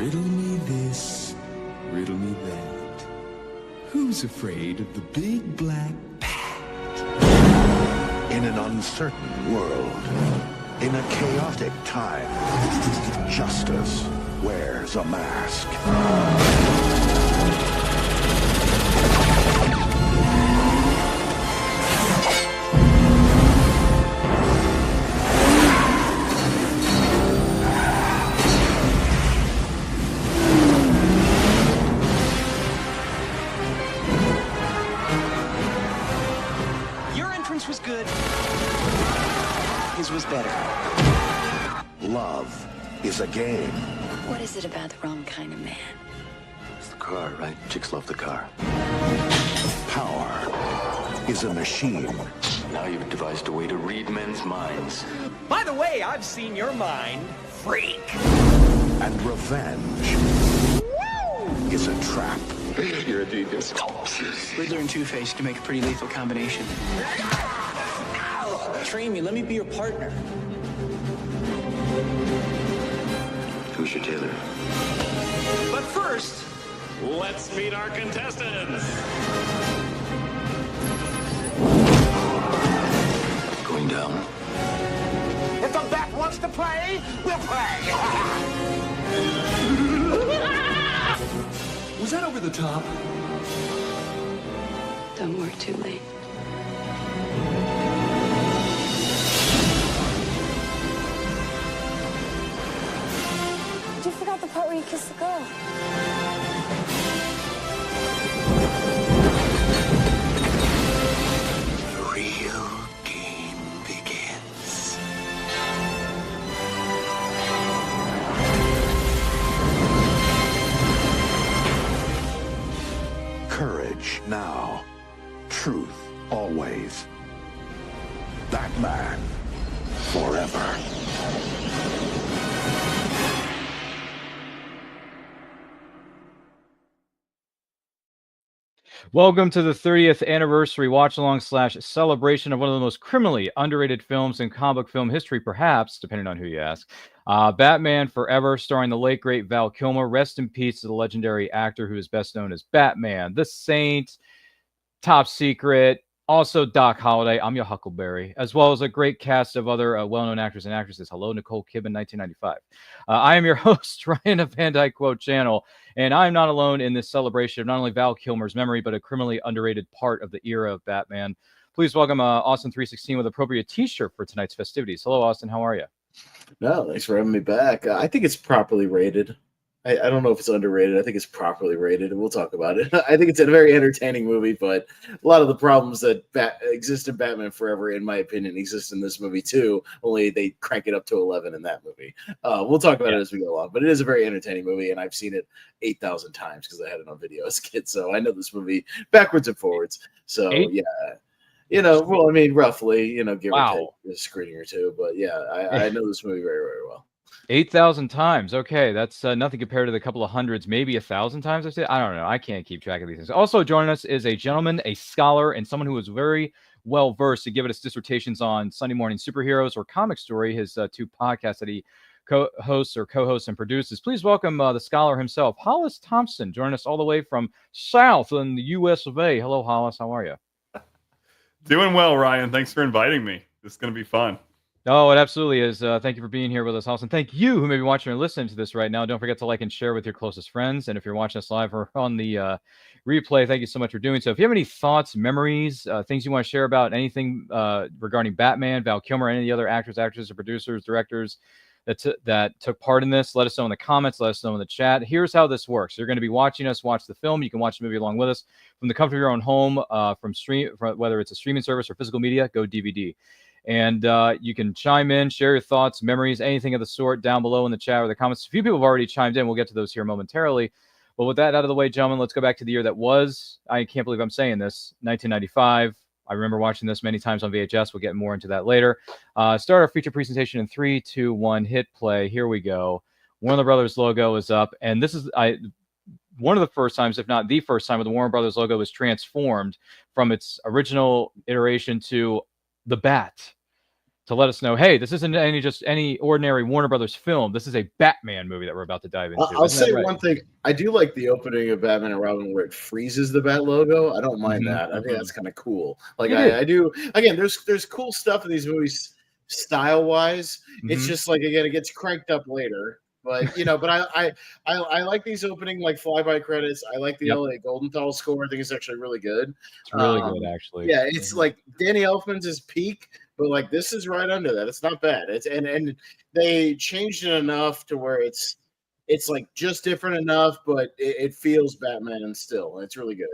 Riddle me this, riddle me that. Who's afraid of the big black bat? In an uncertain world, in a chaotic time, justice wears a mask. Was good. His was better. Love is a game. What is it about the wrong kind of man? It's the car, right? Chicks love the car. Power is a machine. Now you've devised a way to read men's minds. By the way, I've seen your mind, freak. And revenge is a trap. You're a genius. Riddler and Two-Face can make a pretty lethal combination. Train me, let me be your partner. Who's your tailor? But first, let's meet our contestants. Going down. If the bat wants to play, we'll play. Was that over the top? Don't work too late. You forgot the part where you kissed the girl. The real game begins. Courage now. Truth always. Batman forever. Welcome to the 30th anniversary watch-along / celebration of one of the most criminally underrated films in comic book film history, perhaps, depending on who you ask. Batman Forever, starring the late, great Val Kilmer. Rest in peace to the legendary actor who is best known as Batman, the Saint, Top Secret, also Doc Holliday, I'm your Huckleberry, as well as a great cast of other well-known actors and actresses. Hello, Nicole, Kidman, 1995. I am your host, Ryan of Van Dyke Quote Channel, and I'm not alone in this celebration of not only Val Kilmer's memory, but a criminally underrated part of the era of Batman. Please welcome Austin316 with appropriate t-shirt for tonight's festivities. Hello, Austin. How are you? No, thanks for having me back. I think it's properly rated. I don't know if it's underrated. I think it's properly rated, and we'll talk about it. I think it's a very entertaining movie, but a lot of the problems that exist in Batman Forever, in my opinion, exist in this movie too, only they crank it up to 11 in that movie. We'll talk about it as we go along, but it is a very entertaining movie, and I've seen it 8,000 times because I had it on video as a kid, so I know this movie backwards and forwards. So, yeah. Well, I mean, roughly, give or take a screening or two, but yeah, I know this movie very, very well. 8,000 times. Okay, that's nothing compared to the couple of hundreds, maybe 1,000 times I've said. I don't know. I can't keep track of these things. Also joining us is a gentleman, a scholar, and someone who is very well versed to give us dissertations on Sunday morning superheroes or Comic Story, his two podcasts that he co-hosts and produces. Please welcome the scholar himself, Hollis Thompson, joining us all the way from South in the U.S. of A. Hello, Hollis. How are you? Doing well, Ryan. Thanks for inviting me. This is going to be fun. Oh, it absolutely is. Thank you for being here with us, Hollis. And thank you who may be watching or listening to this right now. Don't forget to like and share with your closest friends. And if you're watching us live or on the replay, thank you so much for doing so. If you have any thoughts, memories, things you want to share about anything regarding Batman, Val Kilmer, any of the other actors, actresses, or producers, directors that took part in this, let us know in the comments, let us know in the chat. Here's how this works. You're going to be watching us watch the film. You can watch the movie along with us from the comfort of your own home, whether it's a streaming service or physical media, go DVD. And you can chime in, share your thoughts, memories, anything of the sort down below in the chat or the comments. A few people have already chimed in. We'll get to those here momentarily. But with that out of the way, gentlemen, let's go back to the year that was. I can't believe I'm saying this, 1995. I remember watching this many times on VHS. We'll get more into that later. Start our feature presentation in 3, 2, 1, hit play. Here we go. Warner Brothers logo is up. And this is one of the first times, if not the first time, where the Warner Brothers logo was transformed from its original iteration to the bat. to let us know, hey, this isn't any ordinary Warner Brothers film. This is a Batman movie that we're about to dive into. I'll Isn't say that right? one thing. I do like the opening of Batman and Robin where it freezes the Bat logo. I don't mind Mhm, that. I think that's kind of cool. Like It I do. Again, there's cool stuff in these movies style wise. It's Mhm. just like again, it gets cranked up later. But but I like these opening like flyby credits. I like the Yep. LA Goldenthal score. I think it's actually really good. It's really good, actually. Yeah, it's like Danny Elfman's is peak, but like this is right under that. It's not bad. It's and they changed it enough to where it's like just different enough, but it feels Batman still. It's really good.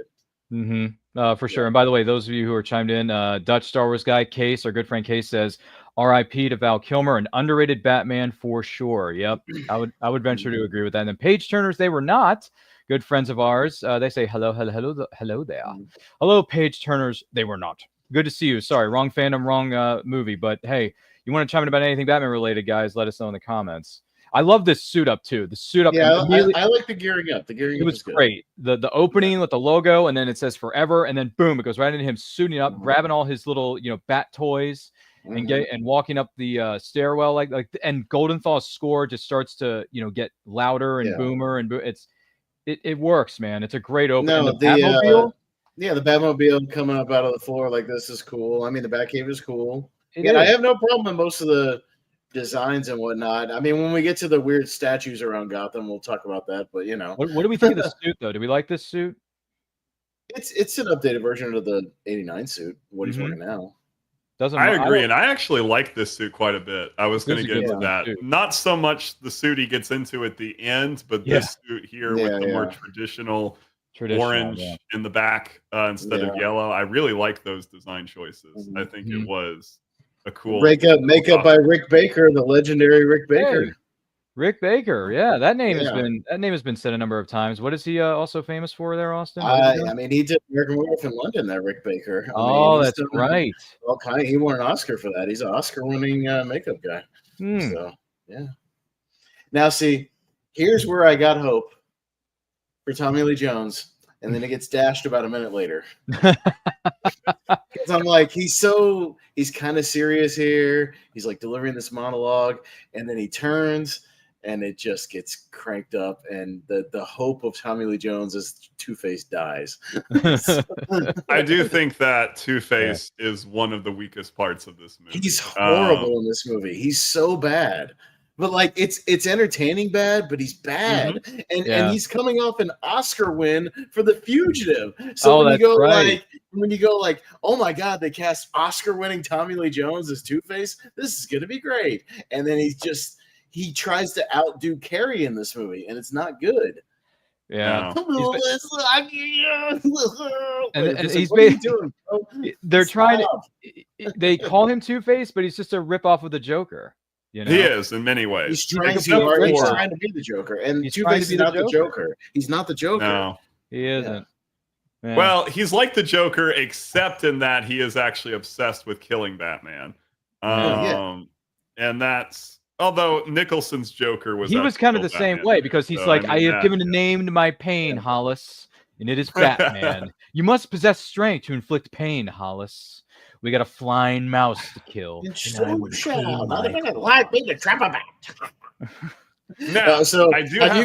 For sure. And by the way, those of you who are chimed in, Dutch Star Wars guy Case, our good friend Case, says, "R.I.P. to Val Kilmer, an underrated Batman for sure." Yep, I would venture to agree with that. And then Page Turners, they were not good friends of ours. They say hello there. Hello, Page Turners, they were not. Good to see you. Sorry, wrong fandom, wrong movie. But hey, you want to chime in about anything Batman related, guys? Let us know in the comments. I love this suit up too. The suit up. Yeah, I like the gearing up. The gearing it up was is good. great. The opening with the logo, and then it says forever, and then boom, it goes right into him suiting up, grabbing all his little bat toys, and walking up the stairwell like and Goldenthal's score just starts to get louder and boomer and it works, man. It's a great opening. No, And the Batmobile, the Batmobile coming up out of the floor like this is cool. I mean, the Batcave is cool. It And I is. have no problem with most of the designs and whatnot. I mean, when we get to the weird statues around Gotham, we'll talk about that. But what do we think of the suit though? Do we like this suit? it's an updated version of the '89 suit. What he's Mhm. wearing now. I agree, and I actually like this suit quite a bit. I was going to This is a get good into that. suit. Not so much the suit he gets into at the end, but this suit here with the more traditional orange in the back instead of yellow. I really like those design choices. I think it was a cool Makeup by Rick Baker, the legendary Rick Baker. Hey, Rick Baker, yeah, that name has been said a number of times. What is he also famous for there, Austin? I mean, he did American Werewolf in London. That Rick Baker. That's right. Okay, he won an Oscar for that. He's an Oscar-winning makeup guy. So yeah. Now, see, here's where I got hope for Tommy Lee Jones, and then it gets dashed about a minute later. Because I'm like, he's kind of serious here. He's like delivering this monologue, and then he turns. And it just gets cranked up, and the hope of Tommy Lee Jones is Two-Face dies. I do think that Two-Face is one of the weakest parts of this movie. He's horrible in this movie. He's so bad. But like it's entertaining bad, but he's bad. And he's coming off an Oscar win for The Fugitive. So when you go like, oh my God, they cast Oscar-winning Tommy Lee Jones as Two-Face, this is gonna be great. And then he tries to outdo Carrey in this movie, and it's not good. Yeah. And he's what are you doing, bro? They're trying to. They call him Two-Face, but he's just a ripoff of the Joker. He is in many ways. He's trying to be the Joker, and Two-Face is not the Joker. He's not the Joker. No, he isn't. Yeah. Well, he's like the Joker, except in that he is actually obsessed with killing Batman. And that's. Although Nicholson's Joker was kind of the same way because he's I have given a name to my pain, Hollis, and it is Batman. You must possess strength to inflict pain, Hollis. We got a flying mouse to kill. Like me to trap a bat. Now, so I do have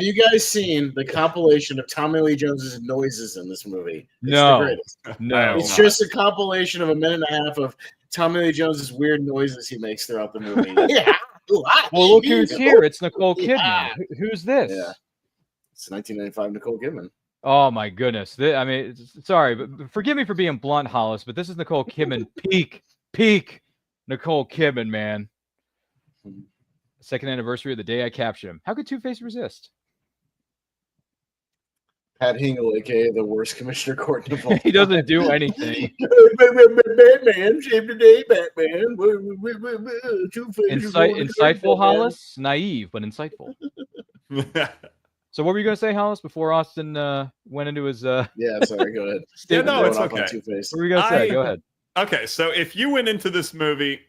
you guys seen the compilation of Tommy Lee Jones's noises in this movie? No. It's just a compilation of a minute and a half of Tommy Lee Jones's weird noises he makes throughout the movie. Well, look who's here. It's Nicole Kidman. Who's this? Yeah. It's 1995 Nicole Kidman. Oh, my goodness. Sorry, but forgive me for being blunt, Hollis, but this is Nicole Kidman. Peak Nicole Kidman, man. Second anniversary of the day I captured him. How could Two-Face resist? Pat Hingle, aka the worst Commissioner Gordon of all time. He doesn't do anything. Batman, save the day, Batman. Insightful, Hollis. Naive, but insightful. So what were you going to say, Hollis, before Austin went into his... Yeah, sorry, go ahead. It's okay. What were you going to say? Go ahead. Okay, so if you went into this movie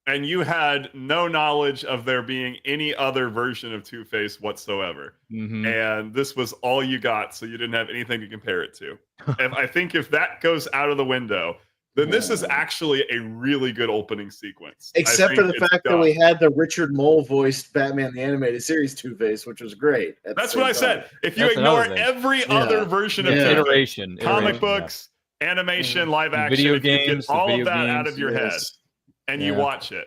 and you had no knowledge of there being any other version of Two-Face whatsoever, and this was all you got, so you didn't have anything to compare it to. I think if that goes out of the window, then this is actually a really good opening sequence. Except for the fact that we had the Richard Mole voiced Batman the Animated Series Two-Face, which was great. That's what I said. If you ignore every other version of iteration, comic books, animation, live action, video if games, you get all of that games, out of your head and you watch it,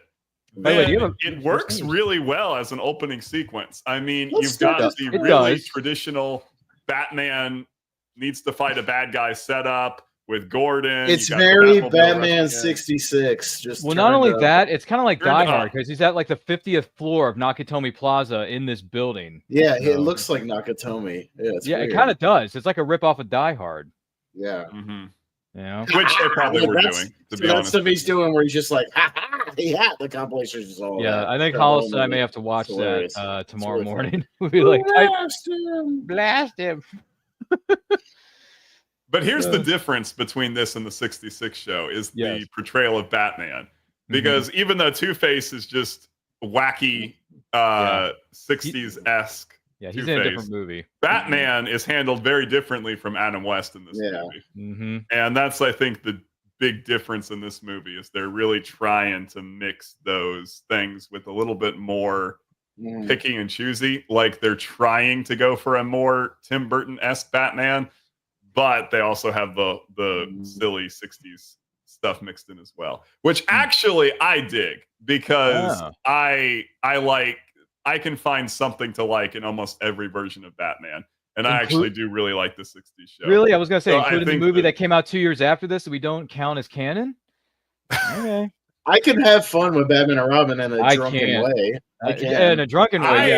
by the way, it works really well as an opening sequence. I mean, Let's you've got do the really traditional Batman needs to fight a bad guy setup with Gordon. It's very Batman 66. Just not only that, it's kind of like Die Hard because he's at like the 50th floor of Nakatomi Plaza in this building. Yeah, it looks like Nakatomi. Yeah, it kind of does. It's like a ripoff of Die Hard. Yeah. Yeah. Which they probably were doing, to be honest. That's stuff he's doing where he's just like, the compilation is all that. I think Hollis and I may have to watch that tomorrow morning. We'll be like, blast him. But here's the difference between this and the 66 show is the portrayal of Batman. Because even though Two-Face is just wacky 60s-esque, he's in a different movie. Batman is handled very differently from Adam West in this movie. And that's, I think, the big difference in this movie is they're really trying to mix those things with a little bit more picking and choosy. Like they're trying to go for a more Tim Burton-esque Batman, but they also have the silly 60s stuff mixed in as well, which actually I dig because I can find something to like in almost every version of Batman. And I actually do really like the 60s show. Really? I was going to say, including the movie that came out 2 years after this that we don't count as canon? Okay. I can have fun with Batman and Robin in a drunken way. I can. In a drunken way,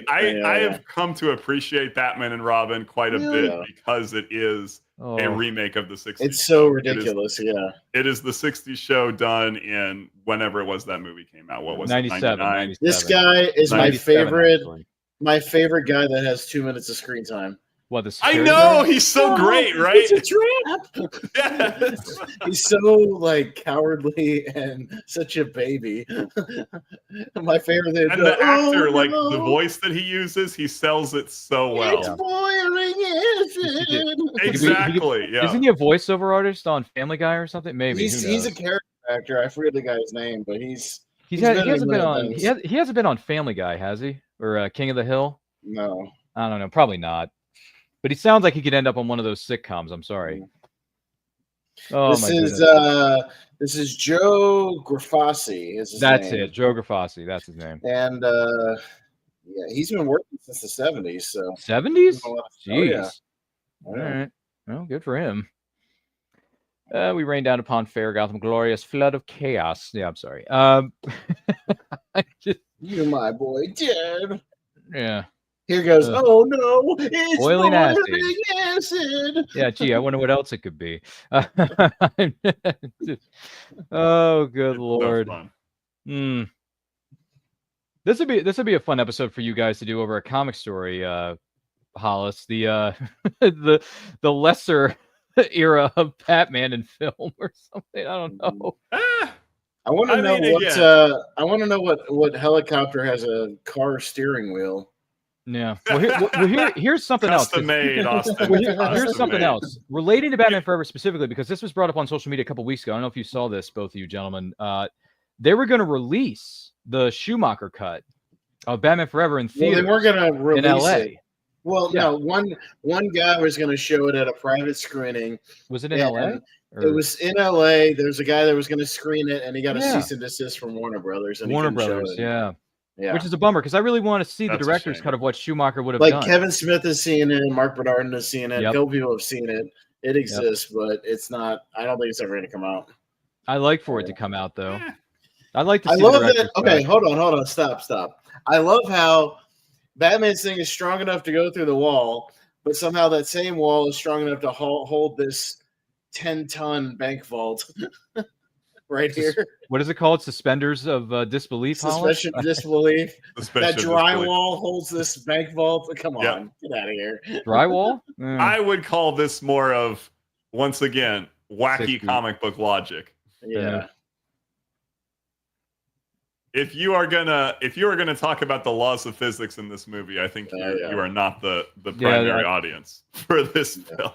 I have come to appreciate Batman and Robin quite a bit because it is a remake of the 60s. It's so ridiculous, It is the 60s show done in whenever it was that movie came out. What was 97, it? 97. This guy is my favorite. My favorite guy that has 2 minutes of screen time. What, the I know, he's so great, right? It's a trap. Yes. He's so like cowardly and such a baby. My favorite thing. And the actor, the voice that he uses, he sells it so well. It's boiling acid. Exactly. Yeah. Isn't he a voiceover artist on Family Guy or something? Maybe he's a character actor. I forget the guy's name, but he hasn't been on Family Guy, has he? Or King of the Hill? No. I don't know. Probably not. But he sounds like he could end up on one of those sitcoms. I'm sorry. Oh, this is Joe Grafasi. That's it. Joe Grafasi. That's his name. And he's been working since the 70s. So 70s? Jeez. All right. Well, good for him. We rain down upon fair Gotham, glorious flood of chaos. Yeah, I'm sorry. You're my boy, Dad. Yeah. Here goes. Oh no! It's boiling acid. Yeah, gee, I wonder what else it could be. Oh, good lord. This would be a fun episode for you guys to do over a Comic Story, Hollis. The lesser era of Batman in film or something. I don't know. I want to know what helicopter has a car steering wheel. Yeah. Well, here's something else. Custom-made, Austin. Here's something else relating to Batman Forever specifically, because this was brought up on social media a couple weeks ago. I don't know if you saw this, both of you gentlemen. They were going to release the Schumacher cut of Batman Forever in theaters. Well, they weren't going to release in LA. it. Well, no, one guy was going to show it at a private screening. Was it in LA? It was in LA. There's a guy that was going to screen it, and he got a cease and desist from Warner Brothers. And Warner Brothers, yeah. Which is a bummer because I really want to see the director's cut of what Schumacher would have done. Like Kevin Smith has seen it, Mark Bernardin has seen it, a couple people have seen it. It exists, but it's not. I don't think it's ever going to come out. I like for it to come out though. I like to. I love that. Okay, hold on, stop. I love how Batman's thing is strong enough to go through the wall, but somehow that same wall is strong enough to hold this 10-ton bank vault. Right here. What is it called? Suspenders of disbelief? Suspension of disbelief. That drywall holds this bank vault. Come on, get out of here. Drywall? I would call this more of, once again, wacky comic book logic. Yeah. If you are gonna talk about the laws of physics in this movie, I think you are not the primary audience for this film.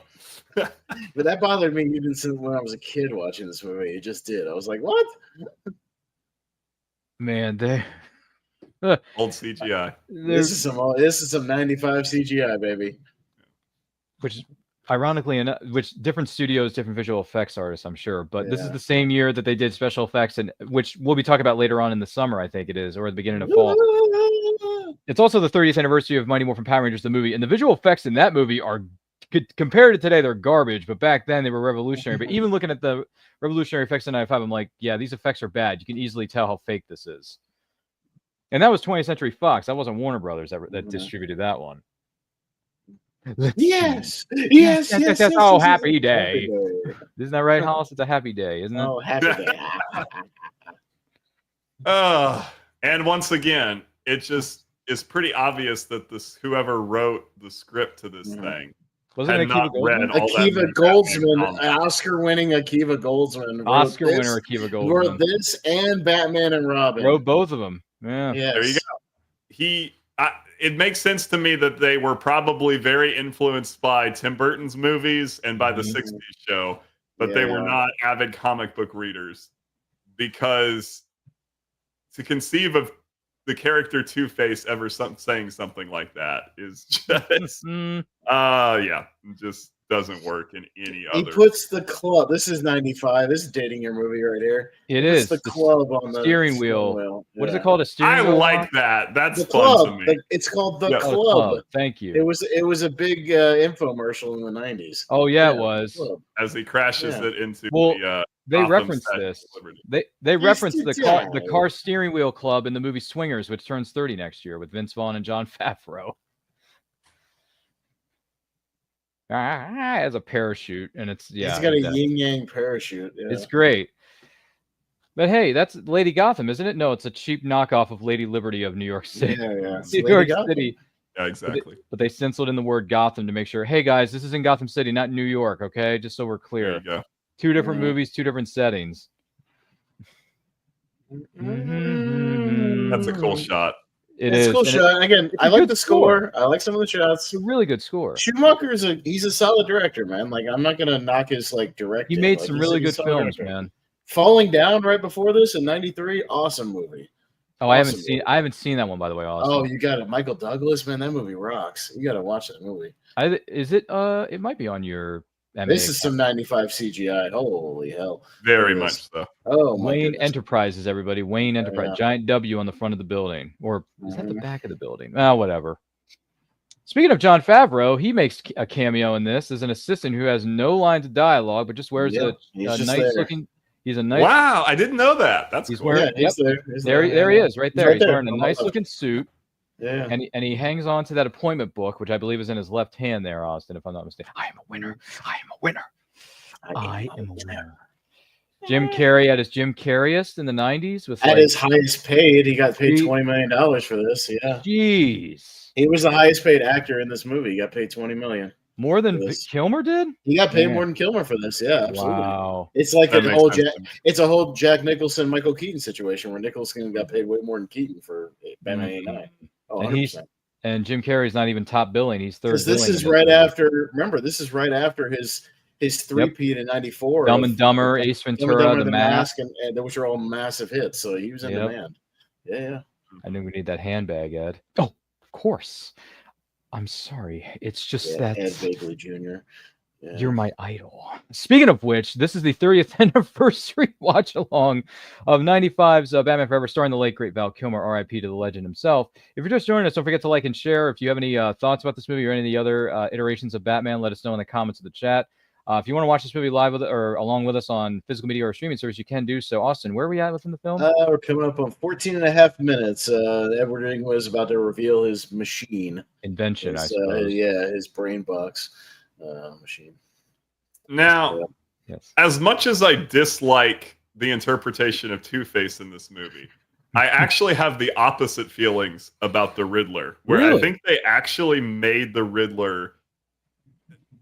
But that bothered me even since when I was a kid watching this movie. It just did. I was like, what? Man, they Old CGI. This is some 95 CGI, baby. Which is ironically enough, which different studios, different visual effects artists, I'm sure. But this is the same year that they did special effects, and which we'll be talking about later on in the summer, I think it is, or the beginning of fall. It's also the 30th anniversary of Mighty Morphin Power Rangers, the movie, and the visual effects in that movie are, compared to today, they're garbage. But back then they were revolutionary. But even looking at the revolutionary effects in '95, I'm like, yeah, these effects are bad. You can easily tell how fake this is. And that was 20th Century Fox. That wasn't Warner Brothers that distributed that one. Yes. Oh, happy day. Isn't that right, Hollis? It's a happy day, isn't it? Oh, happy day. And once again, it just is pretty obvious that whoever wrote the script to this thing wasn't had not read all Akiva Goldsman, Oscar-winning Akiva Goldsman, Oscar-winner Akiva Goldsman wrote this and Batman and Robin. Wrote both of them. Yeah, yes. There you go. It makes sense to me that they were probably very influenced by Tim Burton's movies and by the 60s show, but they were not avid comic book readers, because to conceive of the character Two-Face ever saying something like that is just, just doesn't work in any other. He puts the club. This is 95. This is dating your movie right here. It is the club on the steering wheel. What is it called? A steering wheel? I like that. That's the fun club. to me. It's called the club. Thank you. It was a big infomercial in the 90s. Oh yeah, it was. As he crashes it into they Gotham referenced Statue this. of Liberty. They referenced the car steering wheel club in the movie Swingers, which turns 30 next year with Vince Vaughn and Jon Favreau. As a parachute, and it's he's got a yin yang parachute. Yeah. It's great. But hey, that's Lady Gotham, isn't it? No, it's a cheap knockoff of Lady Liberty of New York City. Yeah. New York City. Yeah, exactly. But they stenciled in the word Gotham to make sure, hey guys, this is in Gotham City, not New York, okay? Just so we're clear. There you go. Two different movies, two different settings. That's a cool shot. It's a cool shot. Again, I like the score. I like some of the shots. It's a really good score. Schumacher he's a solid director, man. Like, I'm not gonna knock his directing. He made some really good films, man. Falling Down right before this in '93, awesome movie. Oh, awesome. I haven't seen that one, by the way. Awesome. Oh, you got it. Michael Douglas, man, that movie rocks. You got to watch that movie. Is it? It might be on your. This is some 95 CGI. Holy hell! Very much so. Oh, my Wayne goodness. Enterprises, everybody. Wayne Enterprise, giant W on the front of the building, or is that the back of the building? Whatever. Speaking of Jon Favreau, he makes a cameo in this as an assistant who has no lines of dialogue, but just wears a nice looking. He's a nice. Wow, I didn't know that. That's he's cool. wearing. He's there he is, right there. He's wearing a nice looking suit. Yeah. And he hangs on to that appointment book, which I believe is in his left hand there, Austin, if I'm not mistaken. I am a winner. I am a winner. I am a winner. Jim Carrey at his Jim Carreyest in the 90s with at his highest paid. He got paid $20 million for this. Yeah. Jeez. He was the highest paid actor in this movie. He got paid $20 million. More than Kilmer did? He got paid more than Kilmer for this. Yeah, absolutely. Wow. It's like it's a whole Jack Nicholson, Michael Keaton situation where Nicholson got paid way more than Keaton for Batman '89. Oh, and Jim Carrey's not even top billing. He's third. This is right after. Remember, this is right after his three-peat in '94. Dumb and Dumber, Ace Ventura, The Mask, and which are all massive hits. So he was in demand. Yeah. I knew we need that handbag, Ed. Oh, of course. I'm sorry. It's just that Ed Begley Jr. Yeah. You're my idol. Speaking of which, this is the 30th anniversary watch along of 95's Batman Forever, starring the late great Val Kilmer, R.I.P. to the legend himself. If you're just joining us, don't forget to like and share. If you have any thoughts about this movie or any of the other iterations of Batman, let us know in the comments of the chat. If you want to watch this movie live or along with us on physical media or streaming service, you can do so. Austin, where are we at within the film? We're coming up on 14 and a half minutes. Edward Ing was about to reveal his machine. Invention, I suppose. His brain box machine. Now, as much as I dislike the interpretation of Two-Face in this movie, I actually have the opposite feelings about the Riddler, where I think they actually made the Riddler...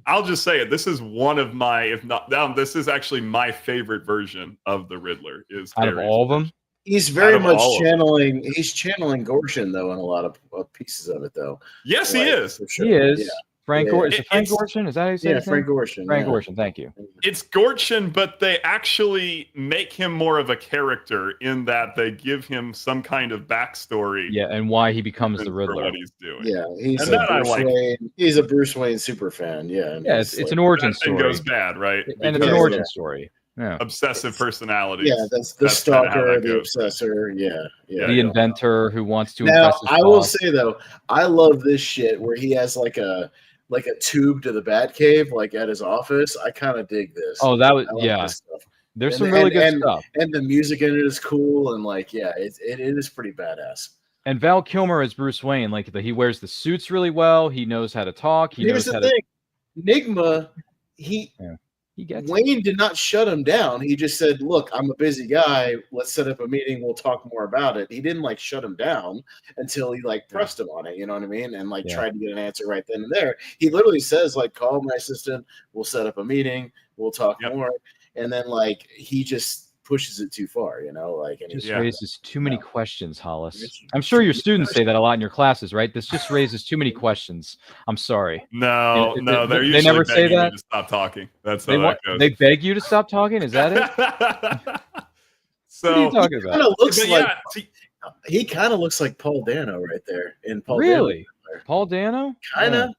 I'll just say it. This is one of my, if not, this is actually my favorite version of the Riddler. Is out of all of them? He's very much channeling. He's channeling Gorshin though in a lot of pieces of it, though. Yes, he is. For sure. He is. Yeah. Frank Yeah. Gorshin. Frank Gorshin? Is that how you say Yeah, his Frank name? Gorshin. Frank yeah. Gorshin. Thank you. It's Gorshin, but they actually make him more of a character in that they give him some kind of backstory. Yeah, and why he becomes the for Riddler. what he's doing. Yeah, he's And a that I Bruce like. Wayne. He's a Bruce Wayne super fan. Yeah, and Yeah, he's it's like, an origin That thing story. goes bad, right? And it's an Because- origin yeah. story. Yeah. Obsessive personalities. Yeah, that's the That's kinda how stalker, that the goes. obsessor. Yeah. The inventor who wants to Now, impress his I will boss. say though, I love this shit where he has like a tube to the Batcave, like at his office. I kind of dig this. Oh, that was I like yeah. this stuff. There's And- some really good and- stuff. And the music in it is cool, and like, yeah, it is pretty badass. And Val Kilmer as Bruce Wayne, like he wears the suits really well. He knows how to talk. He Here's knows the how thing, Enigma, he gets it. Wayne did not shut him down. He just said, "Look, I'm a busy guy. Let's set up a meeting. We'll talk more about it." He didn't like shut him down until he like pressed him on it. You know what I mean? And like tried to get an answer right then and there. He literally says, "Like, call my assistant. We'll set up a meeting. We'll talk more." And then like he just pushes it too far. You know, like and Just he raises too many questions, Hollis. I'm sure your students say that a lot in your classes, right? This just raises too many questions. I'm sorry. No, they're they usually never say begging that. you to stop talking. That's They how that goes. They beg you to stop talking. Is that it? So what are you talking about? kind of looks But like yeah, he kind of looks like Paul Dano right there. In Paul Really? Paul Dano? Kind of.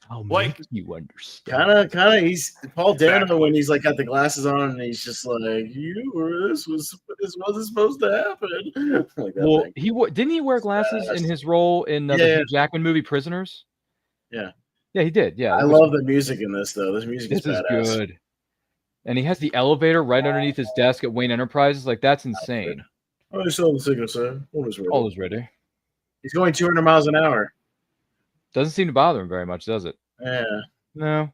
I'll Like- make you understand. Kind of. He's Paul Dano Exactly. when he's like got the glasses on and he's just like, "You or this wasn't supposed to happen." Like that Well, thing. didn't he wear glasses in his role in the Yeah. Hugh Jackman movie Prisoners? Yeah. Yeah, he did. Yeah, I love the music in this though. This music this is is badass. good. And he has the elevator right underneath his desk at Wayne Enterprises. Like that's insane. Oh, he's still on the signal, sir. Almost ready. All is ready. He's going 200 miles an hour. Doesn't seem to bother him very much, does it? Yeah. No.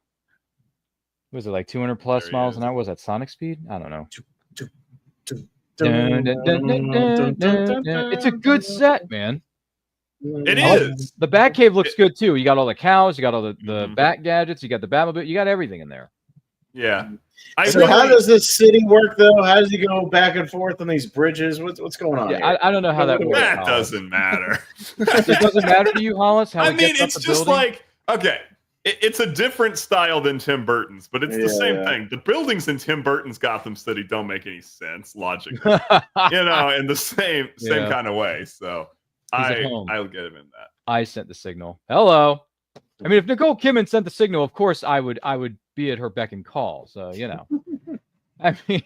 Was it like 200 plus There he miles is. an hour? Was that Sonic speed? I don't know. Dun, It's a good set, man. it Oh, is. The Batcave looks good too. You got all the cows, you got all the Bat gadgets, you got the Batmobile, you got everything in there. Yeah. So how does this city work though? How does he go back and forth on these bridges? What's going on? Yeah, here? I don't know how that works. That Hollis. doesn't matter. It doesn't matter to you, Hollis. How I it mean, gets up it's the just building? like, okay, it's a different style than Tim Burton's, but it's the same Yeah. thing. The buildings in Tim Burton's Gotham City don't make any sense logically, in the same Yeah. kind of way. So at home. I'll get him in that. I sent the signal. Hello. I mean, if Nicole Kidman sent the signal, of course I would be at her beck and call. So I mean,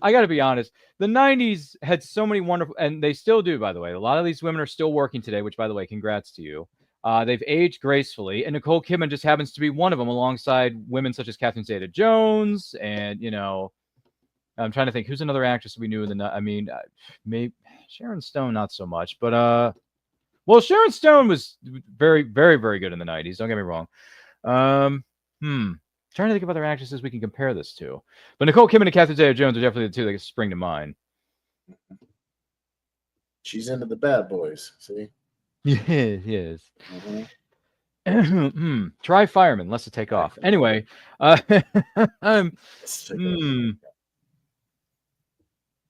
I got to be honest. The 90s had so many wonderful, and they still do, by the way. A lot of these women are still working today, which, by the way, congrats to you. They've aged gracefully, and Nicole Kidman just happens to be one of them, alongside women such as Catherine Zeta-Jones, and I'm trying to think who's another actress we knew in the. I mean, maybe Sharon Stone, not so much, but well, Sharon Stone was very, very, very good in the 90s. Don't get me wrong. Trying to think of other actresses we can compare this to. But Nicole Kidman and Catherine Zeta-Jones are definitely the two that spring to mind. She's into the bad boys. See. Yes. Mm-hmm. Try fireman, less to take off. Anyway,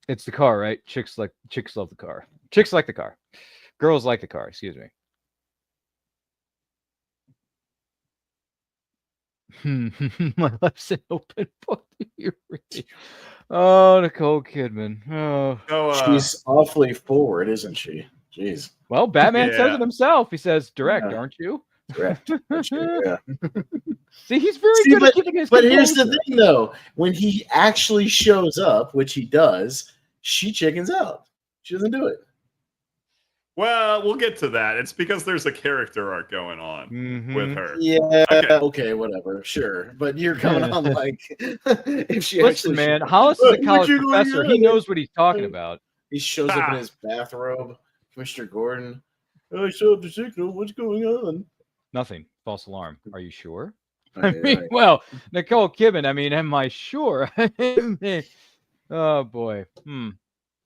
it's the car, right? Chicks love the car. Chicks like the car. Girls like the car. Excuse me. My life's an open book. Oh, Nicole Kidman. Oh, she's awfully forward, isn't she? Jeez. Well, Batman says Yeah. it himself. He says, "Direct, Yeah. aren't you?" Correct. Yeah. See, he's very See, good at keeping his But here's the composure. thing, though: when he actually shows up, which he does, she chickens out. She doesn't do it. Well, we'll get to that. It's because there's a character arc going on Mhm. with her. Yeah. Okay. Okay. Whatever. Sure. But you're coming on like if she Listen, actually man, shows- Hollis is a What college you gonna professor. do? He knows what he's talking about. He shows up in Ah. his bathrobe, Commissioner Gordon. Oh, I showed the signal. What's going on? Nothing. False alarm. Are you sure? I Okay, mean, right. well, Nicole Kidman. I mean, am I sure? Oh boy.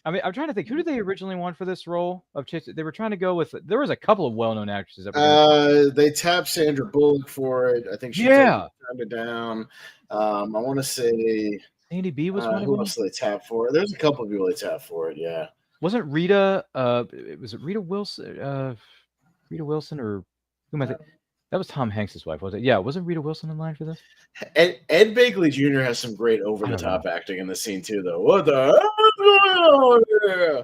I mean, I'm trying to think. Who did they originally want for this role of Chase? They were trying to go with. There was a couple of well-known actresses that were. They tapped Sandra Bullock for it. I think she Yeah. turned it down. I want to say Sandy B was one of who them. else did they tap for? There's a couple of people they tapped for it. Yeah. Wasn't Rita? Was it Rita Wilson? Rita Wilson or who am I thinking? That was Tom Hanks' wife, was it? Yeah, wasn't Rita Wilson in line for this? Ed Begley Jr. has some great over-the-top acting in the scene too, though. What the?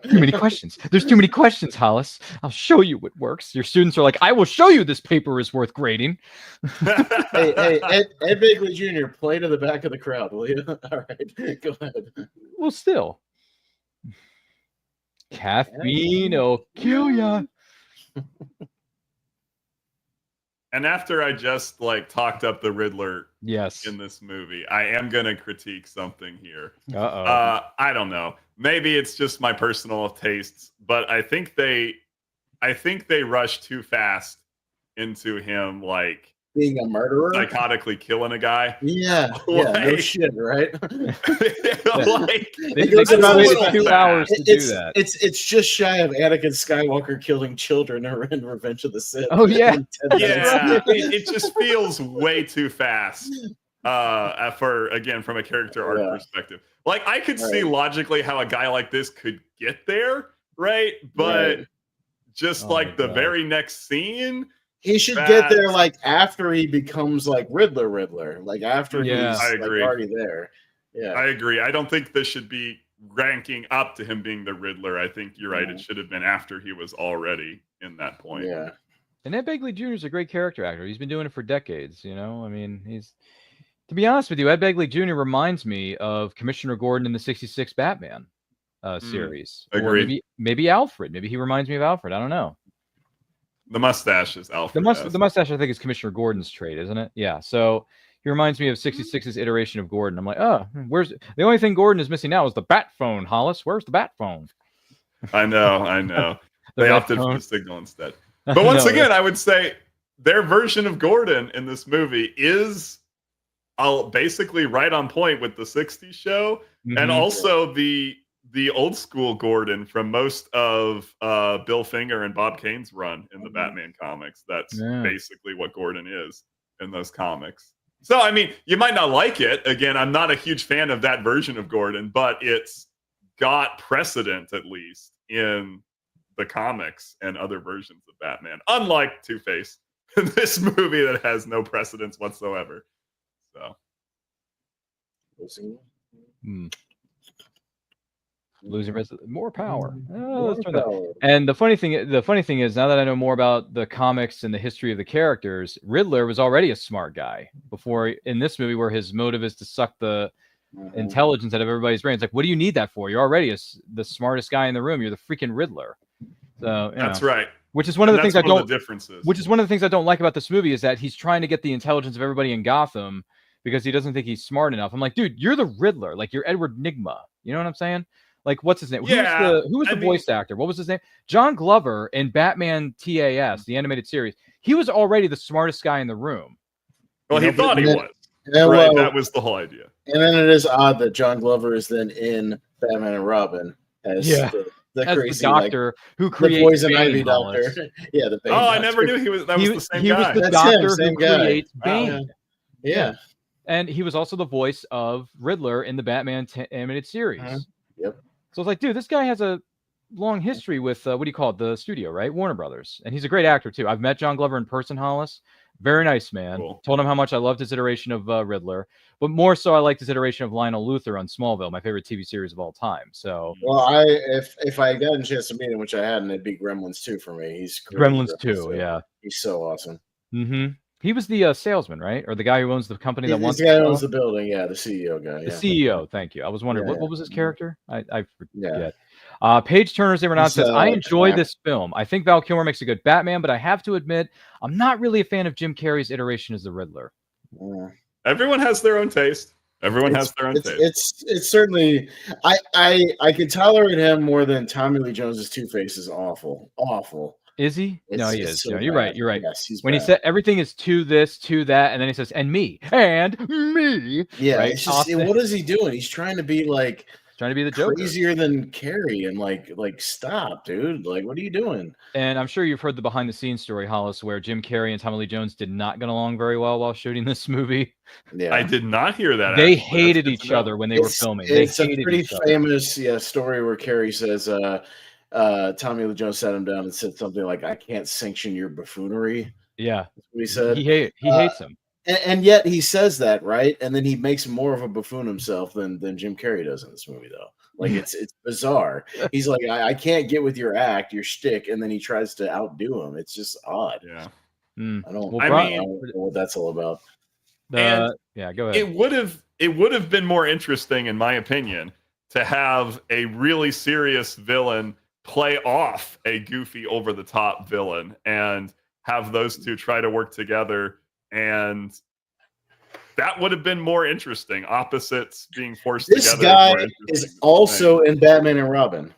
Too many questions. There's too many questions, Hollis. I'll show you what works. Your students are like, I will show you this paper is worth grading. Hey, Ed Begley Jr., play to the back of the crowd, will you? All right, go ahead. Well, still. Caffeine will kill ya. And after I just like talked up the Riddler yes in this movie, I am going to critique something here. Uh-oh. I don't know. Maybe it's just my personal tastes, but I think they rush too fast into him like being a murderer, psychotically killing a guy. Yeah, no shit, right? Like, it takes about 2 hours to do that. It's just shy of Anakin Skywalker killing children in Revenge of the Sith. Oh yeah, yeah. It just feels way too fast. From a character arc perspective, like I could see logically how a guy like this could get there, right? But just like the very next scene. He should get there like after he becomes like Riddler, like after he's I agree. Like, already there. Yeah, I agree. I don't think this should be ranking up to him being the Riddler. I think you're right. It should have been after he was already in that point. Yeah. And Ed Begley Jr. is a great character actor. He's been doing it for decades. You know, I mean, to be honest with you, Ed Begley Jr. reminds me of Commissioner Gordon in the '66 Batman series. Agree. Or maybe Alfred. Maybe he reminds me of Alfred. I don't know. The mustache is Alfred. The mustache, I think, is Commissioner Gordon's trait, isn't it? Yeah. So he reminds me of '66's iteration of Gordon. I'm like, where's the only thing Gordon is missing now is the bat phone, Hollis. Where's the bat phone? I know. They opted for the signal instead. But once again, I would say their version of Gordon in this movie is basically right on point with the '60s show, and also the old school Gordon from most of Bill Finger and Bob Kane's run in the Batman comics. That's basically what Gordon is in those comics. So, I mean, you might not like it. Again, I'm not a huge fan of that version of Gordon, but it's got precedent, at least, in the comics and other versions of Batman. Unlike Two-Face in this movie that has no precedence whatsoever. So. Losing more power. Let's try that. And the funny thing is, now that I know more about the comics and the history of the characters, Riddler was already a smart guy before in this movie, where his motive is to suck the intelligence out of everybody's brains. Like, what do you need that for? You're already the smartest guy in the room. You're the freaking Riddler. So that's right. Which is one of the things I don't. Differences. Which is one of the things I don't like about this movie is that he's trying to get the intelligence of everybody in Gotham because he doesn't think he's smart enough. I'm like, dude, you're the Riddler. Like, you're Edward Nygma. You know what I'm saying? Like, what's his name? Yeah, who was the voice actor? What was his name? John Glover in Batman TAS, the animated series. He was already the smartest guy in the room. Well, he thought he was. Yeah, right, well, that was the whole idea. And then it is odd that John Glover is then in Batman and Robin as the crazy doctor who creates the poison Bane, ivy doctor. Yeah, the Bane doctor. I never knew that was the same guy. He was the That's doctor same who guy. creates Bane. Yeah. And he was also the voice of Riddler in the Batman animated series. Yep. So I was like, dude, this guy has a long history with, what do you call it, the studio, right? Warner Brothers. And he's a great actor, too. I've met John Glover in person, Hollis. Very nice man. Cool. Told him how much I loved his iteration of Riddler. But more so, I liked his iteration of Lionel Luthor on Smallville, my favorite TV series of all time. So, well, if I got a chance to meet him, which I hadn't, it'd be Gremlins 2 for me. He's Gremlins 2, yeah. He's so awesome. Mm-hmm. He was the salesman, right? Or the guy who owns the company that wants the guy who owns the building, the CEO guy. The CEO, thank you. I was wondering, what was his character? I forget. Paige Turner's Aeronaut says, I enjoy this film. I think Val Kilmer makes a good Batman, but I have to admit, I'm not really a fan of Jim Carrey's iteration as the Riddler. Everyone has their own taste. It's certainly, I can tolerate him more than Tommy Lee Jones's Two-Face is awful. Is he? No, he is. So you're right. You're right. Yes, he's when bad. He said everything is to this, to that, and then he says, and me. Yeah, right? It's just, what is he doing? He's trying to be like the Joker. Crazier than Carrey, and like stop, dude. Like, what are you doing? And I'm sure you've heard the behind the scenes story, Hollis, where Jim Carrey and Tommy Lee Jones did not get along very well while shooting this movie. Yeah, I did not hear that. They hated each other when they were filming. It's a pretty famous story where Carrey says Tommy Lee Jones sat him down and said something like, I can't sanction your buffoonery. Yeah, That's what he said. He hates him. And yet he says that, right? And then he makes more of a buffoon himself than Jim Carrey does in this movie, though. Like it's bizarre. He's like, I can't get with your act, your shtick, and then he tries to outdo him. It's just odd. Yeah. I don't Well, I don't know what that's all about. Yeah, go ahead. It would have been more interesting, in my opinion, to have a really serious villain play off a goofy, over the top villain, and have those two try to work together. And that would have been more interesting. Opposites being forced together. This guy is also in Batman and Robin.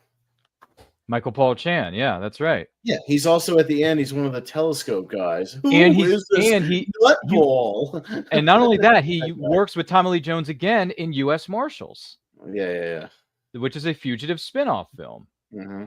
Michael Paul Chan. Yeah, that's right. Yeah, he's also at the end. He's one of the telescope guys. And he nutball. And not only that, he works with Tommy Lee Jones again in U.S. Marshals. Yeah. Which is a fugitive spin-off film. Mm-hmm.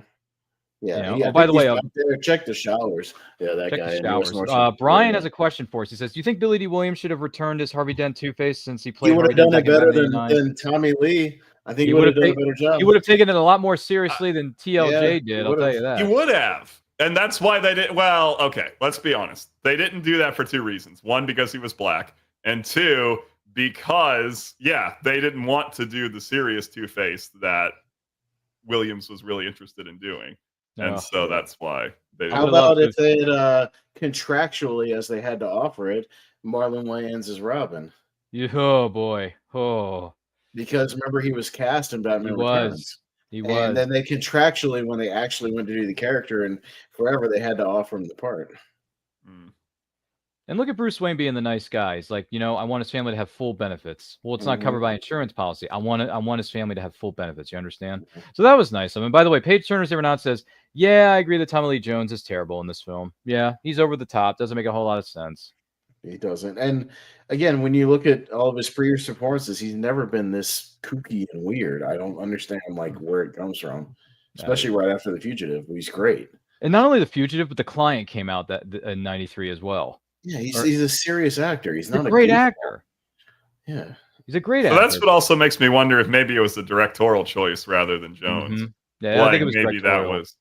Yeah. Yeah. Oh, by the way, check the showers. Yeah, that guy. Brian has a question for us. He says, "Do you think Billy D. Williams should have returned as Harvey Dent Two-Face since he played? He would have done it better than Tommy Lee. I think he would have done a better job. He would have taken it a lot more seriously than TLJ did. I'll tell you that. He would have, and that's why they did. Well, okay, let's be honest. They didn't do that for two reasons. One, because he was black, and two, because they didn't want to do the serious Two-Face that Williams was really interested in doing. And so that's why they. How about if they had contractually, as they had to offer it, Marlon Wayans as Robin? Oh boy, because remember he was cast in Batman Returns. He was, and then they contractually, when they actually went to do the character and forever, they had to offer him the part. And look at Bruce Wayne being the nice guy. He's like, I want his family to have full benefits. Well, it's not covered by insurance policy. I want his family to have full benefits. You understand? So that was nice. I mean, by the way, Paige Turner's Ever Not says, yeah, I agree that Tommy Lee Jones is terrible in this film. Yeah, he's over the top. Doesn't make a whole lot of sense. He doesn't. And again, when you look at all of his previous performances, he's never been this kooky and weird. I don't understand where it comes from, especially right after The Fugitive. He's great. And not only The Fugitive, but The Client came out in '93 as well. Yeah, he's a serious actor. He's not a great actor. Yeah, he's a great actor. That's what also makes me wonder if maybe it was a directorial choice rather than Jones. Yeah, I think it was maybe that was.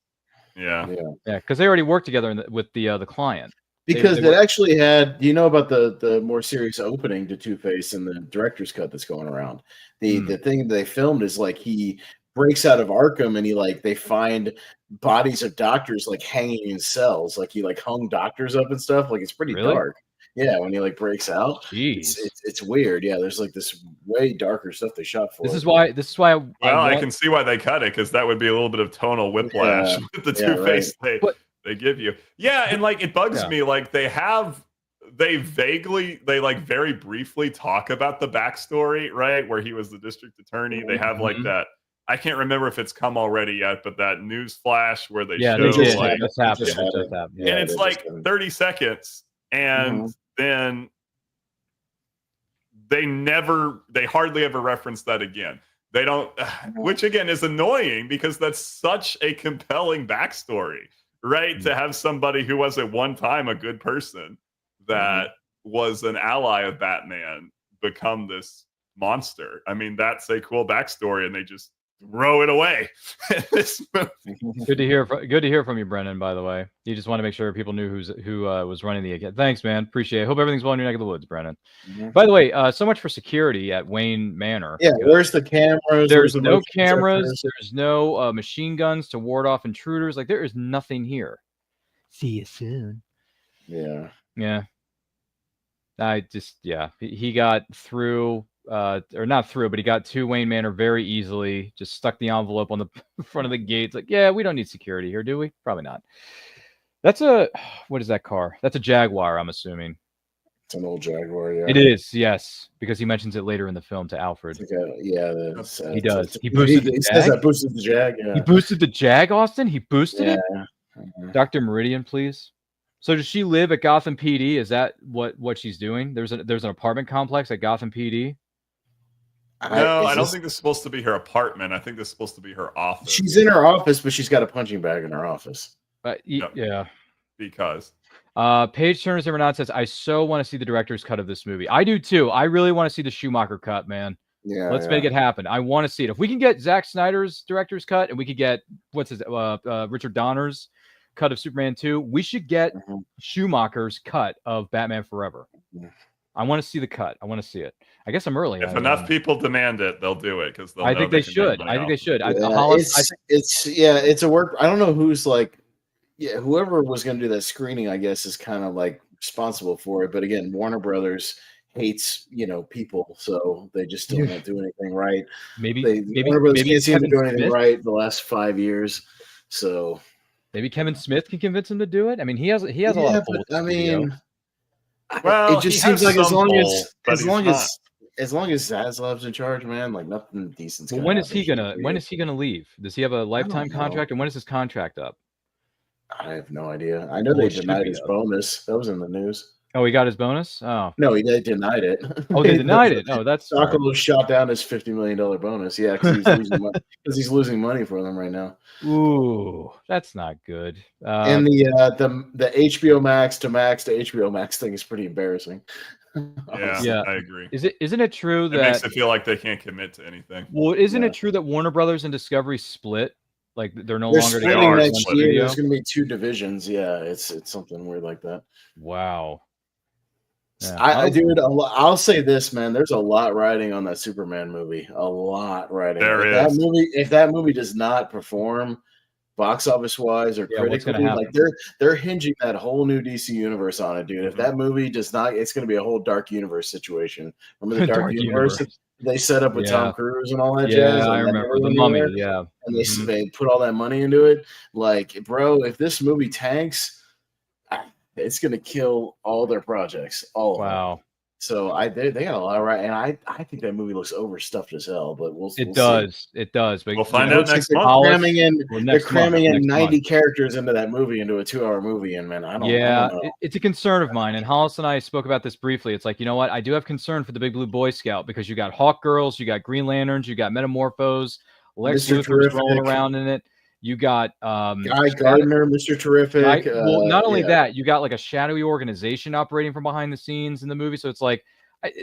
Yeah, because they already worked together with the Client. Because it actually had, about the more serious opening to Two-Face in the director's cut that's going around. The thing they filmed is he breaks out of Arkham and they find bodies of doctors hanging in cells. He hung doctors up and stuff. It's pretty dark. Yeah, when he breaks out, it's weird. Yeah, there's this way darker stuff they shot for. This is why. I can see why they cut it, because that would be a little bit of tonal whiplash with the Two-Face they give you. Yeah, and it bugs me. They very briefly talk about the backstory, right? Where he was the district attorney. They have that. I can't remember if it's come already yet, but that news flash where they show that's happened. And it's 30 seconds, and then they hardly ever reference that again. They don't, which again is annoying because that's such a compelling backstory, right? To have somebody who was at one time a good person that was an ally of Batman become this monster. I mean, that's a cool backstory, and they just throw it away in this movie. Good to hear from you, Brennan. By the way, you just want to make sure people knew who was running the account. Thanks, man. Appreciate it. Hope everything's well in your neck of the woods, Brennan. By the way, so much for security at Wayne Manor. Yeah, where's the cameras? There's no cameras. There's no machine guns to ward off intruders. There is nothing here. See you soon. Yeah. He got through. Or not through, but he got to Wayne Manor very easily. Just stuck the envelope on the front of the gate. We don't need security here, do we? Probably not. What is that car? That's a Jaguar, I'm assuming. It's an old Jaguar, yeah. It is, yes, because he mentions it later in the film to Alfred. He does. He boosted the Jag. Says I boosted the Jag. Yeah. He boosted the Jag, Austin. He boosted it. Dr. Meridian, please. So does she live at Gotham PD? Is that what she's doing? There's an apartment complex at Gotham PD. No, I don't think this is supposed to be her apartment. I think this is supposed to be her office. She's in her office, but she's got a punching bag in her office. Yeah. Because. Paige Turner's Ever Not says, I so want to see the director's cut of this movie. I do too. I really want to see the Schumacher cut, man. Yeah. Let's make it happen. I want to see it. If we can get Zack Snyder's director's cut and we could get Richard Donner's cut of Superman 2. We should get Schumacher's cut of Batman Forever. I want to see the cut. I want to see it. I guess I'm early. If enough people demand it, they'll do it because I think they should. I think they should. It's a work. I don't know who's like, whoever was going to do that screening, I guess, is kind of like responsible for it. But again, Warner Brothers hates people, so they just still don't do anything right. Maybe Warner Brothers can't seem to do anything Smith? right the last 5 years. So maybe Kevin Smith can convince him to do it. I mean, he has a lot of pull. I mean, well, it just seems like as long as Zaslav's in charge, man, like nothing decent. Well, when is he gonna leave? Does he have a lifetime contract, and when is his contract up? I have no idea. I know they denied his bonus. That was in the news. Oh, he got his bonus? Oh. No, they denied it. Oh, they denied it. Oh, that's Sokolow shot down his $50 million bonus. Yeah, because he's losing money for them right now. Ooh, that's not good. And the HBO Max to HBO Max thing is pretty embarrassing. Yeah, I agree. Isn't it true that it makes it feel like they can't commit to anything? Well, isn't it true that Warner Brothers and Discovery split? Like they're no they're longer splitting next year. There's going to be 2 divisions. Yeah, it's something weird like that. Wow. Yeah. Dude, I'll say this, man. There's a lot riding on that Superman movie. A lot riding. If that movie does not perform, box office wise or critically, like they're hinging that whole new DC universe on it, dude. If that movie does not, it's going to be a whole dark universe situation. Remember the dark universe they set up with Tom Cruise and all that jazz? I remember the Mummy. Yeah, and they put all that money into it. Like, bro, if this movie tanks, it's going to kill all their projects. All of them. So they got a lot right, and I think that movie looks overstuffed as hell. But we'll see. It does. But we'll find out next month. They're cramming in 90 characters into that movie, into a 2-hour movie, and man, I don't know. It's a concern of mine. And Hollis and I spoke about this briefly. It's like, you know what? I do have concern for the Big Blue Boy Scout because you got Hawk Girls, you got Green Lanterns, you got Metamorphos, Lex Luthor's rolling around in it. You got Guy Gardner, Mr. Terrific. Well, not only that, you got like a shadowy organization operating from behind the scenes in the movie. So it's like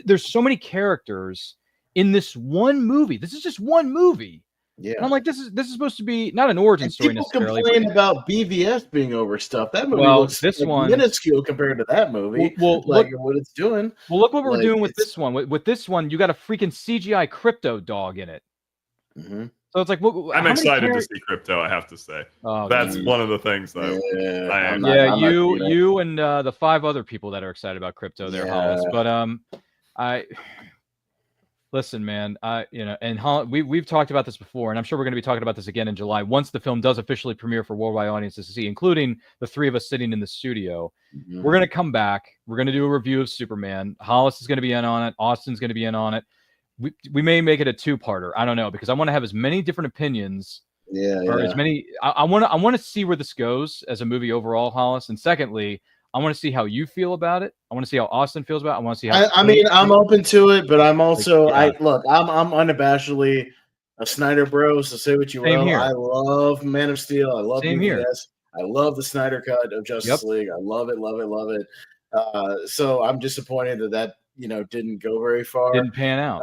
there's so many characters in this one movie. This is just one movie. Yeah, and I'm like, this is supposed to be not an origin story necessarily. People complain about BVS being overstuffed. That movie looks minuscule compared to that movie. Well, look what it's doing. Well, look what we're doing with this one. With this one, you got a freaking CGI crypto dog in it. Mm-hmm. So it's like, I'm excited to see Crypto. I have to say, that's one of the things though. I am. You and the 5 other people that are excited about Crypto there, Hollis. But listen, man. We've talked about this before, and I'm sure we're going to be talking about this again in July once the film does officially premiere for worldwide audiences to see, including the 3 of us sitting in the studio. Mm-hmm. We're going to come back. We're going to do a review of Superman. Hollis is going to be in on it. Austin's going to be in on it. We may make it a 2-parter. I don't know, because I want to have as many different opinions. As many. I want to see where this goes as a movie overall, Hollis. And secondly, I want to see how you feel about it. I want to see how Austin feels about it. I want to see how. I'm open to it, but I'm also I'm unabashedly a Snyder bro. So say what you will. Here. I love Man of Steel. I love BVS. I love the Snyder cut of Justice League. I love it, love it, love it. So I'm disappointed that didn't go very far. Didn't pan out.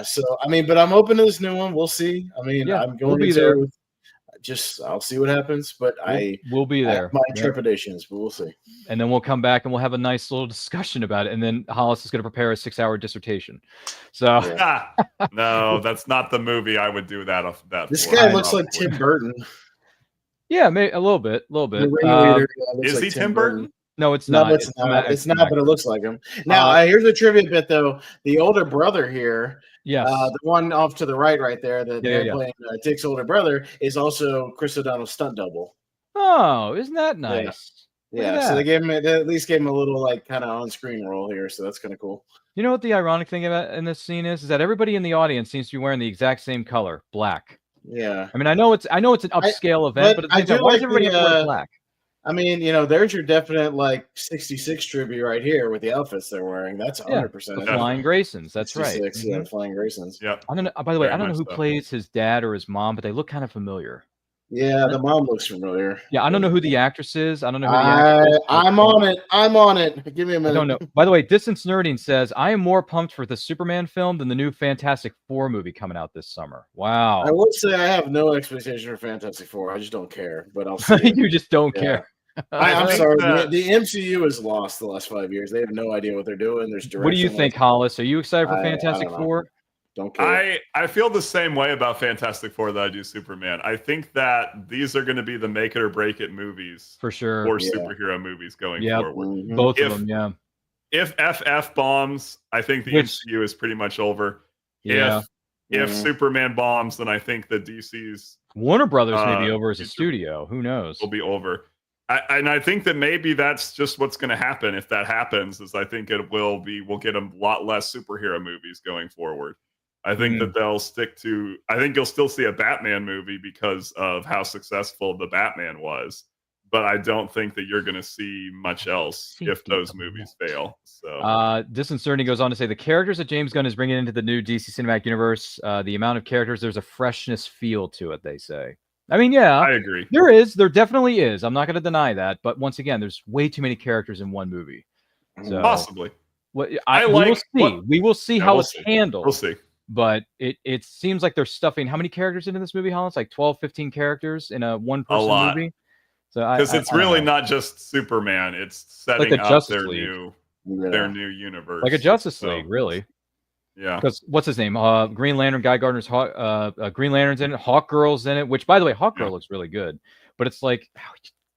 So but I'm open to this new one. We'll see. I'm going to there. I'll see what happens, but we'll be there. I have my trepidations, but we'll see. And then we'll come back and we'll have a nice little discussion about it. And then Hollis is going to prepare a 6-hour dissertation. So no, that's not the movie I would do that. This guy looks like Tim Burton. Yeah, maybe a little bit. Is he Tim Burton? No, it's not. No, it's not, but it looks like him. Now, here's a trivia bit, though. The older brother here, the one off to the right there, playing Dick's older brother, is also Chris O'Donnell's stunt double. Oh, isn't that nice? Yeah, so they at least gave him a little kind of on-screen role here, so that's kind of cool. You know what the ironic thing about in this scene is that everybody in the audience seems to be wearing the exact same color, black. Yeah. I know it's an upscale event, but why does everybody wear black? There's your definite 66 tribute right here with the outfits they're wearing. That's 100%. The Flying Graysons. That's right. Yeah, Flying Graysons. Yep. By the way, I don't know who plays his dad or his mom, but they look kind of familiar. Yeah, the mom looks familiar. Yeah, I don't know who the actress is. I don't know who the actress is. I'm on it. I'm on it. Give me a minute. I don't know. By the way, Distance Nerding says, I am more pumped for the Superman film than the new Fantastic Four movie coming out this summer. Wow. I would say I have no expectation for Fantastic Four. I just don't care, but I'll see it. You just don't care. I'm sorry. The MCU is lost the last 5 years. They have no idea what they're doing. There's direction. What do you think, Hollis? Are you excited for Fantastic Four? Don't care. I feel the same way about Fantastic Four that I do Superman. I think that these are going to be the make it or break it movies for sure, or superhero movies going forward. Mm-hmm. Both of them, yeah. If FF bombs, I think the MCU is pretty much over. Yeah. If Superman bombs, then I think the DC's Warner Brothers may be over as a studio. Who knows? Will be over. I think that maybe that's just what's going to happen. If that happens, is I think we'll get a lot less superhero movies going forward. I think that they'll stick to. I think you'll still see a Batman movie because of how successful the Batman was, but I don't think that you're going to see much else if those movies fail. So, Disconcerting goes on to say the characters that James Gunn is bringing into the new DC Cinematic Universe, the amount of characters, there's a freshness feel to it. They say. I mean, yeah, I agree. There definitely is. I'm not going to deny that, but once again, there's way too many characters in one movie. So, possibly. We will see how it's handled. We'll see. But it seems like they're stuffing how many characters into this movie, Hollis? Like 12, 15 characters in a one-person movie? So because it's really not just Superman. It's setting like up their new universe. Like a Justice League, really. Yeah. Because what's his name? Green Lantern, Guy Gardner's Green Lantern's in it. Hawk Girl's in it, which, by the way, Hawk Girl looks really good. But it's like,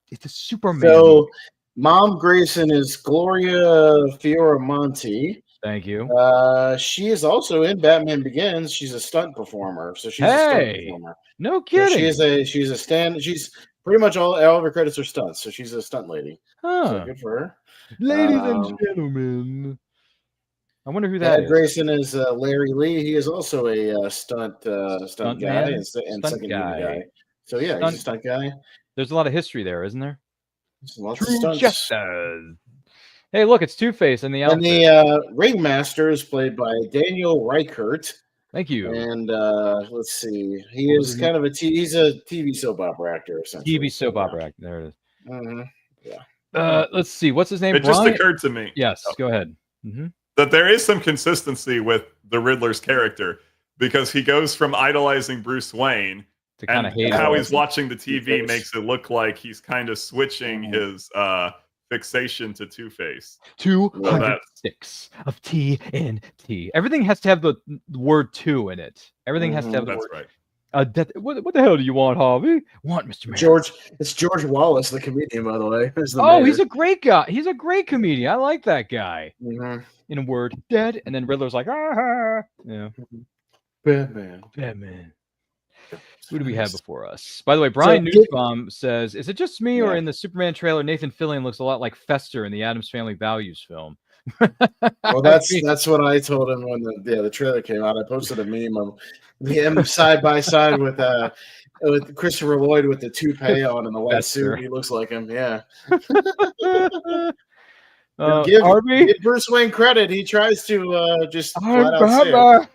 it's a Superman movie. Mom Grayson is Gloria Fioramonte. Thank you. She is also in Batman Begins. She's a stunt performer, so she's a stunt performer. No kidding. So she's pretty much all of her credits are stunts. So she's a stunt lady. So good for her. Ladies and gentlemen, I wonder who that is. Grayson is Larry Lee. He is also a stunt guy and second guy. So yeah, he's a stunt guy. There's a lot of history there, isn't there? Lots of stunts. Hey, look, it's Two-Face in the outfit. And the Ringmaster is played by Daniel Reichert. Thank you. And let's see, he's a TV soap opera actor, essentially. TV soap opera actor. There it is. Yeah. Let's see. What's his name? It just occurred to me. Yes, go ahead. That there is some consistency with the Riddler's character because he goes from idolizing Bruce Wayne to kind of hate how he's watching the TV makes it look like he's kind of switching his fixation to Two-Face. 206 of TNT. Everything has to have the word two in it. Everything has to have the word. That's right. What the hell do you want, Harvey? Want Mr. Mayor? It's George Wallace, the comedian, by the way. He's a great guy. He's a great comedian. I like that guy. In a word, dead, and then Riddler's like, yeah. Batman. Who do we have before us? By the way, Brian Newsbaum says, is it just me or in the Superman trailer, Nathan Fillion looks a lot like Fester in the Addams Family Values film? Well, that's what I told him when the trailer came out. I posted a meme of him side by side with Christopher Lloyd with the toupee on and the white suit. He looks like him, yeah. Give Bruce Wayne credit. He tries to just flat out say it.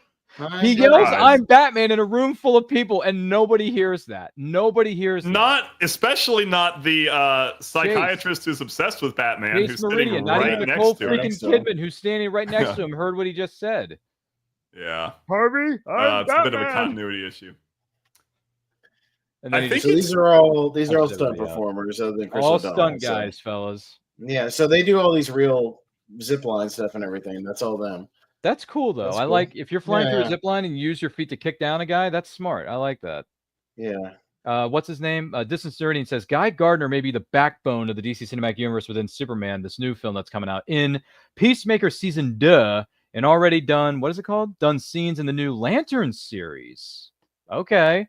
He yells, I'm Batman in a room full of people, and nobody hears that. Nobody hears that. Especially not the psychiatrist who's obsessed with Batman, who's sitting not right even next Nicole to him. freaking Kidman, who's standing right next to him, heard what he just said. Yeah. Harvey, it's a bit of a continuity issue. And then these are all stunt performers other than Chris all O'Donnell, stunt guys, fellas. Yeah, so they do all these real zipline stuff and everything. That's all them. That's cool, though. I like if you're flying through a zip line and you use your feet to kick down a guy, that's smart. I like that. Yeah. What's his name? Distance 30 says Guy Gardner may be the backbone of the DC Cinematic Universe within Superman, this new film that's coming out in Peacemaker Season 2, and already done, what is it called? Done scenes in the new Lantern series. Okay.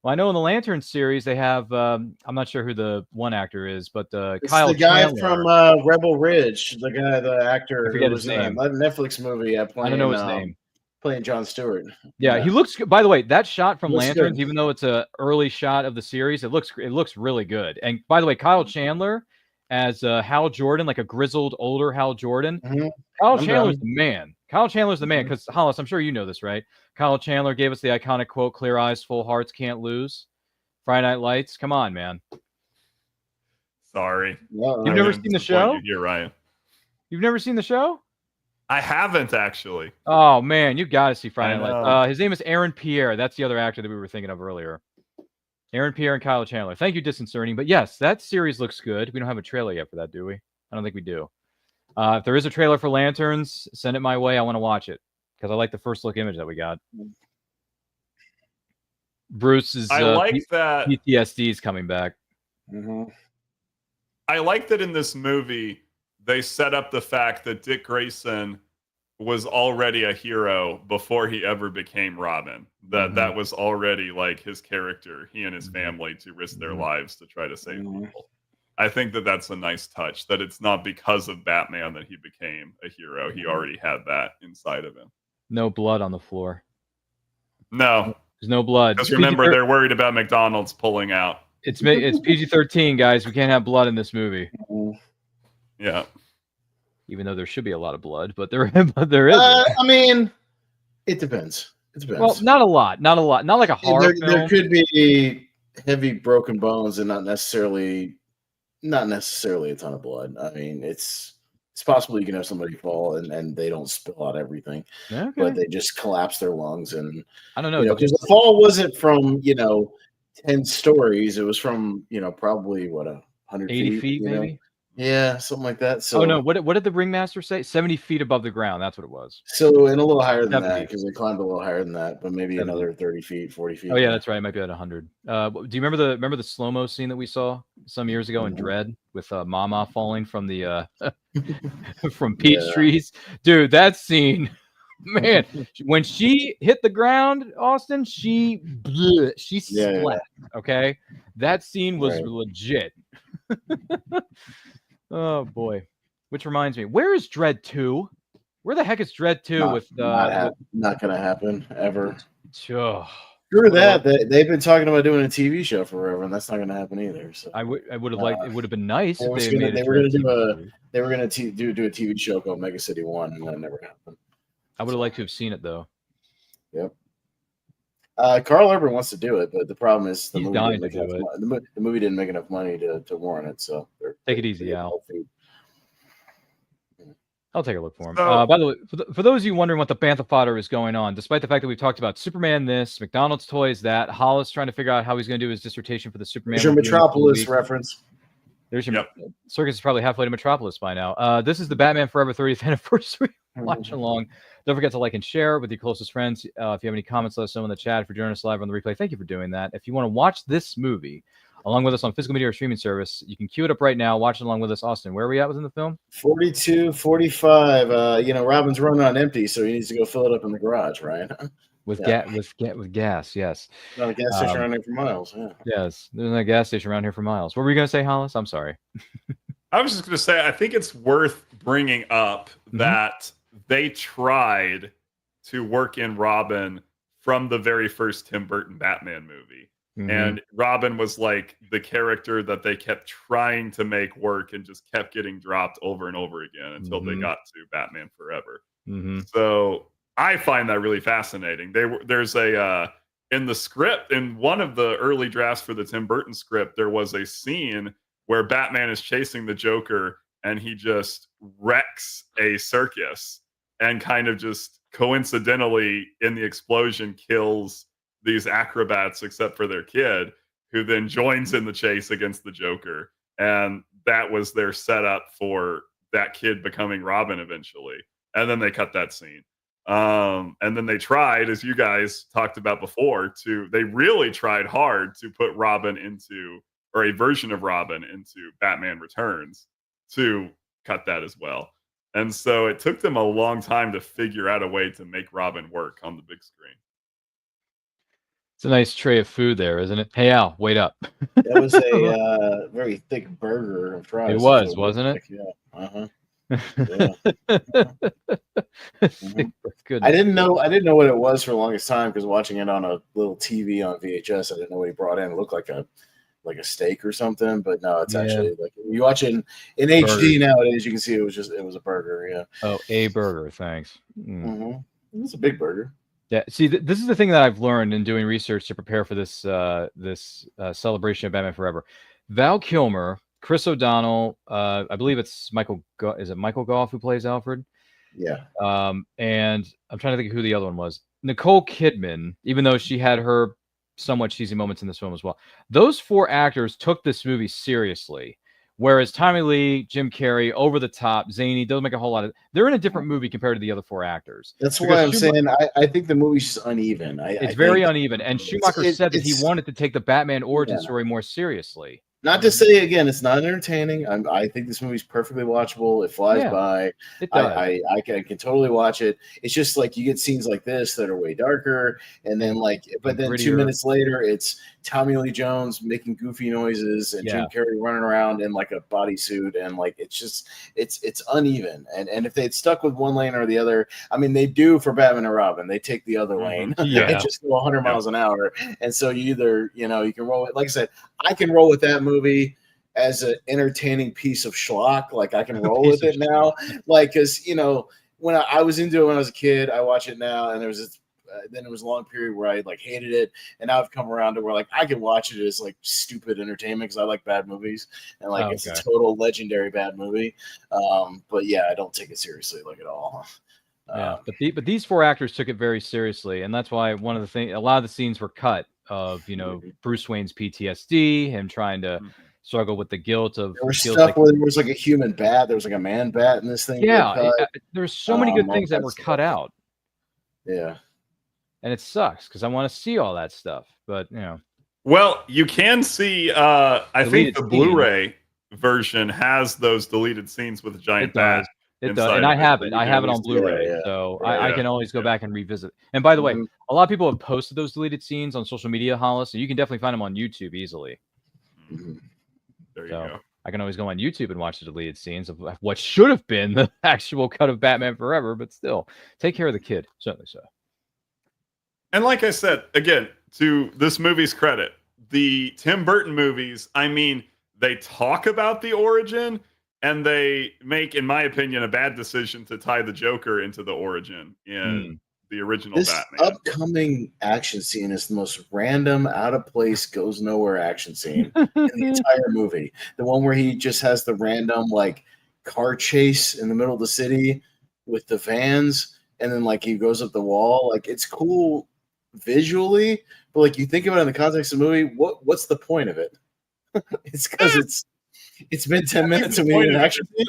Well, I know in the Lantern series they have, I'm not sure who the one actor is, but Kyle the guy Chandler. from Rebel Ridge, the actor who was in that Netflix movie. I don't know his name. Playing Jon Stewart. Yeah, he looks. By the way, that shot from Lanterns, good. even though it's a early shot of the series, it looks really good. And by the way, Kyle Chandler as Hal Jordan, like a grizzled older Hal Jordan. Kyle Chandler's the man. Kyle Chandler's the man because Hollis, I'm sure you know this, right? Kyle Chandler gave us the iconic quote, "Clear eyes, full hearts, can't lose." Friday Night Lights. Come on, man. Sorry. No, You've never seen the show? You're Ryan. You've never seen the show? I haven't actually. Oh man, you got to see Friday Night know. Lights. His name is Aaron Pierre. That's the other actor that we were thinking of earlier. Aaron Pierre and Kyle Chandler. Thank you, Disconcerting. But yes, that series looks good. We don't have a trailer yet for that, do we? I don't think we do. If there is a trailer for Lanterns, send it my way. I want to watch it because I like the first look image that we got. Bruce is. I like that PTSD is coming back. Mm-hmm. I like that in this movie they set up the fact that Dick Grayson was already a hero before he ever became Robin. That was already like his character, he and his family, to risk their lives to try to save people. I think that that's a nice touch, that it's not because of Batman that he became a hero. He already had that inside of him. No blood on the floor. No. There's no blood. Because remember, they're worried about McDonald's pulling out. It's PG-13, guys. We can't have blood in this movie. Yeah. Even though there should be a lot of blood, but there is. I mean, it depends. It depends. Well, not a lot. Not like a horror film. There could be heavy broken bones and not necessarily a ton of blood. I mean, it's possible you can have somebody fall and they don't spill out everything, but they just collapse their lungs. And I don't know, because the fall wasn't from 10 stories. It was from probably 100 80 feet maybe. Yeah, something like that. So, oh no, what did the ringmaster say? 70 feet above the ground. That's what it was. So, and a little higher than 70. that, because they climbed a little higher than that, but maybe 70. Another 30 feet, 40 feet. Oh yeah, that's right. It might be at 100. Do you remember the slow-mo scene that we saw some years ago in Dread with Mama falling from the from peach trees? Dude, that scene, man, when she hit the ground, Austin, she splat. Okay, that scene was legit. Oh boy, which reminds me, where is Dread 2? Where the heck is Dread 2 not gonna happen ever. Oh, Screw that. They've been talking about doing a TV show forever, and that's not gonna happen either. So I would have liked. It would have been nice if they were gonna do a TV show called Mega City 1, and that never happened. I would have liked to have seen it though. Yep. Carl Urban wants to do it, but the problem is the movie didn't make enough money to warrant it. So take it easy, Al. I'll take a look for him. By the way, for those of you wondering what the Bantha fodder is going on, despite the fact that we've talked about Superman this, McDonald's toys that, Hollis trying to figure out how he's going to do his dissertation for the Superman. There's your Metropolis reference. There's your Circus is probably halfway to Metropolis by now. This is the Batman Forever 30th anniversary watch along. Don't forget to like and share with your closest friends. If you have any comments, let us know in the chat. If you're joining us live on the replay, thank you for doing that. If you want to watch this movie along with us on physical media or streaming service, you can queue it up right now. Watch it along with us. Austin, where are we at within the film? 42, 45. Robin's running on empty, so he needs to go fill it up in the garage, right? With gas, yes. Not a gas station around here for miles. Yeah. Yes, there's not a gas station around here for miles. What were you going to say, Hollis? I'm sorry. I was just going to say, I think it's worth bringing up that they tried to work in Robin from the very first Tim Burton Batman movie. And Robin was like the character that they kept trying to make work and just kept getting dropped over and over again until they got to Batman Forever. So I find that really fascinating. There's in the script, in one of the early drafts for the Tim Burton script, there was a scene where Batman is chasing the Joker and he just wrecks a circus and kind of just coincidentally in the explosion kills these acrobats except for their kid, who then joins in the chase against the Joker. And that was their setup for that kid becoming Robin eventually. And then they cut that scene. And then they tried, as you guys talked about before, they really tried hard to put Robin into, or a version of Robin into Batman Returns, to cut that as well. And so it took them a long time to figure out a way to make Robin work on the big screen. It's a nice tray of food there, isn't it? Hey, Al, wait up. That was a very thick burger of fries. It was, wasn't it? Yeah. Good. I didn't know what it was for the longest time, because watching it on a little TV on VHS, I didn't know what he brought in. It looked like a a steak or something, but no, it's actually like you watch it in HD nowadays. You can see it was a burger. Yeah. Oh, a burger. Thanks. It was a big burger. Yeah, see, this is the thing that I've learned in doing research to prepare for this celebration of Batman Forever. Val Kilmer, Chris O'Donnell, I believe it's is it Michael Goff who plays Alfred? Yeah. And I'm trying to think of who the other one was. Nicole Kidman, even though she had her somewhat cheesy moments in this film as well. Those 4 actors took this movie seriously. Whereas Tommy Lee, Jim Carrey, over the top, zany, doesn't make a whole lot of. They're in a different movie compared to the other 4 actors. That's why I'm saying I think the movie's just uneven. It's very uneven. And Schumacher said that he wanted to take the Batman origin story more seriously. Not to say again, it's not entertaining. I think this movie's perfectly watchable. It flies by. It does. I can totally watch it. It's just like you get scenes like this that are way darker, and then but then 2 minutes later, it's Tommy Lee Jones making goofy noises and Jim Carrey running around in like a bodysuit, and like it's uneven. And if they'd stuck with one lane or the other, I mean, they do for Batman and Robin. They take the other lane and just go 100 miles an hour. And so you either you can roll it. Like I said, I can roll with that movie as an entertaining piece of schlock. Like I can roll with it now, like because when I was into it when I was a kid, I watch it now, and there was this, then it was a long period where I like hated it, and now I've come around to where like I can watch it as like stupid entertainment because I like bad movies, and like it's a total legendary bad movie. But yeah, I don't take it seriously like at all. But these 4 actors took it very seriously, and that's why a lot of the scenes were cut of Bruce Wayne's PTSD, him trying to struggle with the guilt of. There was stuff where there was like a human bat, there was like a man bat in this thing. Yeah, there's so many good things that were cut out. Yeah, and it sucks because I want to see all that stuff, but Well, you can see. I think the Blu-ray version has those deleted scenes with a giant bat. It does, and I have it. I have it on Blu-ray, so I can always go back and revisit. And by the way, a lot of people have posted those deleted scenes on social media, Hollis, so you can definitely find them on YouTube easily. There you go. I can always go on YouTube and watch the deleted scenes of what should have been the actual cut of Batman Forever, but still, take care of the kid, certainly so. And like I said, again, to this movie's credit, the Tim Burton movies, I mean, they talk about the origin, and they make, in my opinion, a bad decision to tie the Joker into the origin in the original Batman. This upcoming action scene is the most random, out of place, goes nowhere action scene in the entire movie. The one where he just has the random like car chase in the middle of the city with the vans, and then like he goes up the wall. Like it's cool visually, but like you think about it in the context of the movie, what's the point of it? It's because it's been 10 minutes and we need an action scene.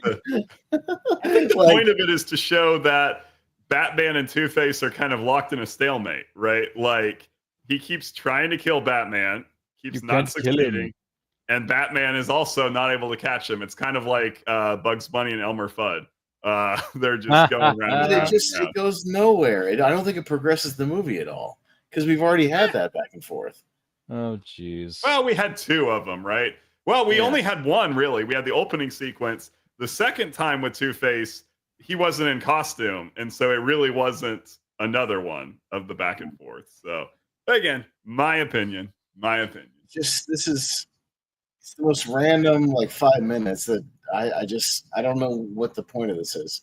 I think the point of it is to show that Batman and Two-Face are kind of locked in a stalemate, right? Like he keeps trying to kill Batman, keeps not succeeding, and Batman is also not able to catch him. It's kind of like Bugs Bunny and Elmer Fudd. They're just going around. It goes nowhere. I don't think it progresses the movie at all because we've already had that back and forth. Oh, jeez. Well, we had 2 of them, right? Well, we only had 1, really. We had the opening sequence. The second time with Two-Face, he wasn't in costume, and so it really wasn't another one of the back and forth. So, again, my opinion. It's the most random, like 5 minutes that I don't know what the point of this is.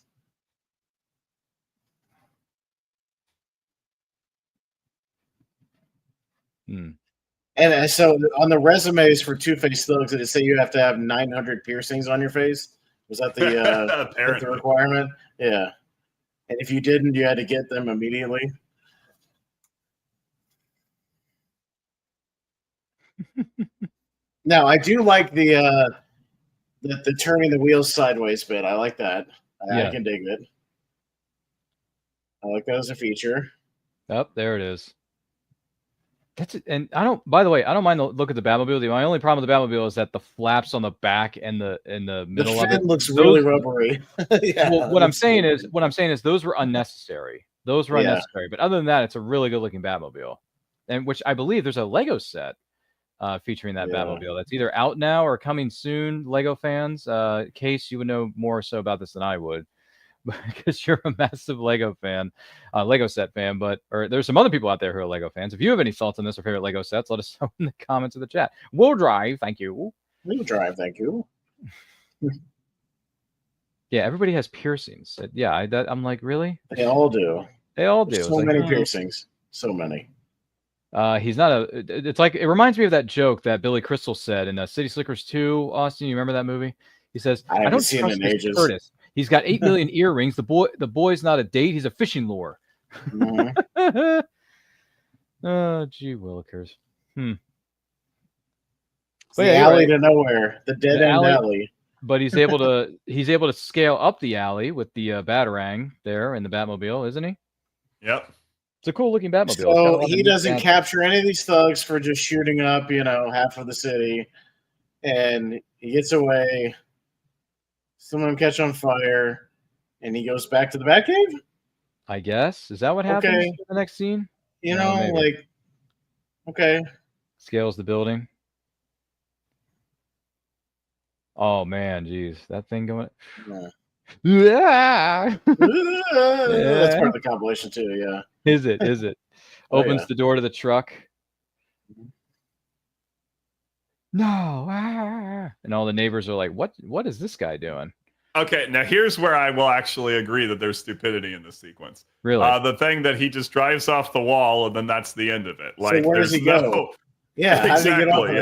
And so on the resumes for Two-Face thugs, did it say you have to have 900 piercings on your face? Was that the requirement? Yeah. And if you didn't, you had to get them immediately. Now, I do like the turning the wheels sideways bit. I like that. I can dig it. I like that as a feature. Oh, there it is. That's it. And by the way, I don't mind the look at the Batmobile. My only problem with the Batmobile is that the flaps on the back and the middle of it looks really rubbery. Well, what I'm saying is those were unnecessary. Those were unnecessary. But other than that, it's a really good looking Batmobile. And which I believe there's a Lego set featuring that Batmobile that's either out now or coming soon, Lego fans. Case, you would know more so about this than I would. Because you're a massive Lego fan, Lego set fan, or there's some other people out there who are Lego fans. If you have any thoughts on this or favorite Lego sets, let us know in the comments of the chat. We'll drive, thank you. We'll drive, thank you. Yeah, everybody has piercings. Yeah, I'm like, really? They all do. They all do. There's so many piercings. So many. He's not a. It's like it reminds me of that joke that Billy Crystal said in City Slickers 2. Austin, you remember that movie? He says, I don't seen trust it in Mr. ages. Curtis. He's got 8 million earrings. The boy's not a date. He's a fishing lure. Mm-hmm. Oh, gee willikers. But the alley to nowhere, the dead end alley. But he's able to scale up the alley with the Batarang there in the Batmobile, isn't he? Yep. It's a cool looking Batmobile. So he doesn't capture any of these thugs for just shooting up, half of the city, and he gets away. Some of them catch on fire, and he goes back to the Batcave. I guess is that what happens in the next scene? Okay. Scales the building. Oh man, geez, that thing going. Yeah. That's part of the compilation too. Yeah. Is it? Opens the door to the truck. No. And all the neighbors are like, "What is this guy doing?" Okay, now here's where I will actually agree that there's stupidity in this sequence. Really? The thing that he just drives off the wall and then that's the end of it. Like, so where does he go? Yeah, exactly. How did he get off of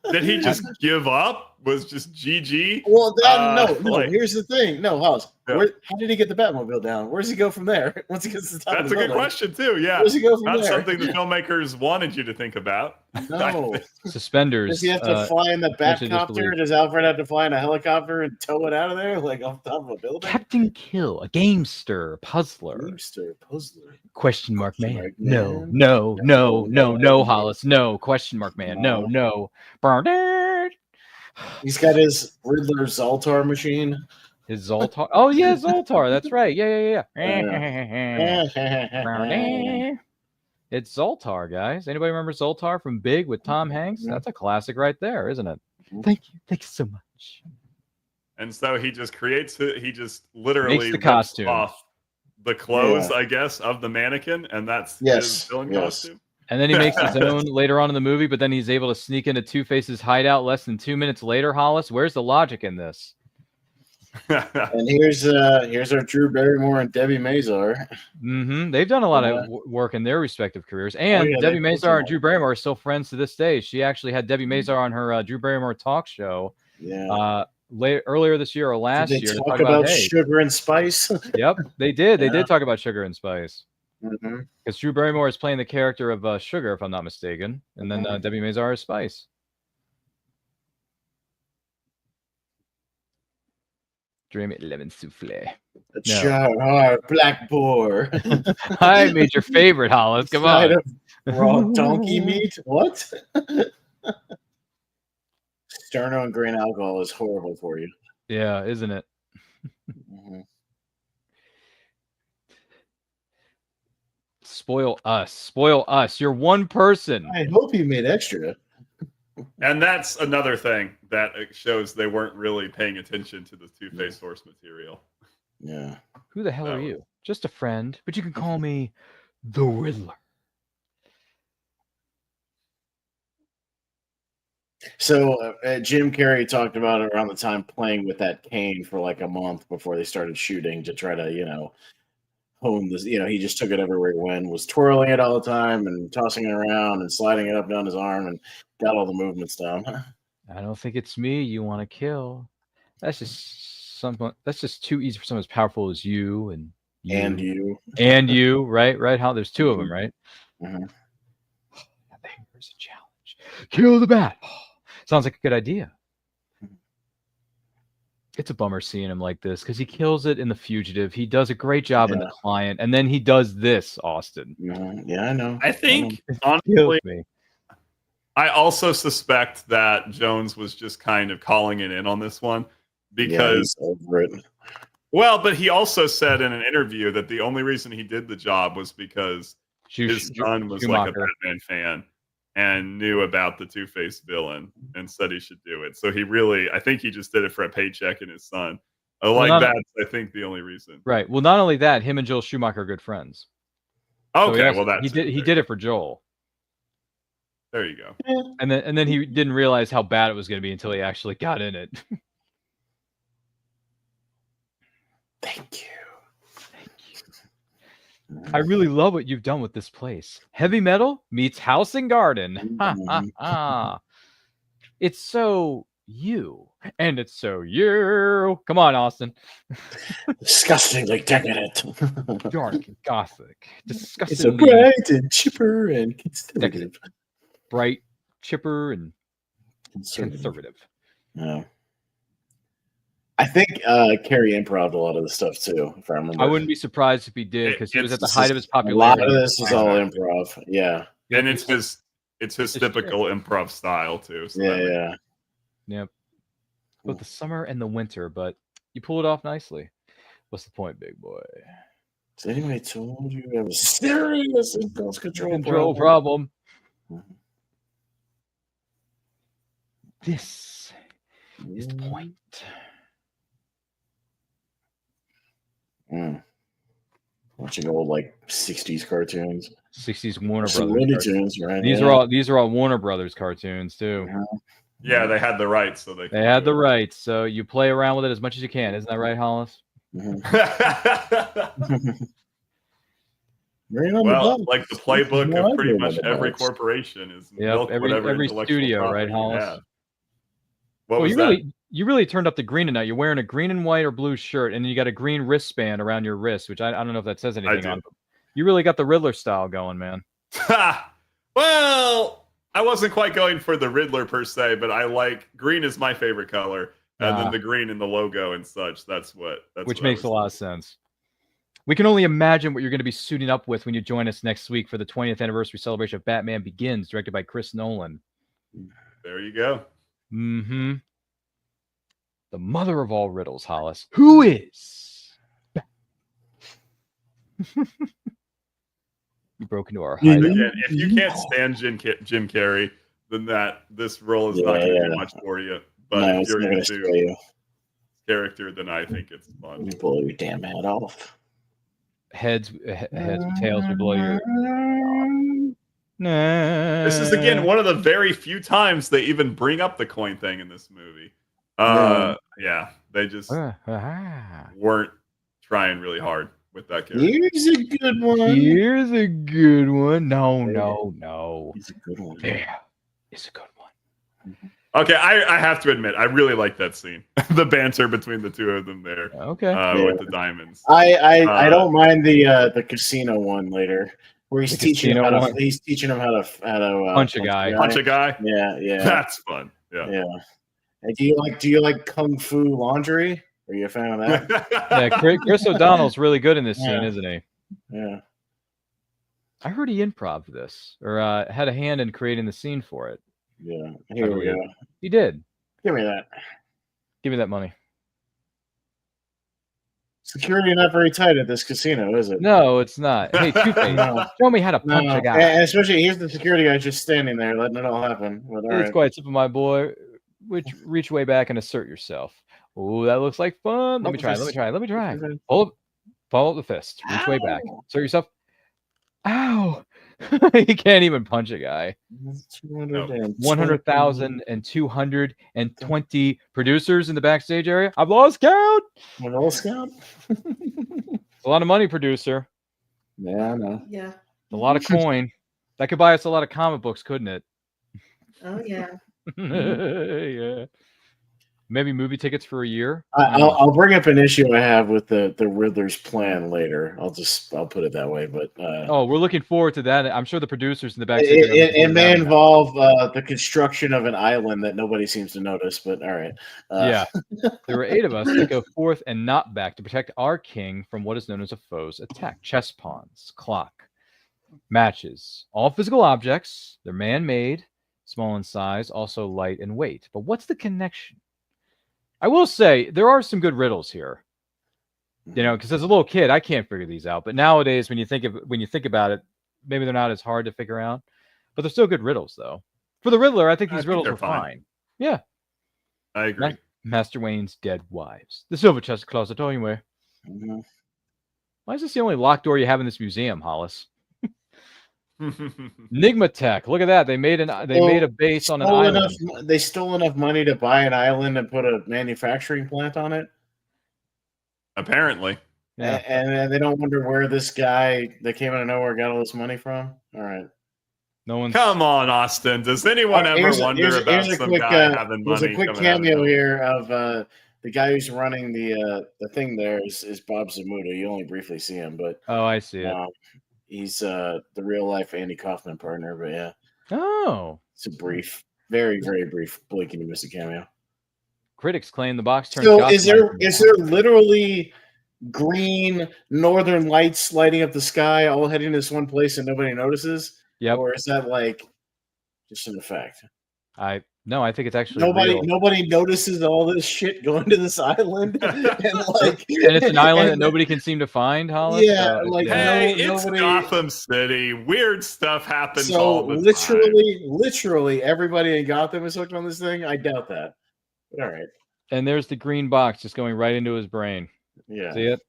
that? Did he just give up? Was just GG? Well, no. Here's the thing. No, House. Yeah. How did he get the Batmobile down? Where does he go from there? Once he gets to the top That's of the a good question too. Yeah. Where does he go from Not there? something the filmmakers wanted you to think about. No. Suspenders. Does he have to fly in the Batcopter? Does Alfred have to fly in a helicopter and tow it out of there, like off the top of a building? Captain Kill, a gamester, puzzler. Question mark man. No, Hollis. No. Question mark man. No. He's got his Riddler Zoltar machine. His Zoltar. Oh yeah, Zoltar. That's right. Yeah. It's Zoltar, guys. Anybody remember Zoltar from Big with Tom Hanks? That's a classic right there, isn't it? Thank you so much. And so he just creates it. He just literally makes the costume off the clothes, I guess, of the mannequin, and that's his villain costume. And then he makes his own later on in the movie, but then he's able to sneak into Two-Face's hideout less than 2 minutes later. Hollis, where's the logic in this? And here's our Drew Barrymore and Debbie Mazar. Mm-hmm. They've done a lot of work in their respective careers. And Debbie Mazar and Drew Barrymore are still friends to this day. She actually had Debbie Mazar on her Drew Barrymore talk show. Yeah. Earlier this year or last year. They talk about Sugar and Spice. Yep, they did. They did talk about Sugar and Spice. Mm-hmm. Because Drew Barrymore is playing the character of Sugar, if I'm not mistaken, and then Debbie Mazar is Spice. Dream it, lemon souffle. Black boar. I made your favorite, Hollis. Come on. Raw donkey meat. What? Sterno and grain alcohol is horrible for you. Yeah, isn't it? Mm-hmm. Spoil us. You're one person. I hope you made extra. And that's another thing that shows they weren't really paying attention to the Two-Face source material. Yeah. Who the hell are you? Just a friend, but you can call me the Riddler. So Jim Carrey talked about it around the time playing with that cane for like a month before they started shooting to try to, hone this. He just took it everywhere he went, was twirling it all the time and tossing it around and sliding it up down his arm and got all the movements down. I don't think it's me you want to kill. That's just something. That's just too easy for someone as powerful as you and you. Right? How there's two of them, right? Mm-hmm. There's a challenge. Kill the bat. Sounds like a good idea. It's a bummer seeing him like this because he kills it in The Fugitive. He does a great job in The Client, and then he does this, Austin. Yeah, I know. I think, honestly, I also suspect that Jones was just kind of calling it in on this one because well, but he also said in an interview that the only reason he did the job was because his son was like a Batman fan and knew about the Two-Face villain and said he should do it. So I think he just did it for a paycheck and his son. That's, I think, the only reason. Right. Well, not only that, him and Joel Schumacher are good friends. Okay, so he did it for Joel. There you go. And then he didn't realize how bad it was going to be until he actually got in it. Thank you. I really love what you've done with this place. Heavy metal meets house and garden. Ha ha ha. It's so you, and it's so you. Come on, Austin. Disgustingly decadent. Dark and gothic. It's so Disgustingly bright and chipper and conservative. bright, chipper, and Conservative. conservative. Yeah. I think Carrey improv a lot of the stuff too, if I remember. I wouldn't be surprised if he did, because he was at the height of his A lot popularity. of this is all improv. Yeah. And it's his typical improv style too. So Yeah. Yep. Both the summer and the winter, but you pull it off nicely. What's the point, big boy? Has anybody told you you have a serious impulse Control problem. This is the point. Watching old like 60s cartoons. 60s Warner Some Brothers. Looney Tunes, right? These are all Warner Brothers cartoons too. Yeah, they had the rights, so they had the rights, so you play around with it as much as you can. Isn't that right, Hollis? Well, like the playbook of pretty much every corporation is milk whatever every intellectual studio, property right, you Hollis? have. What Well, was that? you really turned up the green tonight. You're wearing a green and white or blue shirt, and then you got a green wristband around your wrist, which I don't know if that says anything on. You really got the Riddler style going, man. Well, I wasn't quite going for the Riddler per se, but I like green is my favorite color, and then the green in the logo and such. Which makes a lot of sense. We can only imagine what you're going to be suiting up with when you join us next week for the 20th anniversary celebration of Batman Begins, directed by Chris Nolan. There you go. Mm-hmm. The mother of all riddles, Hollis. Who is? You broke into our hideout. Again, if you can't stand Jim Carrey, then this role is not going to do much for you. But if you're into character, then I think it's fun. You blow your damn head off. Heads with tails will blow your. This is again one of the very few times they even bring up the coin thing in this movie. Yeah, they just weren't trying really hard with that character. Here's a good one. Here's a good one. No. He's a good one. Yeah, it's a good one. Okay, I have to admit, I really like that scene. The banter between the two of them there. Okay. With the diamonds. I don't mind the casino one later, where he's teaching him how to punch a guy. Punch a guy. Yeah. That's fun. Yeah. And do you like kung fu laundry? Are you a fan of that? Yeah, Chris O'Donnell's really good in this scene, isn't he? Yeah. I heard he improv this or had a hand in creating the scene for it. Yeah. Here we go. He did. Give me that. Give me that money. Security not very tight at this casino, is it? No, it's not. Hey, Two-Face, show me how to punch a guy. And especially, here's the security guy just standing there, letting it all happen. It's quite simple, my boy. Reach way back and assert yourself. Oh, that looks like fun. Let me try. Follow up the fist. Reach way back. Assert yourself. Ow! He can't even punch a guy. 100,220 producers in the backstage area. I've lost count. It's a lot of money, producer. Yeah, I know. Yeah. A lot of coin. That could buy us a lot of comic books, couldn't it? Oh yeah. Yeah. Maybe movie tickets for a year. I'll bring up an issue I have with the Riddler's plan later. I'll put it that way. But we're looking forward to that. I'm sure the producers in the back. It may involve the construction of an island that nobody seems to notice. But all right. Yeah, there were 8 of us that go forth and not back to protect our king from what is known as a foe's attack. Chess pawns, clock, matches, all physical objects. They're man-made, small in size, also light in weight. But what's the connection? I will say there are some good riddles here, because as a little kid, I can't figure these out. But nowadays, when you think about it, maybe they're not as hard to figure out. But they're still good riddles, though. For the Riddler, I think these riddles are fine. Yeah, I agree. Master Wayne's dead wives, the silver chest closet anyway. Why is this the only locked door you have in this museum, Hollis? Enigma Tech. Look at that. They made a base on an island. They stole enough money to buy an island and put a manufacturing plant on it. Apparently. Yeah. And they don't wonder where this guy that came out of nowhere got all this money from. All right. No one's. Come on, Austin. Does anyone ever wonder about some guy having money? There's a quick cameo here of the guy who's running the thing. There is Bob Zamuda. You only briefly see him, but I see it. He's the real life Andy Kaufman partner. But yeah. Oh. It's a brief, very very brief blink and you miss a cameo. Critics claim the box turned. So is there literally green northern lights lighting up the sky, all heading to this one place, and nobody notices? Yep. Or is that like just an effect? No, I think it's actually nobody notices all this shit going to this island, and it's an island that nobody can seem to find. Hollis? Yeah, it's Gotham City. Weird stuff happens. All the literally, everybody in Gotham is hooked on this thing. I doubt that. But all right. And there's the green box just going right into his brain. Yeah. See it?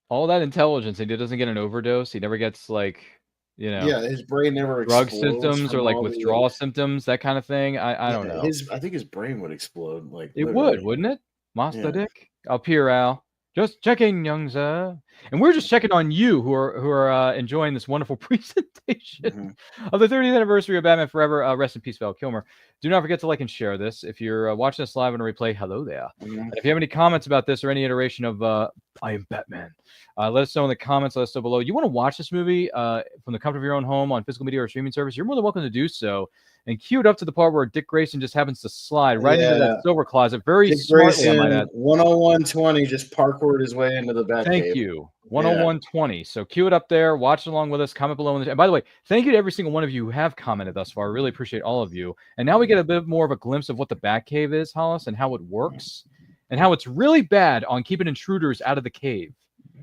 All that intelligence, and he doesn't get an overdose. He never gets his brain never drug symptoms or withdrawal symptoms, that kind of thing. I don't know. I think his brain would explode. It would, wouldn't it? Master Dick up here, Al. Just checking, young sir. And we're just checking on you who are enjoying this wonderful presentation of the 30th anniversary of Batman Forever. Rest in peace, Val Kilmer. Do not forget to like and share this. If you're watching us live on a replay, hello there. And if you have any comments about this or any iteration of I Am Batman, let us know in the comments. Let us know below. You want to watch this movie from the comfort of your own home on physical media or streaming service, you're more than welcome to do so. And queue it up to the part where Dick Grayson just happens to slide right into that silver closet. Very Dick smartly, I might add. 101.20 just parkoured his way into the Batcave. Thank you. 101.20. So cue it up there. Watch along with us. Comment below. And by the way, thank you to every single one of you who have commented thus far. I really appreciate all of you. And now we get a bit more of a glimpse of what the Batcave is, Hollis, and how it works, and how it's really bad on keeping intruders out of the cave.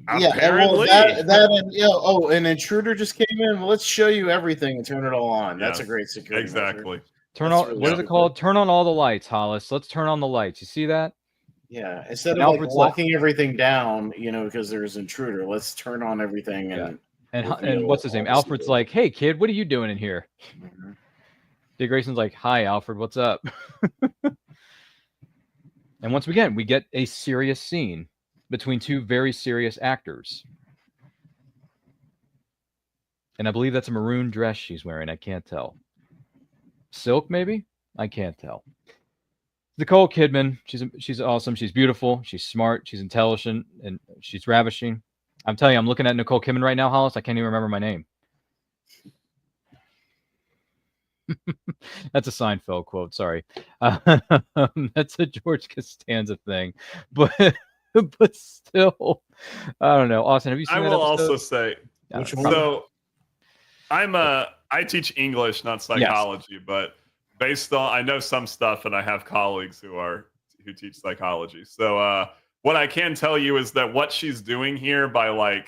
Apparently. An intruder just came in. Well, let's show you everything and turn it all on. That's a great security. Exactly. Measure. What is it called? Turn on all the lights, Hollis. Let's turn on the lights. You see that? Yeah. Instead of locking everything down, because there's an intruder, let's turn on everything and what's his name? Alfred's like, hey kid, what are you doing in here? Dick Grayson's like, hi Alfred, what's up? And once again, we get a serious scene between two very serious actors. And I believe that's a maroon dress she's wearing. I can't tell. Silk, maybe? I can't tell. Nicole Kidman. She's awesome. She's beautiful. She's smart. She's intelligent. And she's ravishing. I'm telling you, I'm looking at Nicole Kidman right now, Hollis. I can't even remember my name. That's a Seinfeld quote. Sorry. That's a George Costanza thing. But still, I don't know. Austin, have you seen that? I will also say, so I teach English, not psychology, but based on, I know some stuff and I have colleagues who teach psychology. So what I can tell you is that what she's doing here by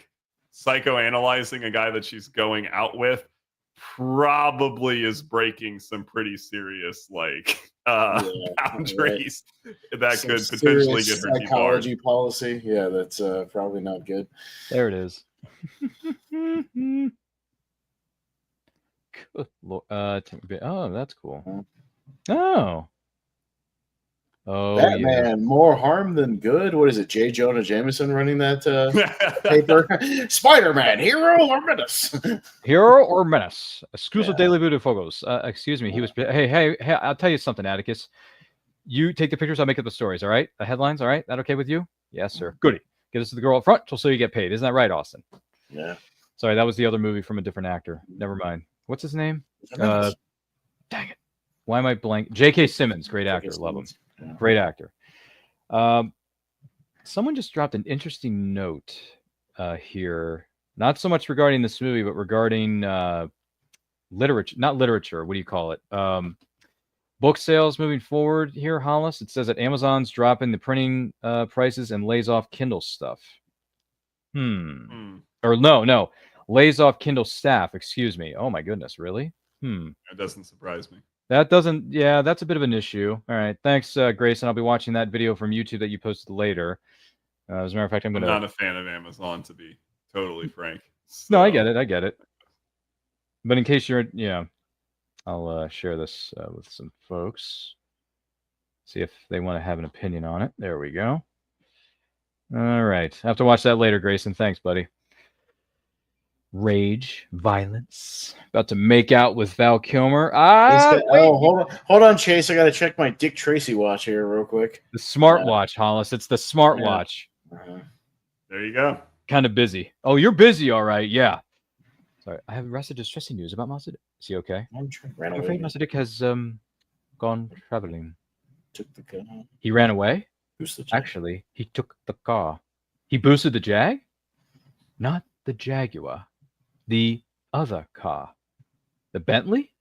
psychoanalyzing a guy that she's going out with probably is breaking some pretty serious boundaries that could potentially get her psychology policy. Yeah, that's probably not good. There it is. Good Lord. Oh, that's cool. Oh, Batman, more harm than good. What is it? J. Jonah Jameson running that paper? Spider-Man, hero or menace? Hero or menace? Exclusive daily videojuegos. Excuse me. He was. Hey! I'll tell you something, Atticus. You take the pictures. I'll make up the stories. All right. The headlines. All right. That okay with you? Yes, sir. Goody. Give this to the girl up front. She'll so you get paid. Isn't that right, Austin? Yeah. Sorry, that was the other movie from a different actor. Never mind. What's his name? Dang it. Why am I blank? J.K. Simmons. Great actor. Love him. Yeah. Great actor. Someone just dropped an interesting note here. Not so much regarding this movie, but regarding literature. Not literature. What do you call it? Book sales moving forward here, Hollis. It says that Amazon's dropping the printing prices and lays off Kindle stuff. Or no. Lays off Kindle staff. Excuse me. Oh, my goodness. Really? It doesn't surprise me. That doesn't, that's a bit of an issue. All right. Thanks, Grayson. I'll be watching that video from YouTube that you posted later. As a matter of fact, I'm not a fan of Amazon, to be totally frank. So. No, I get it. But in case you're, I'll share this with some folks. See if they want to have an opinion on it. There we go. All right. I have to watch that later, Grayson. Thanks, buddy. Rage, violence. About to make out with Val Kilmer. Hold on, Chase. I gotta check my Dick Tracy watch here real quick. The smartwatch, Hollis. It's the smartwatch. There you go. Kind of busy. Oh, you're busy, all right. Yeah. Sorry, I have arrested distressing news about Mazda. Is he okay? I'm afraid Mazda has gone traveling. Took the car. He ran away? Actually, he took the car. He boosted the Jag? Not the Jaguar. The other car. The Bentley?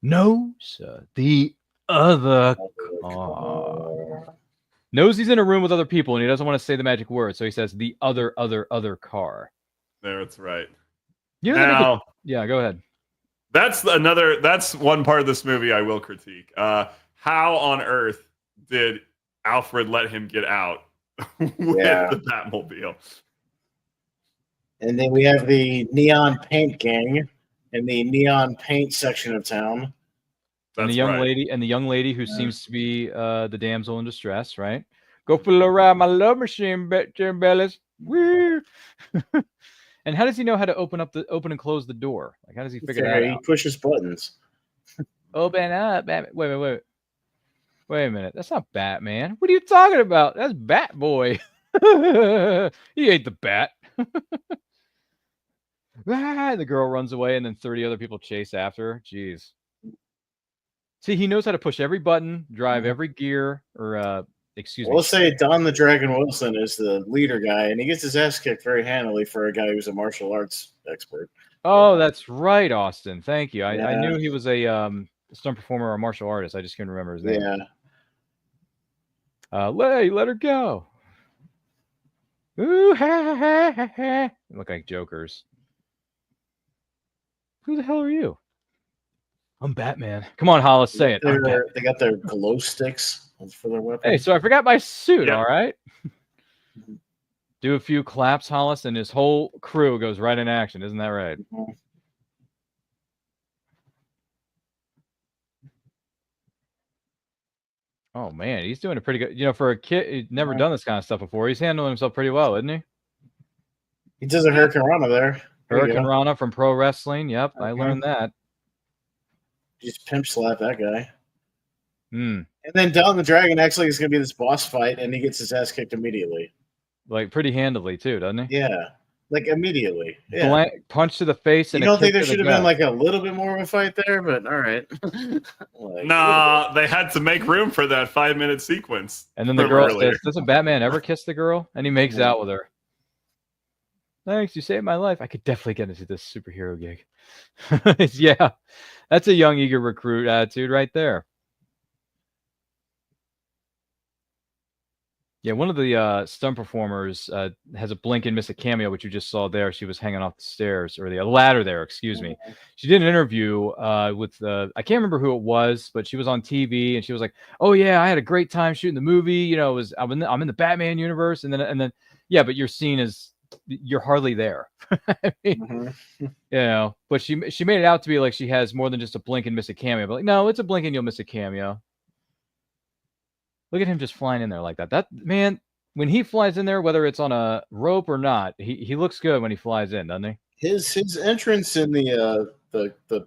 No, sir. The other car. Knows he's in a room with other people and he doesn't want to say the magic word, so he says the other car. That's right. You know, now, yeah, go ahead. That's one part of this movie I will critique. How on earth did Alfred let him get out with the Batmobile? And then we have the neon paint gang in the neon paint section of town. And the young lady who seems to be the damsel in distress, right? Go for a ride, my love machine, Bellas. Woo! And how does he know how to open and close the door? Like, how does he figure that out? He pushes buttons. Open up, Batman. Wait a minute. That's not Batman. What are you talking about? That's Batboy. He ate the bat. The girl runs away, and then 30 other people chase after her. Jeez. See, he knows how to push every button, drive every gear, or excuse me. Let's say Don the Dragon Wilson is the leader guy, and he gets his ass kicked very handily for a guy who's a martial arts expert. Oh, that's right, Austin. Thank you. I knew he was a stunt performer or a martial artist. I just couldn't remember his name. Yeah. Let her go. Ooh, ha, ha, ha, ha. Look like jokers. Who the hell are you? I'm Batman. Come on, Hollis, say it. They got their glow sticks for their weapons. Hey, so I forgot my suit, all right? Do a few claps, Hollis, and his whole crew goes right in action. Isn't that right? Oh, man, he's doing a pretty good... for a kid, he's never done this kind of stuff before. He's handling himself pretty well, isn't he? He does a Hurricane Rana there. Hurricane Rana from Pro Wrestling. Yep, I learned that. Just pimp slap that guy. And then Don the Dragon actually is going to be this boss fight, and he gets his ass kicked immediately. Like, pretty handily, too, doesn't he? Yeah. Like, immediately. Yeah. Punch to the face. And you don't think there should have been, like, a little bit more of a fight there? But, all right. Nah, they had to make room for that 5-minute sequence. And then the girl says, doesn't Batman ever kiss the girl? And he makes out with her. Thanks, you saved my life. I could definitely get into this superhero gig. Yeah, that's a young, eager recruit attitude right there. Yeah, one of the stunt performers has a blink and miss a cameo, which you just saw there. She was hanging off the stairs, or the ladder there, excuse me. She did an interview with, I can't remember who it was, but she was on TV, and she was like, oh, yeah, I had a great time shooting the movie. You know, I'm in the Batman universe, and then, yeah, but your scene is, you're hardly there. I mean, you know, but she made it out to be like she has more than just a blink and miss a cameo. But like, no, it's a blink and you'll miss a cameo. Look at him just flying in there like that. That man, when he flies in there, whether it's on a rope or not, he looks good when he flies in, doesn't he? His entrance in the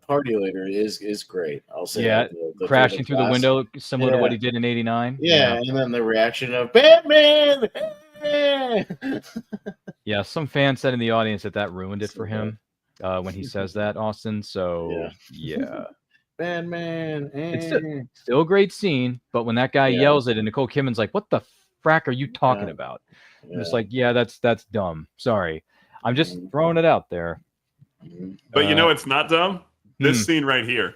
party later is great. I'll say. Yeah, crashing through the window, similar to what he did in '89. Yeah, and then the reaction of Batman. Yeah, some fan said in the audience that ruined it for him when he says that, Austin. So yeah. Batman. It's still a great scene, but when that guy yells it and Nicole Kidman's like, "What the frack are you talking about?" I'm just like, yeah, that's dumb. Sorry, I'm just throwing it out there. But you know, it's not dumb. This scene right here.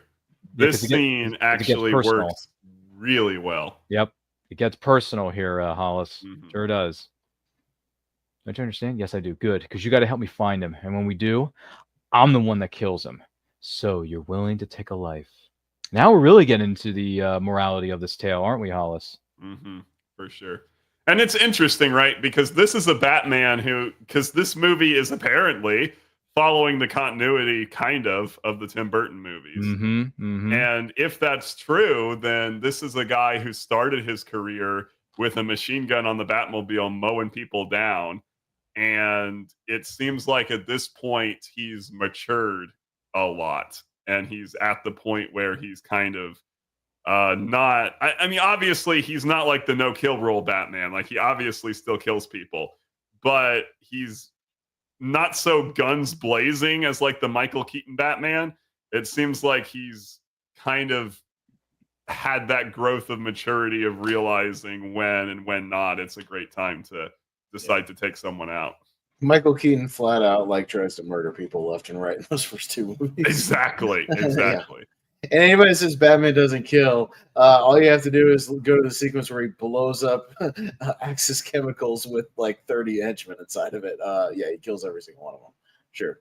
This scene actually works really well. Yep, it gets personal here, Hollis. Sure does. Don't you understand? Yes, I do. Good, because you got to help me find him, and when we do, I'm the one that kills him. So you're willing to take a life. Now we're really getting into the morality of this tale, aren't we, Hollis? For sure. And it's interesting, right? Because this is a Batman because this movie is apparently following the continuity kind of the Tim Burton movies. And if that's true, then this is a guy who started his career with a machine gun on the Batmobile mowing people down. And it seems like at this point he's matured a lot, and he's at the point where he's kind of not, I mean, obviously he's not like the no-kill rule Batman. Like, he obviously still kills people, but he's not so guns blazing as like the Michael Keaton Batman. It seems like he's kind of had that growth of maturity of realizing when and when not it's a great time to decide to take someone out. Michael Keaton flat out like tries to murder people left and right in those first two movies. Exactly. And anybody that says Batman doesn't kill, all you have to do is go to the sequence where he blows up Axis Chemicals with like 30 henchmen inside of it. Yeah, he kills every single one of them. Sure.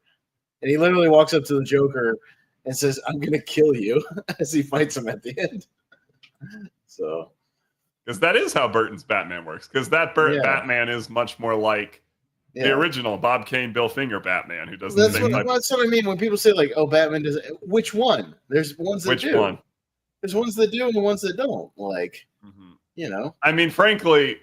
And he literally walks up to the Joker and says, "I'm going to kill you," as he fights him at the end. So, because that is how Burton's Batman works. Because that Batman is much more like the original Bob Kane, Bill Finger Batman, who does the same type. That's what I mean when people say like, "Oh, Batman does." Which one? There's ones that do. Which one? There's ones that do and the ones that don't. Like, you know. I mean, frankly,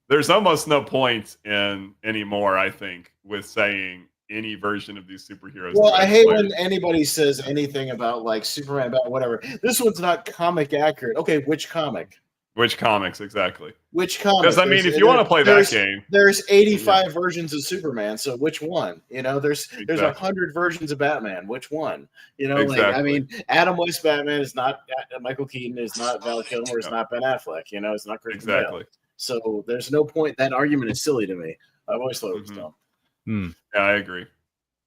there's almost no point in anymore, I think, with saying any version of these superheroes. Well, I hate when anybody says anything about like Superman, about whatever. This one's not comic accurate. Okay, which comic? Which comics exactly? Which comic? Because I mean, if you want to play that game, there's 85 versions of Superman. So which one? You know, there's 100 versions of Batman. Which one? You know, like I mean, Adam West Batman is not Michael Keaton, is not Val Kilmer, is not Ben Affleck. You know, it's not Christian Bale. So there's no point. That argument is silly to me. I've always thought it was dumb. Yeah, I agree.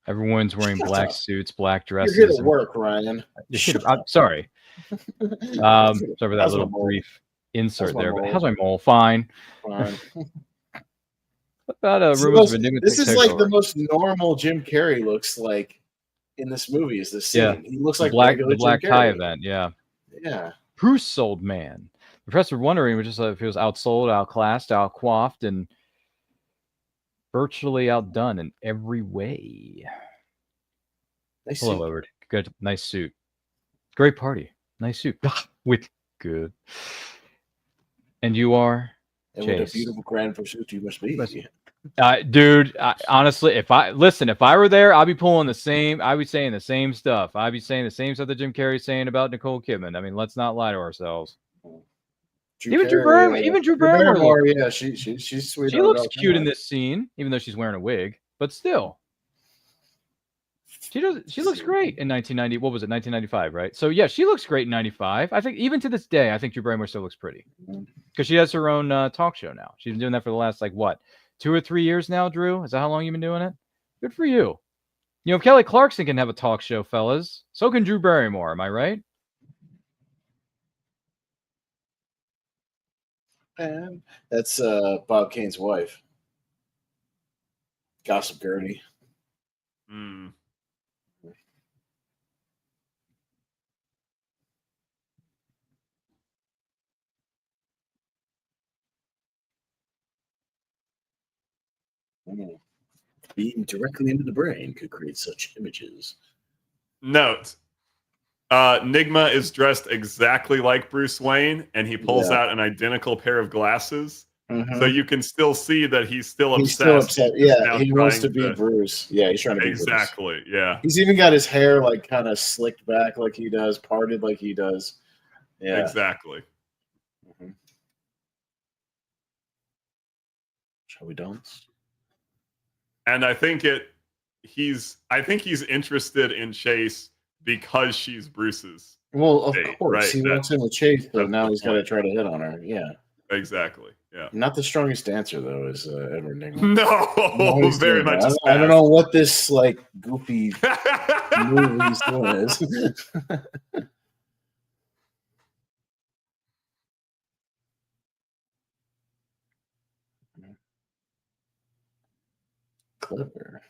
Everyone's wearing black suits, black dresses. You're here to work, Ryan. I'm sorry. Sorry for that little brief insert there. But how's my mole? Fine. What about rumors of Enigma? This is like the most normal Jim Carrey looks like in this movie. Is this scene? Yeah. He looks like the black tie event. Yeah. Yeah. Bruce sold man. The Professor wondering just if he was outsold, outclassed, outcoiffed, and virtually outdone in every way. Hello, Edward. Good, nice suit. Great party. Nice suit. With good. And you are? And with a beautiful grand pursuit you must be. Dude, honestly, if I were there, I'd be pulling the same. I'd be saying the same stuff. I'd be saying the same stuff that Jim Carrey's saying about Nicole Kidman. I mean, let's not lie to ourselves. Even Drew Barrymore. Yeah, she's sweet. She looks cute in this scene, even though she's wearing a wig. But still, she looks great in 1990. What was it? 1995, right? So yeah, she looks great in 95. I think even to this day, I think Drew Barrymore still looks pretty because she has her own talk show now. She's been doing that for the last 2 or 3 years now. Drew, is that how long you've been doing it? Good for you. You know, Kelly Clarkson can have a talk show, fellas. So can Drew Barrymore. Am I right? And that's Bob Kane's wife, Gossip Gertie. Being directly into the brain could create such images. Note. Nigma is dressed exactly like Bruce Wayne, and he pulls out an identical pair of glasses. So you can still see that he's still obsessed. Yeah, he wants to be Bruce. Yeah, he's trying to be exactly. Bruce. Yeah, he's even got his hair kind of slicked back like he does, parted like he does. Yeah, exactly. Shall we dance? And I think he's interested in Chase because she's Bruce's. Well, of date, course, right? he wants in with Chase, but now he's got to try to hit on her. Yeah, exactly. Yeah, not the strongest dancer though is Edward Nigma. No, very much. I don't know what this goofy move he's doing is. Clever.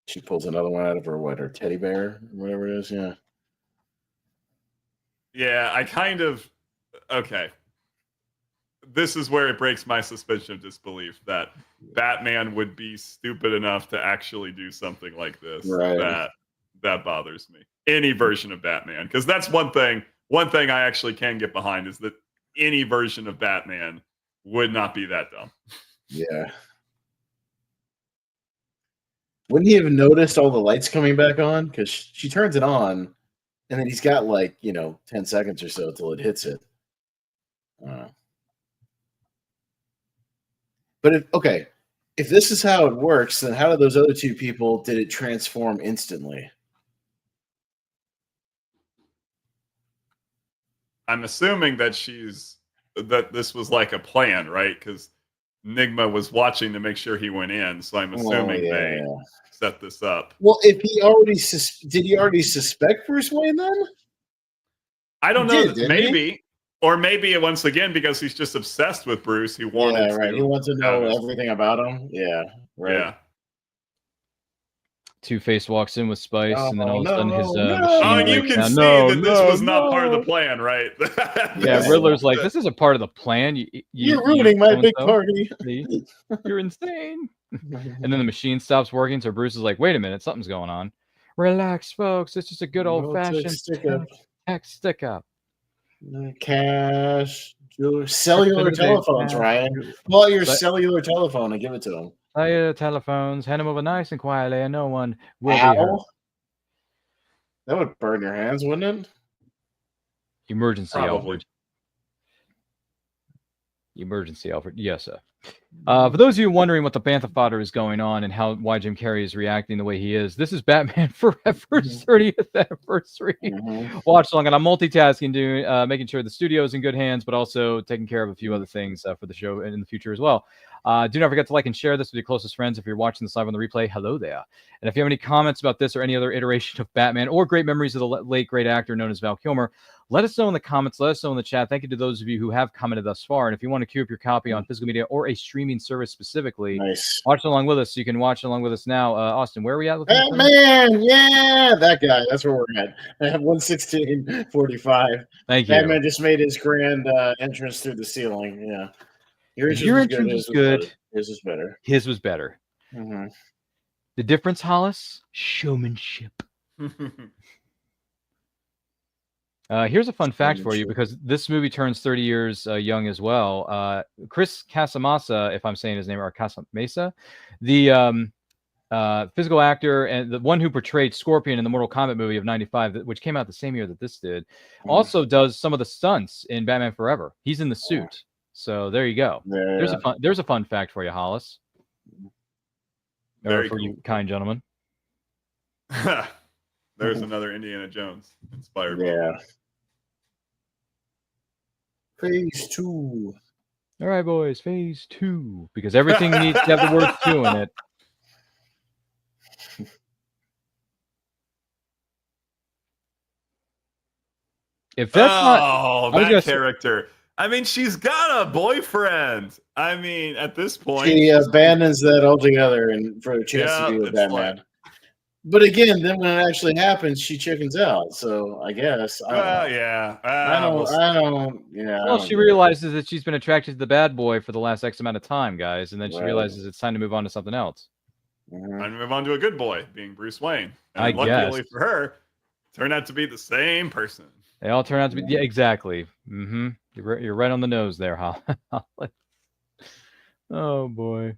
She pulls another one out of her teddy bear or whatever it is. Yeah. Yeah, I kind of okay. this is where it breaks my suspension of disbelief that Batman would be stupid enough to actually do something like this. Right. That bothers me. Any version of Batman, because that's one thing I actually can get behind is that any version of Batman would not be that dumb. Yeah. Wouldn't he have noticed all the lights coming back on? Because she turns it on, and then he's got 10 seconds or so till it hits it. But if this is how it works, then how did those other two people did it transform instantly? I'm assuming that this was like a plan, right? Because Nigma was watching to make sure he went in, so I'm assuming they set this up. Well, if he already did he already suspect Bruce Wayne then? I don't know. Maybe. Or maybe once again, because he's just obsessed with Bruce, he wanted right. He wants to know everything about him. Yeah, right. Yeah. Two-Face walks in with Spice, and then all of a sudden his and you can see that this was not part of the plan, right? Yeah, Riddler's like, this isn't part of the plan. You're ruining my big party. You're insane. And then the machine stops working, so Bruce is like, wait a minute, something's going on. Relax, folks. It's just a good old-fashioned stick up. Cash, cellular telephones, Ryan. Pull out your cellular telephone and give it to him. Cellular telephones, hand them over nice and quietly, and no one will be hurt. That would burn your hands, wouldn't it? Emergency, Alfred. Emergency, Alfred. Yes, sir. For those of you wondering what the Bantha fodder is going on and why Jim Carrey is reacting the way he is, this is Batman Forever's 30th anniversary watch along, and I'm multitasking, making sure the studio is in good hands, but also taking care of a few other things for the show in the future as well. Do not forget to like and share this with your closest friends. If you're watching this live on the replay, hello there. And if you have any comments about this or any other iteration of Batman or great memories of the late great actor known as Val Kilmer, let us know in the comments. Let us know in the chat. Thank you to those of you who have commented thus far. And if you want to queue up your copy on physical media or a streaming service specifically, watch along with us. You can watch along with us now. Austin, where are we at? Batman, yeah, that guy. That's where we're at. I have 116.45. Thank you. Batman just made his grand entrance through the ceiling. Yeah. Your entrance was good. His was better. His was better. Mm-hmm. The difference, Hollis? Showmanship. Here's a fun fact for you, because this movie turns 30 years young as well. Chris Casamassa, if I'm saying his name, or Casamasa, the physical actor and the one who portrayed Scorpion in the Mortal Kombat movie of '95, which came out the same year that this did, also does some of the stunts in Batman Forever. He's in the suit. So there you go. There's a fun fact for you, Hollis. Or for you kind gentlemen. There's another Indiana Jones inspired. Yeah. Phase 2. All right, boys. Phase 2, because everything needs to have the word 2 in it. If that's not that character. I mean, she's got a boyfriend. I mean, at this point, she abandons that altogether and for a chance to be with Batman. But again, then when it actually happens, she chickens out. So I guess. I don't. Well, she realizes that she's been attracted to the bad boy for the last X amount of time, guys, and then she realizes it's time to move on to something else. And move on to a good boy, being Bruce Wayne. And luckily for her, turned out to be the same person. They all turn out to be exactly. You're right on the nose there, Hollis. Oh boy.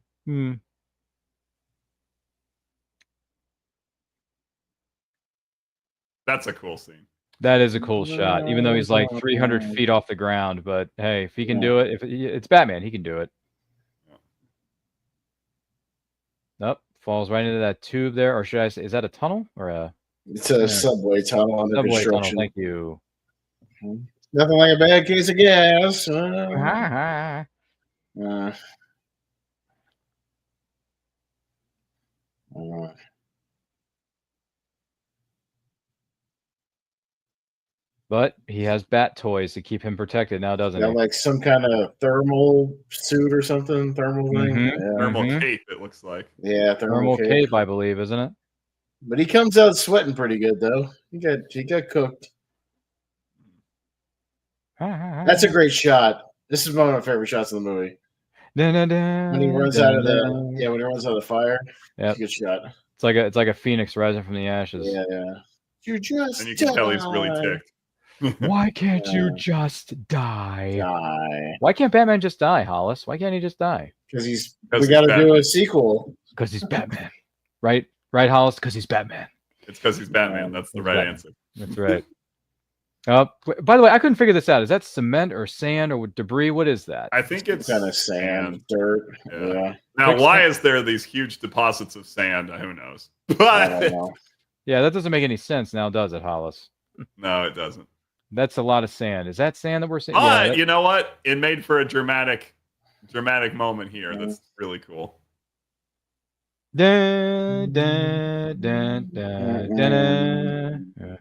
That's a cool scene. That is a cool shot, even though he's like 300 feet off the ground. But hey, if he can do it, if it's Batman, he can do it. Nope, falls right into that tube there, or should I say, is that a tunnel or a? It's a subway tunnel under construction. Tunnel, thank you. Nothing like a bad case of gas. But he has bat toys to keep him protected now, doesn't he? Like some kind of thermal suit or something, thermal thing. Thermal cape, it looks like. Yeah, thermal cape, I believe, isn't it? But he comes out sweating pretty good, though. He got cooked. That's a great shot. This is one of my favorite shots in the movie. Dun, dun, dun, When he runs dun, out of the dun. when he runs out of the fire. Yep. It's a good shot. It's like a phoenix rising from the ashes. Yeah. You just And you can tell he's really ticked. Why can't you just die? Die. Why can't Batman just die, Hollis? Why can't he just die? Because we got to do a sequel. Because he's Batman, right? Right, Hollis? Because he's Batman. It's because he's Batman. That's the right answer. That's right. By the way, I couldn't figure this out. Is that cement or sand or debris? What is that? I think it's kind of sand, dirt. Yeah. Now, why is there these huge deposits of sand? Who knows? But yeah, that doesn't make any sense now, does it, Hollis? No, it doesn't. That's a lot of sand. Is that sand that we're seeing? You know what? It made for a dramatic moment here. That's really cool. Dun, dun, dun, dun, dun. Yeah.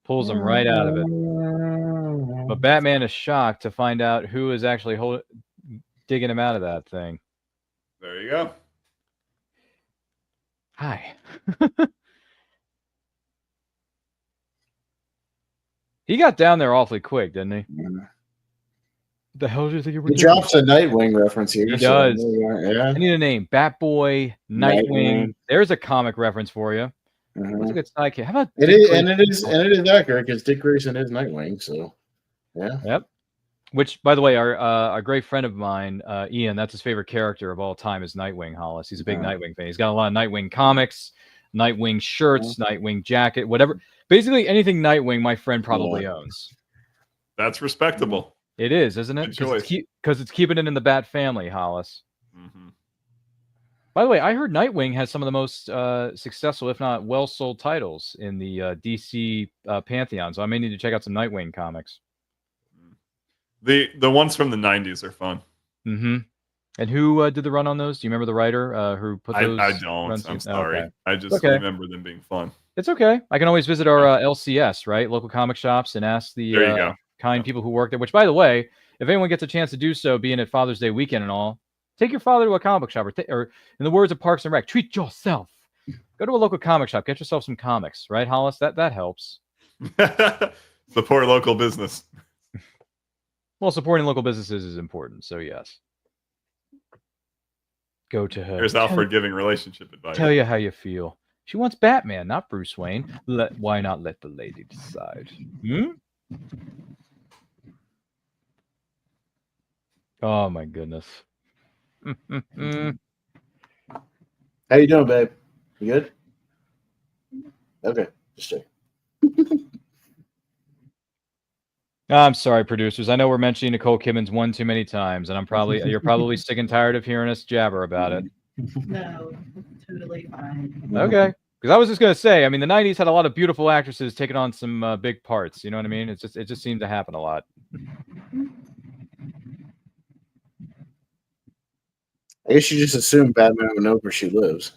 Pulls him right out of it. But Batman is shocked to find out who is actually digging him out of that thing. There you go. Hi. He got down there awfully quick, didn't he? The hell do you think you were doing? He drops a Nightwing reference here. He does. Yeah. I need a name. Batboy, Nightwing. There's a comic reference for you. What's a good sidekick? How about it is accurate because Dick Grayson is Nightwing, so yeah. Yep. Which, by the way, our great friend of mine, Ian, that's his favorite character of all time is Nightwing. Hollis. He's a big Nightwing fan. He's got a lot of Nightwing comics, Nightwing shirts, Nightwing jacket, whatever. Basically, anything Nightwing, my friend probably owns. That's respectable. It is, isn't it? Because it's keeping it in the Bat family, Hollis. Mm-hmm. By the way, I heard Nightwing has some of the most successful, if not well-sold titles in the DC pantheon. So I may need to check out some Nightwing comics. The ones from the 90s are fun. Mm-hmm. And who did the run on those? Do you remember the writer who put those? I don't. I'm sorry. Okay. I just remember them being fun. It's okay. I can always visit our LCS, right? Local comic shops, and ask the kind people who work there. Which, by the way, if anyone gets a chance to do so, being at Father's Day weekend and all, take your father to a comic book shop, or in the words of Parks and Rec, treat yourself. Go to a local comic shop, get yourself some comics, right, Hollis? That helps. Support local business. Well, supporting local businesses is important, so yes. Go to her. There's Alfred giving relationship advice. Tell you how you feel. She wants Batman, not Bruce Wayne. Why not let the lady decide? Oh my goodness. How you doing, babe? You good? Okay, just check. I'm sorry, producers. I know we're mentioning Nicole Kidman's one too many times, and you're probably sick and tired of hearing us jabber about it. No, totally fine. Okay. Because I was just gonna say, I mean, the '90s had a lot of beautiful actresses taking on some big parts. You know what I mean? It just seemed to happen a lot. I guess you just assume Batman would know where she lives.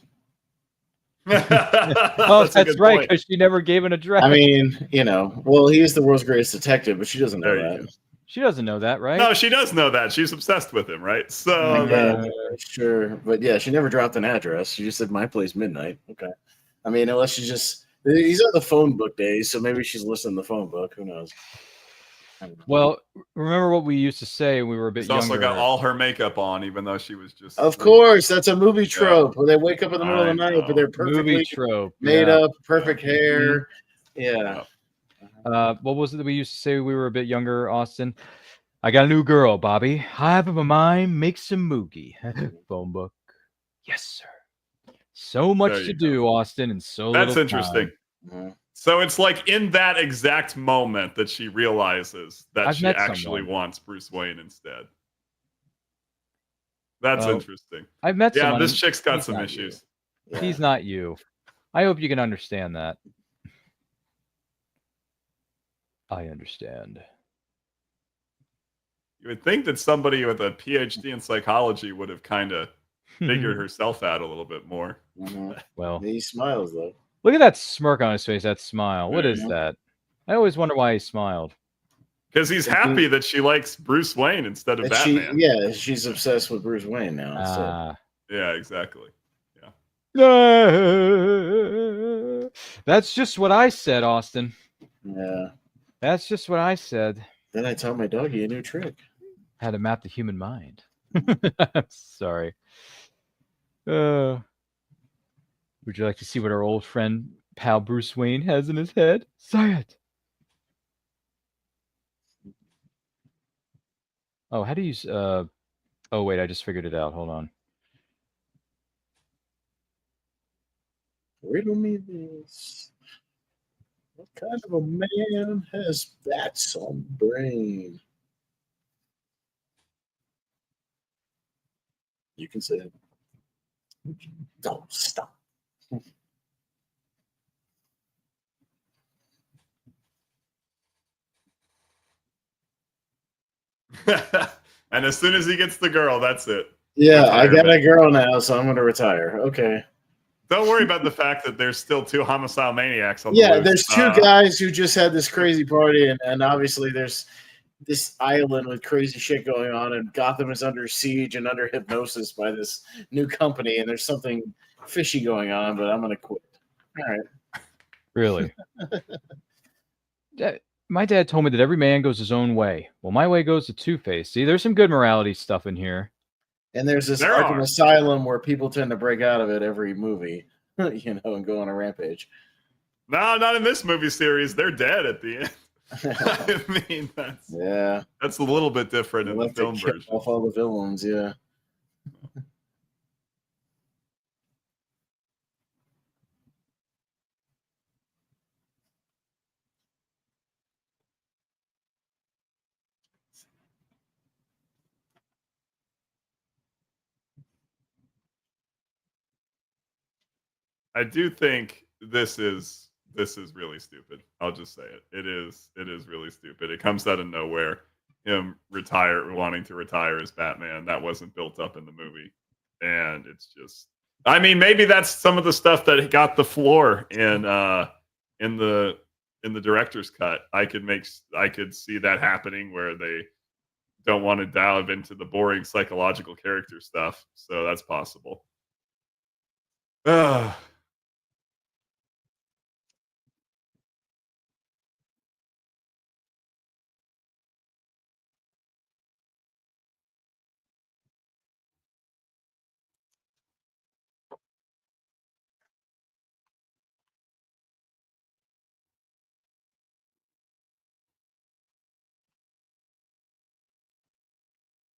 Oh, that's right, because she never gave an address. I mean, well, he is the world's greatest detective, but she doesn't know that. She doesn't know that, right? No, she does know that. She's obsessed with him, right? So sure, but yeah, she never dropped an address. She just said my place midnight. Okay, I mean, unless she just these are the phone book days, so maybe she's listening to the phone book. Who knows? Well, remember what we used to say when we were a bit she's younger. also got all her makeup on, even though she was just. Of course, that's a movie trope. Where they wake up in the middle of the night, but they're perfectly movie trope, made up, perfect hair. Yeah. What was it that we used to say when we were a bit younger, Austin? I got a new girl, Bobby. Hive of a mind, make some moogie. Phone book. Yes, sir. So much to do, Austin, and so little That's interesting. Time. So it's like in that exact moment that she realizes that she actually wants Bruce Wayne instead. That's interesting. I've met someone. Yeah, this chick's got some issues. Yeah. He's not you. I hope you can understand that. I understand. You would think that somebody with a PhD in psychology would have kind of figured herself out a little bit more. Well, he smiles though. Look at that smirk on his face, that smile. What is that? I always wonder why he smiled. Because he's happy that she likes Bruce Wayne instead of Batman. She's obsessed with Bruce Wayne now. Yeah, exactly. Yeah. That's just what I said, Austin. Yeah. That's just what I said. Then I taught my doggy a new trick. How to map the human mind. Sorry. Would you like to see what our old friend, pal Bruce Wayne, has in his head? Say it. Oh, how do you... oh, wait, I just figured it out. Hold on. Riddle me this. What kind of a man has bats on brain? You can say it. Don't stop. And as soon as he gets the girl, that's it. Yeah, Retirement. I got a girl now, so I'm going to retire. Okay. Don't worry about the fact that there's still 2 homicidal maniacs on the Yeah, loose. there's 2 guys who just had this crazy party, and obviously there's this island with crazy shit going on, and Gotham is under siege and under hypnosis by this new company, and there's something fishy going on, but I'm going to quit. All right. Really? My dad told me that every man goes his own way. Well, my way goes to Two-Face. See, there's some good morality stuff in here. And there's this Arkham Asylum where people tend to break out of it every movie, and go on a rampage. No, not in this movie series. They're dead at the end. I mean, that's a little bit different in the film version. Off all the villains, yeah. I do think this is really stupid. I'll just say it. It is really stupid. It comes out of nowhere. Him wanting to retire as Batman. That wasn't built up in the movie. And it's just, I mean, maybe that's some of the stuff that got the floor in the director's cut. I could see that happening where they don't want to dive into the boring psychological character stuff. So that's possible.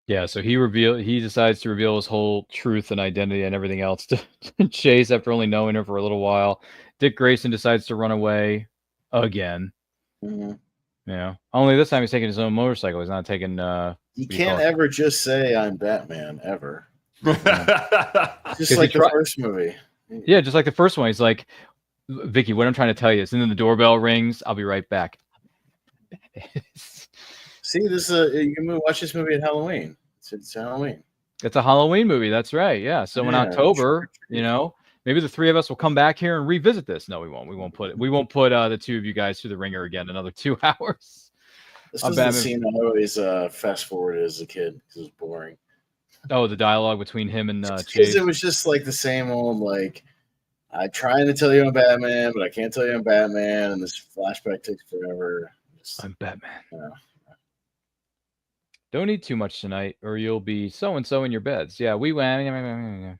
Yeah, so he decides to reveal his whole truth and identity and everything else to Chase after only knowing her for a little while. Dick Grayson decides to run away again. Mm-hmm. Yeah. Only this time he's taking his own motorcycle. He's not taking you can't ever just say I'm Batman ever. Just like the first movie. Yeah, just like the first one. He's like, Vicky, what I'm trying to tell you is, and then the doorbell rings. I'll be right back. See, this you can watch this movie at Halloween. It's Halloween. It's a Halloween movie. That's right. Yeah. So in October, maybe the 3 of us will come back here and revisit this. No, we won't. We won't put the 2 of you guys through the ringer again another 2 hours. This is the scene I always fast forwarded as a kid because it was boring. Oh, the dialogue between him and Chase. It was just like the same old like, I'm trying to tell you I'm Batman, but I can't tell you I'm Batman, and this flashback takes forever. I'm Batman. Don't eat too much tonight, or you'll be so-and-so in your beds. Yeah, we went.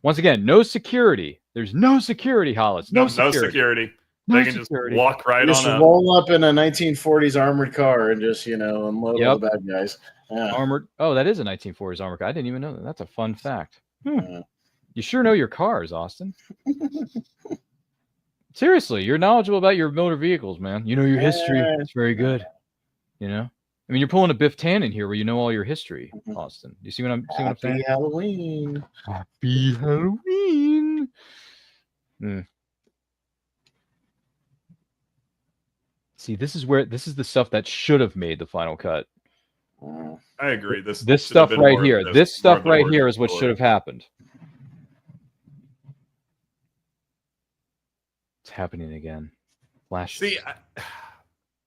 Once again, no security. There's no security, Hollis. No security. They can just walk right just on up. Roll up in a 1940s armored car and just, unload all the bad guys. Yeah. Armored. Oh, that is a 1940s armored car. I didn't even know that. That's a fun fact. You sure know your cars, Austin. Seriously, you're knowledgeable about your motor vehicles, man. You know your history. It's very good. I mean, you're pulling a Biff Tannen here where you know all your history, Austin. You see what I'm saying? Happy Halloween. Happy Halloween. See, this is the stuff that should have made the final cut. I agree. This stuff right here. This stuff right here is what should have happened. It's happening again. Flash. See,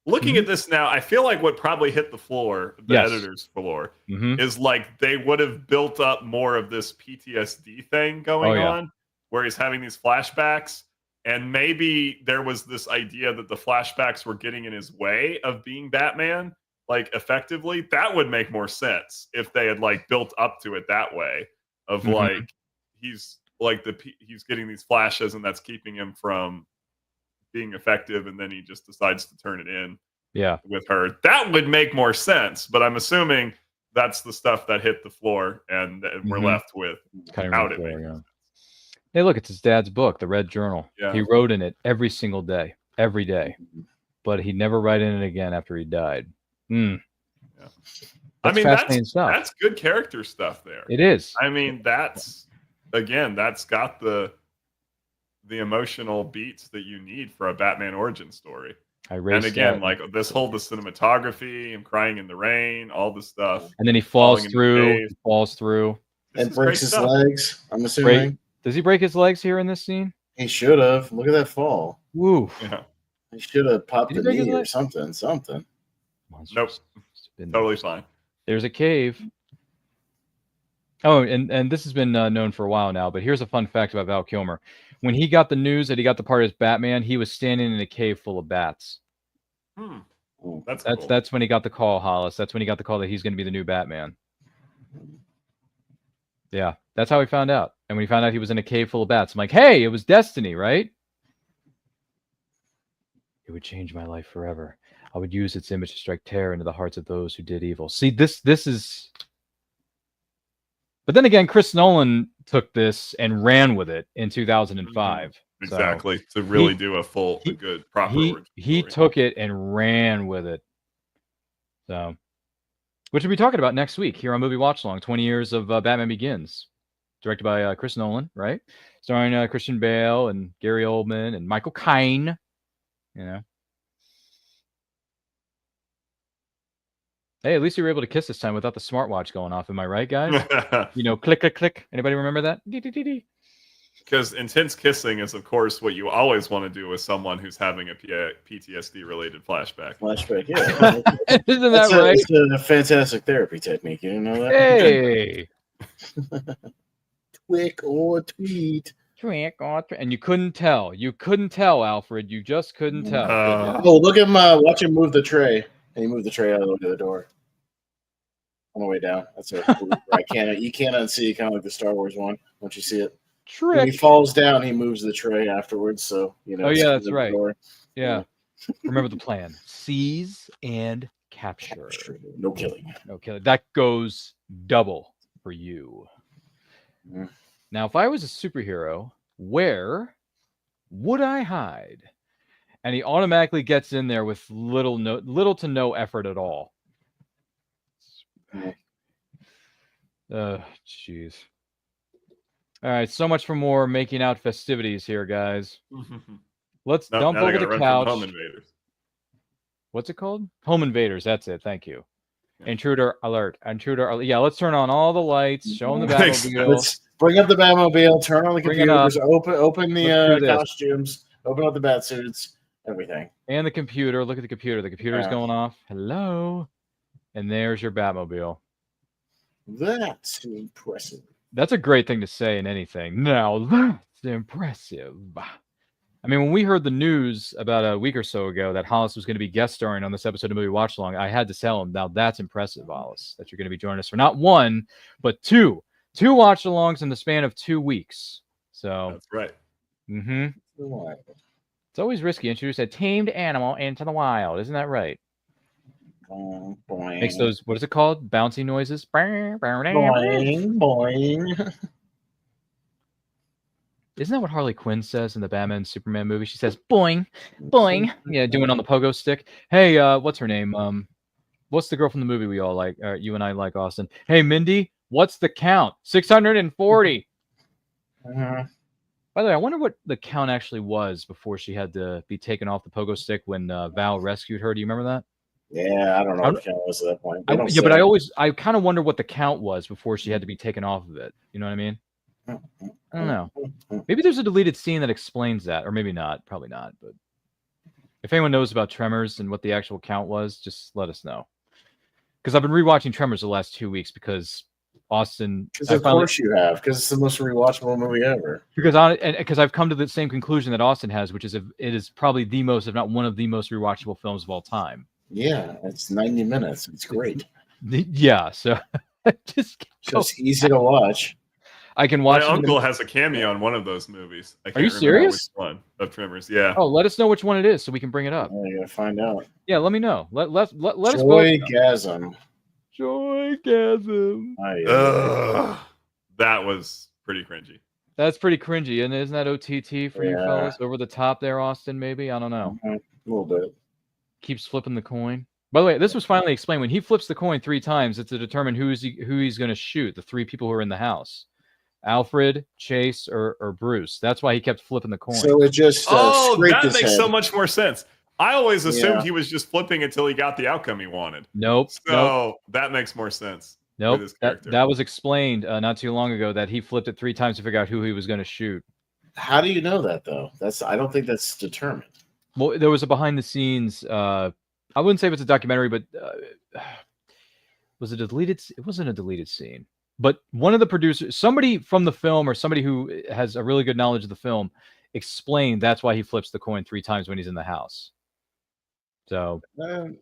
looking at this now, I feel like what probably hit the floor, the editor's floor, is like they would have built up more of this PTSD thing going on, where he's having these flashbacks, and maybe there was this idea that the flashbacks were getting in his way of being Batman, like effectively, that would make more sense if they had like built up to it that way. Of like he's getting these flashes, and that's keeping him from being effective, and then he just decides to turn it in. Yeah, with her, that would make more sense. But I'm assuming that's the stuff that hit the floor, and we're left with how it makes sense. Hey, look, it's his dad's book, The Red Journal. Yeah. He wrote in it every single day, every day, but he never wrote in it again after he died. Yeah. I mean, that's good character stuff there. It is. I mean, that's got the emotional beats that you need for a Batman origin story. And again, like the cinematography, him crying in the rain, all this stuff. And then he falls through. And breaks his legs, I'm assuming. Does he break his legs here in this scene? He should have. Look at that fall. Woo. Yeah. He should have popped the knee or something. Nope. Totally fine. There's a cave. Oh, and this has been known for a while now, but here's a fun fact about Val Kilmer. When he got the news that he got the part as Batman, he was standing in a cave full of bats. That's cool. That's when he got the call, Hollis. That's when he got the call that he's going to be the new Batman. Yeah, that's how he found out. And when he found out he was in a cave full of bats, I'm like, hey, it was destiny, right? It would change my life forever. I would use its image to strike terror into the hearts of those who did evil. See, this is... But then again, Chris Nolan took this and ran with it in 2005. Exactly. So to really do a good, proper origin he story. took it and ran with it. So, which we'll be talking about next week here on Movie Watchalong, 20 years of Batman Begins. Directed by Chris Nolan, right? Starring Christian Bale and Gary Oldman and Michael Caine. You know. Hey, at least you were able to kiss this time without the smartwatch going off. Am I right, guys? You know, click, click, click. Anybody remember that? Because intense kissing is, of course, what you always want to do with someone who's having a PTSD-related flashback. Yeah. Isn't that right? It's a fantastic therapy technique. You didn't know that? Hey! Twick or tweet. And you couldn't tell. You couldn't tell, Alfred. You just couldn't tell. Oh, look at him. Watch him move the tray. And he moved the tray out of the door. On the way down. That's it. You can't unsee, kind of like the Star Wars one once you see it. Trick. When he falls down, he moves the tray afterwards. So, you know. Oh, yeah, that's right. Yeah. Remember the plan. Seize and capture. No killing. No killing. That goes double for you. Now, if I was a superhero, where would I hide? And he automatically gets in there with little to no effort at all. Jeez. All right, so much for more making out festivities here, guys. Let's dump over the couch. Home invaders. What's it called? Home invaders. That's it. Thank you. Yeah. Intruder alert. Intruder alert. Yeah, let's turn on all the lights. Show them the Batmobile. Let's bring up the Batmobile. Turn on the computers. Open the costumes. Open up the bat suits. Everything. And the computer. Look at the computer. The computer's going off. Hello. And there's your Batmobile. That's impressive. That's a great thing to say in anything. Now that's impressive. I mean, when we heard the news about a week or so ago that Hollis was going to be guest starring on this episode of Movie Watchalong, I had to tell him, now that's impressive, Hollis, that you're going to be joining us for not one, but two watch-alongs in the span of 2 weeks. So that's right. It's always risky. Introduce a tamed animal into the wild. Isn't that right? Boing. Makes those, what is it called? Bouncy noises. Boing, boing. Isn't that what Harley Quinn says in the Batman Superman movie? She says, boing, boing. Yeah, doing it on the pogo stick. Hey, what's her name? What's the girl from the movie we all like? You and I like, Austin. Hey, Mindy, what's the count? 640. By the way, I wonder what the count actually was before she had to be taken off the pogo stick when Val rescued her. Do you remember that? Yeah, I don't know what the count was at that point. But I kind of wonder what the count was before she had to be taken off of it. You know what I mean? I don't know. Maybe there's a deleted scene that explains that, or maybe not. Probably not. But if anyone knows about Tremors and what the actual count was, just let us know. Because I've been rewatching Tremors the last 2 weeks because Austin. Of course you have, because it's the most rewatchable movie ever. Because I've come to the same conclusion that Austin has, which is it is probably the most, if not one of the most rewatchable films of all time. Yeah, it's 90 minutes. It's great. Yeah, so just easy to watch. I can watch. My uncle has a cameo in one of those movies. I Are you can't remember serious? which one of Tremors. Yeah. Oh, let us know which one it is so we can bring it up. I gotta find out. Yeah, let me know. Let us both know. Joygasm. Joygasm. That was pretty cringy. That's pretty cringy, and isn't that OTT for you fellas? Over the top there, Austin? Maybe, I don't know. A little bit. Keeps flipping the coin. By the way, this was finally explained. When he flips the coin 3 times, it's to determine who he's going to shoot. The 3 people who are in the house: Alfred, Chase, or Bruce. That's why he kept flipping the coin. So it just that makes so much more sense. I always assumed he was just flipping until he got the outcome he wanted. Nope. So that makes more sense. Nope. That was explained not too long ago that he flipped it 3 times to figure out who he was going to shoot. How do you know that though? I don't think that's determined. Well, there was a behind the scenes. I wouldn't say it was a documentary, but was it a deleted? It wasn't a deleted scene. But one of the producers, somebody from the film, or somebody who has a really good knowledge of the film, explained that's why he flips the coin 3 times when he's in the house. So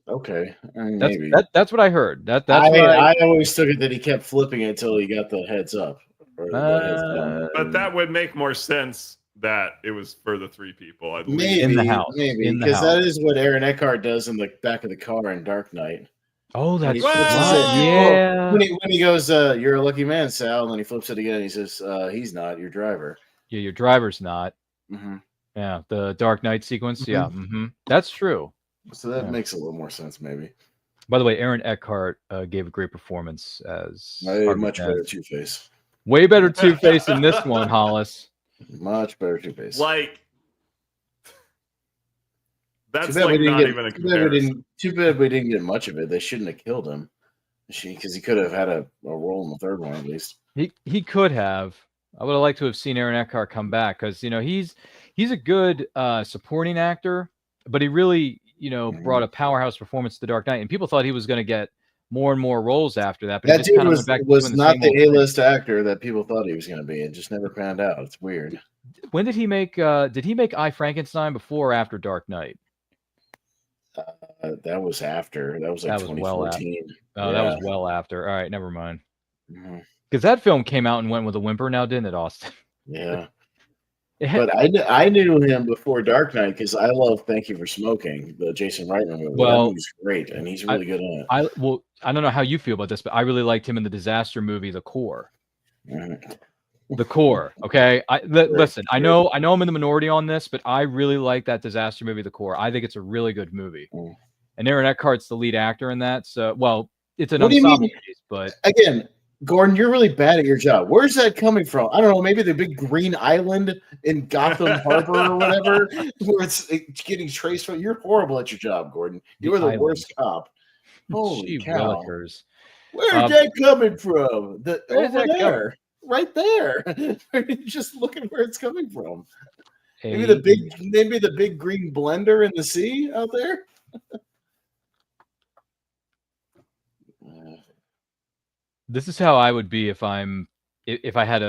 okay, maybe that's what I heard. I always took it that he kept flipping it until he got the heads up. But that would make more sense that it was for the 3 people. I believe. Maybe in the house, maybe because that is what Aaron Eckhart does in the back of the car in Dark Knight. Oh, that's yeah. When he goes, "You're a lucky man, Sal," and then he flips it again. And he says, "He's not your driver." Yeah, your driver's not. Mm-hmm. Yeah, the Dark Knight sequence. Mm-hmm. Yeah, that's true. So that makes a little more sense, maybe. By the way, Aaron Eckhart gave a great performance as much better Two-Face. Way better Two-Face than this one, Hollis. Much better Two-Face. Like that's like not even a comparison. Too bad we didn't get much of it. They shouldn't have killed him, because he could have had a role in the 3rd one at least. He could have. I would have liked to have seen Aaron Eckhart come back because he's a good supporting actor, but he really brought a powerhouse performance to The Dark Knight, and people thought he was going to get more and more roles after that. But that dude was not the A-list actor that people thought he was going to be. It just never panned out. It's weird. When did he make? Did he make I, Frankenstein before or after Dark Knight? That was after. That was like 2014. That was well after. All right, never mind. Mm-hmm. Because that film came out and went with a whimper, now didn't it, Austin? Yeah. But I knew him before Dark Knight because I love Thank You for Smoking, the Jason Reitman movie. Well, that movie's great, and he's really good in it. I don't know how you feel about this, but I really liked him in the disaster movie, The Core. Mm-hmm. The Core, okay? Listen, I know I'm in the minority on this, but I really like that disaster movie, The Core. I think it's a really good movie. Mm. And Aaron Eckhart's the lead actor in that. So, it's an ensemble piece, but again, Gordon, you're really bad at your job. Where's that coming from? I don't know. Maybe the big green island in Gotham Harbor or whatever, where it's getting traced from. You're horrible at your job, Gordon. You are the worst cop. Holy cow! Where's that coming from? Over there, right there. Just looking where it's coming from. Maybe the big green blender in the sea out there. This is how I would be if I had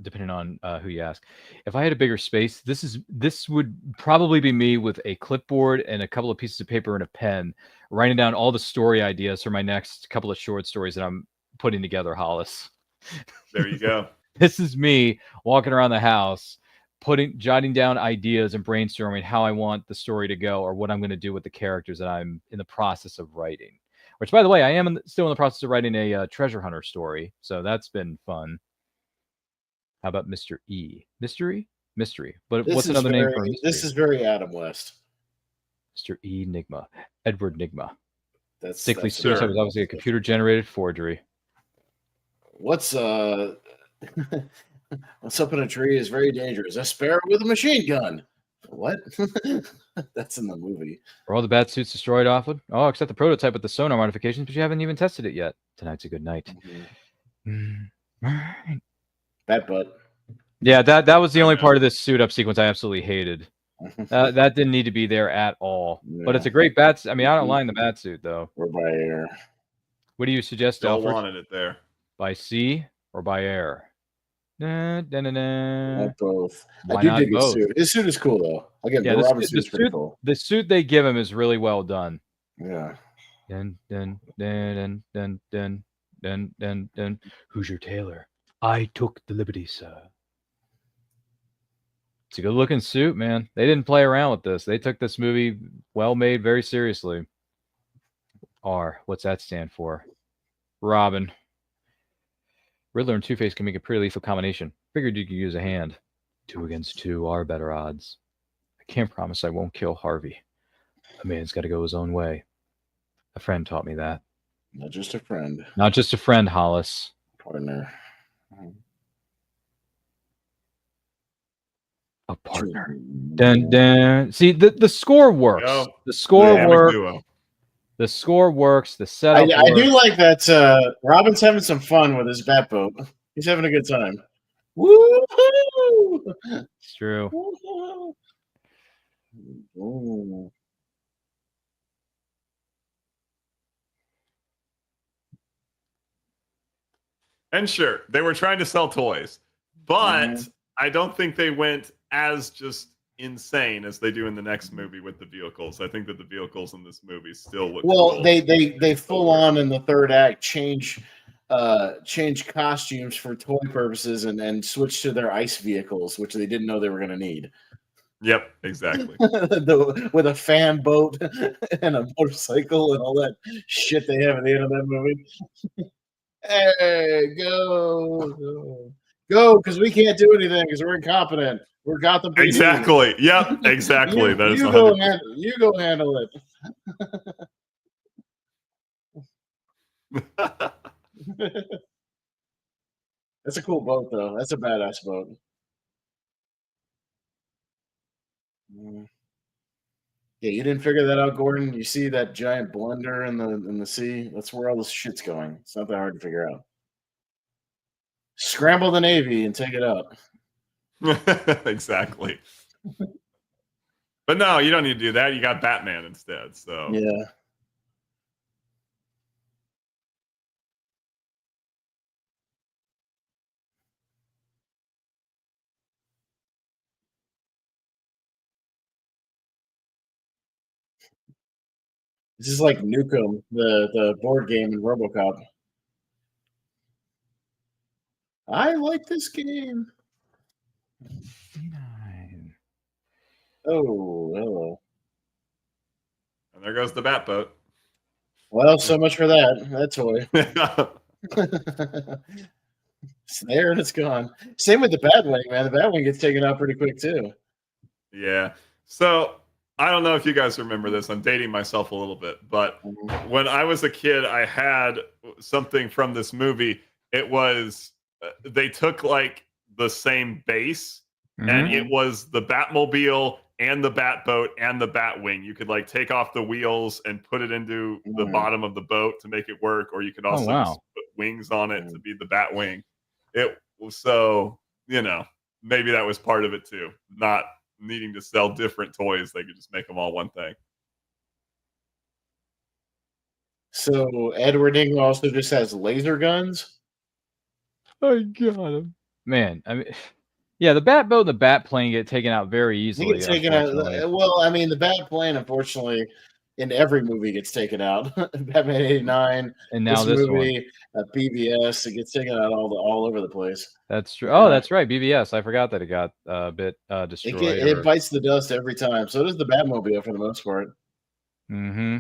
depending on who you ask, if I had a bigger space, this would probably be me with a clipboard and a couple of pieces of paper and a pen, writing down all the story ideas for my next couple of short stories that I'm putting together, Hollis. There you go. This is me walking around the house, jotting down ideas and brainstorming how I want the story to go or what I'm going to do with the characters that I'm in the process of writing. Which, by the way, I am still in the process of writing a treasure hunter story, so that's been fun. How about Mr. E? Mystery? But what's another name for mystery? This is very Adam West. Mr. E. Nigma. Edward Nigma. Sickly suicide was obviously a computer-generated forgery. What's up in a tree is very dangerous. A sparrow with a machine gun. What? That's in the movie. Are all the bat suits destroyed, Offwood? Oh, except the prototype with the sonar modifications, but you haven't even tested it yet. Tonight's a good night. Mm-hmm. Bat butt. Yeah, that was the only part of this suit up sequence I absolutely hated. That didn't need to be there at all. Yeah. But it's a great bat. I mean, I don't mind the bat suit though. Or by air. What do you suggest, Still Alfred? wanted it there. By sea or by air? Not both. I do dig his suit. His suit is cool though. Again, the suit's pretty cool. The suit they give him is really well done. Yeah. Dun dun dun dun dun dun dun dun. Who's your tailor? I took the liberty, sir. It's a good looking suit, man. They didn't play around with this. They took this movie well made very seriously. R. What's that stand for? Robin. Riddler and Two-Face can make a pretty lethal combination. Figured you could use a hand. 2 against 2 are better odds. I can't promise I won't kill Harvey. A man's got to go his own way. A friend taught me that. Not just a friend. Not just a friend, Hollis. Partner. A partner. Dun, dun. See, the score works. Yo, the score works. duo. The score works. The setup I do like that Robin's having some fun with his bat boat. He's having a good time. Woo-hoo! It's true. Ooh. And sure, they were trying to sell toys, but I don't think they went as just insane as they do in the next movie with the vehicles. I think that the vehicles in this movie still look cool. They full on in the third act change costumes for toy purposes and switch to their ice vehicles, which they didn't know they were going to need. Yep, exactly. With a fan boat and a motorcycle and all that shit they have at the end of that movie. Hey, go, because we can't do anything because we're incompetent. We're Gotham PD. Exactly. Yep, exactly. you go handle it. That's a cool boat, though. That's a badass boat. Yeah, you didn't figure that out, Gordon. You see that giant blender in the sea? That's where all this shit's going. It's not that hard to figure out. Scramble the Navy and take it out. Exactly. But no, you don't need to do that. You got Batman instead. So yeah. This is like Nukem, the board game in RoboCop. I like this game. Oh, hello. And there goes the Batboat. Well, so much for that toy. It's there and it's gone. Same with the Batwing, man. The Batwing gets taken out pretty quick too. Yeah. So I don't know if you guys remember this. I'm dating myself a little bit, but when I was a kid, I had something from this movie. It was they took like the same base, and it was the Batmobile and the Batboat and the Batwing. You could like take off the wheels and put it into the bottom of the boat to make it work, or you could also just put wings on it to be the Batwing. It was so, maybe that was part of it too. Not needing to sell different toys, they could just make them all one thing. So Edward Nygma also just has laser guns. I got him, man. I mean, yeah, the Batboat and the Batplane get taken out very easily. Get taken out. Well, I mean, the Batplane, unfortunately, in every movie gets taken out. Batman '89, and now this movie, BVS, it gets taken out all over the place. That's true. Oh, that's right, BVS. I forgot that it got a bit destroyed. It bites the dust every time. So does the Batmobile for the most part. Mm-hmm.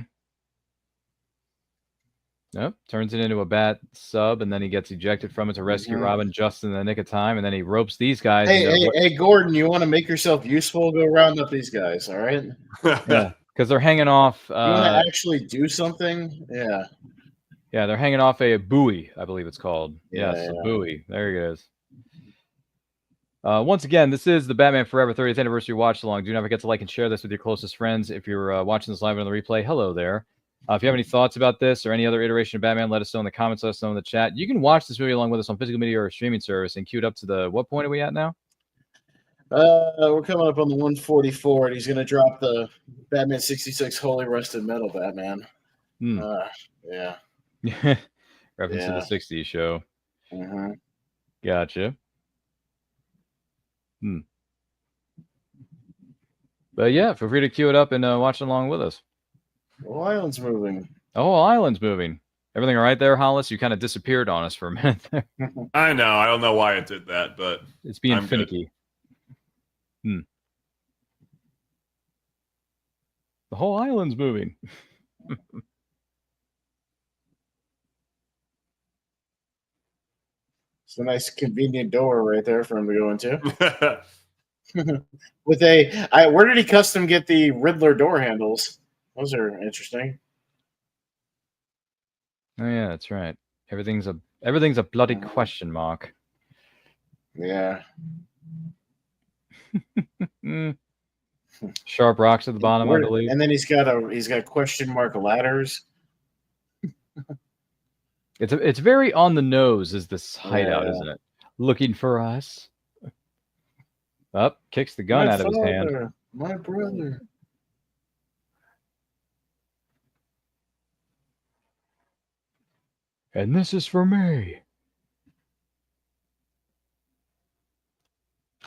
Nope. Turns it into a bat sub, and then he gets ejected from it to rescue Robin just in the nick of time, and then he ropes these guys. Hey, Gordon, you want to make yourself useful? Go round up these guys, all right? Yeah, because they're hanging off. You want to actually do something? Yeah. Yeah, they're hanging off a buoy, I believe it's called. Yeah, yes, a buoy. There it is. Once again, this is the Batman Forever 30th Anniversary Watch Along. Do not forget to like and share this with your closest friends. If you're watching this live on the replay, hello there. If you have any thoughts about this or any other iteration of Batman, let us know in the comments, let us know in the chat. You can watch this movie along with us on physical media or streaming service and queue it up to the, what point are we at now? We're coming up on the 144, and he's going to drop the Batman 66 Holy Rusted Metal Batman. Yeah. Reference to the 60s show. Mm-hmm. Gotcha. But yeah, feel free to queue it up and watch along with us. whole island's moving. The whole island's moving. Everything all right there, Hollis? You kind of disappeared on us for a minute there. I know. I don't know why it did that, but It's being I'm finicky. The whole island's moving. It's a nice, convenient door right there for him to go into. Good. With where did he custom get the Riddler door handles? Those are interesting. Oh yeah, that's right. Everything's a bloody question mark. Yeah. Sharp rocks at the bottom, I believe. And then he's got question mark ladders. It's very on the nose, is this hideout, isn't it? Looking for us. Up, kicks the gun out of his hand. My brother. And this is for me.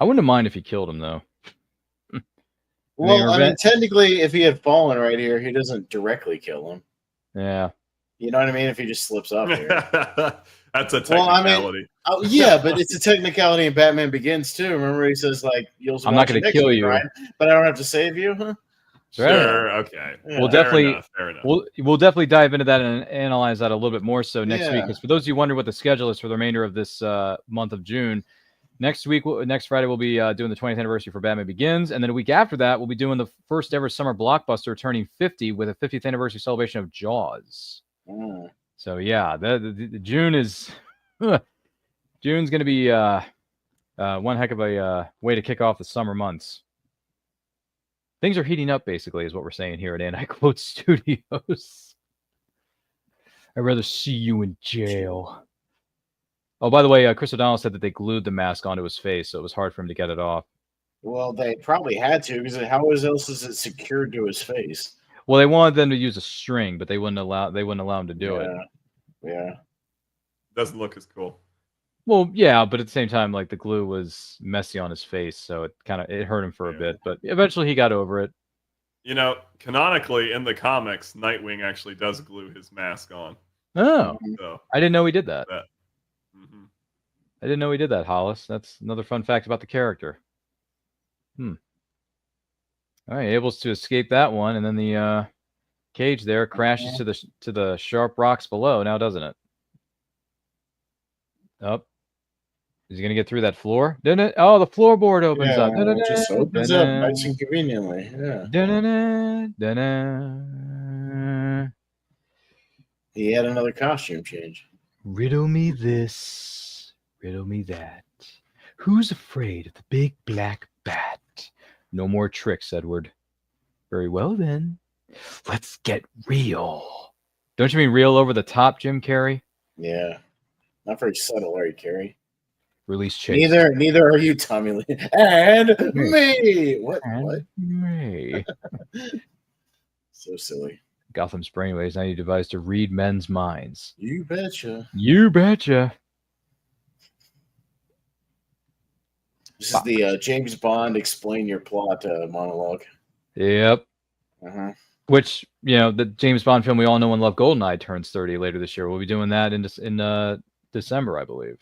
I wouldn't mind if he killed him, though. Well, I mean, technically, if he had fallen right here, he doesn't directly kill him. Yeah. You know what I mean? If he just slips up here. That's a technicality. Well, I mean, yeah, but it's a technicality in Batman Begins, too. Remember he says, like, I'm not going to kill you. Right? But I don't have to save you, huh? Sure, okay. Yeah. We'll definitely we'll definitely dive into that and analyze that a little bit more so next week. Because for those of you who wonder what the schedule is for the remainder of this month of June, next Friday, we'll be doing the 20th anniversary for Batman Begins. And then a week after that, we'll be doing the first ever summer blockbuster turning 50 with a 50th anniversary celebration of Jaws. So, yeah, the June is... June's going to be one heck of a way to kick off the summer months. Things are heating up, basically, is what we're saying here at Anti-Quote Studios. I'd rather see you in jail. Oh, by the way, Chris O'Donnell said that they glued the mask onto his face, so it was hard for him to get it off. Well, they probably had to, because how else is it secured to his face? Well, they wanted them to use a string, but they wouldn't allow him to do it. Yeah. Doesn't look as cool. Well, yeah, but at the same time, like the glue was messy on his face, so it hurt him for a bit, but eventually he got over it. You know, canonically in the comics, Nightwing actually does glue his mask on. Oh, so, I didn't know he did that. Mm-hmm. I didn't know he did that, Hollis. That's another fun fact about the character. All right, able to escape that one, and then the cage there crashes to the sharp rocks below. Now, doesn't it? Up. Is he going to get through that floor? Didn't it? Oh, the floorboard opens up. It just opens up nice and conveniently. Yeah. He had another costume change. Riddle me this. Riddle me that. Who's afraid of the big black bat? No more tricks, Edward. Very well, then. Let's get real. Don't you mean real over the top, Jim Carrey? Yeah. Not very subtle, are you, Carrey? Release Chase. Neither are you, Tommy Lee. And me. What? Me. So silly. Gotham's brainwaves now you devise to read men's minds. You betcha. You betcha. This is the James Bond explain your plot monologue. Yep. Which, the James Bond film we all know and love, GoldenEye, turns 30 later this year. We'll be doing that in December, I believe.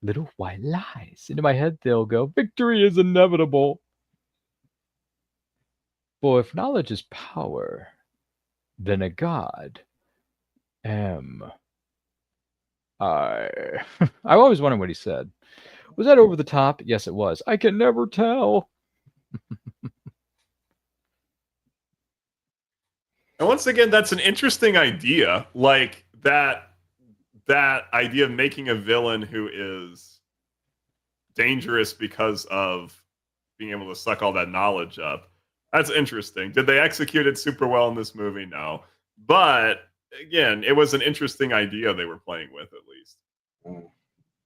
Little white lies. Into my head they'll go, victory is inevitable. For if knowledge is power, then a god am I. I always wondered what he said. Was that over the top? Yes, it was. I can never tell. And once again, that's an interesting idea. Like that idea of making a villain who is dangerous because of being able to suck all that knowledge up. That's interesting. Did they execute it super well in this movie? No. But again, it was an interesting idea they were playing with, at least.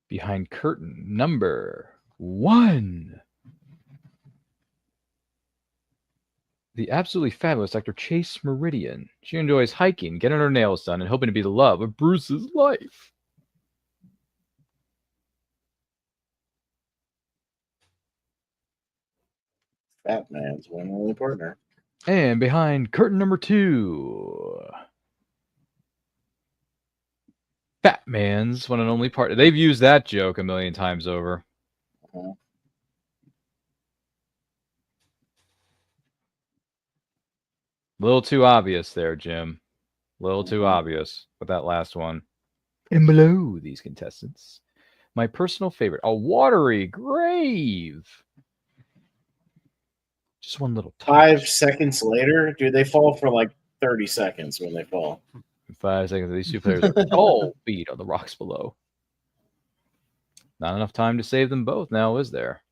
Behind curtain number 1. The absolutely fabulous Dr. Chase Meridian. She enjoys hiking, getting her nails done, and hoping to be the love of Bruce's life. Batman's one only partner. And behind curtain number 2, Batman's one and only partner. They've used that joke a million times over. Uh-huh. A little too obvious there, Jim. A little too obvious with that last one. And below these contestants, my personal favorite, a watery grave. Just one little touch. 5 seconds later, dude, they fall for like 30 seconds when they fall. 5 seconds. These two players are all feet on the rocks below. Not enough time to save them both now, is there?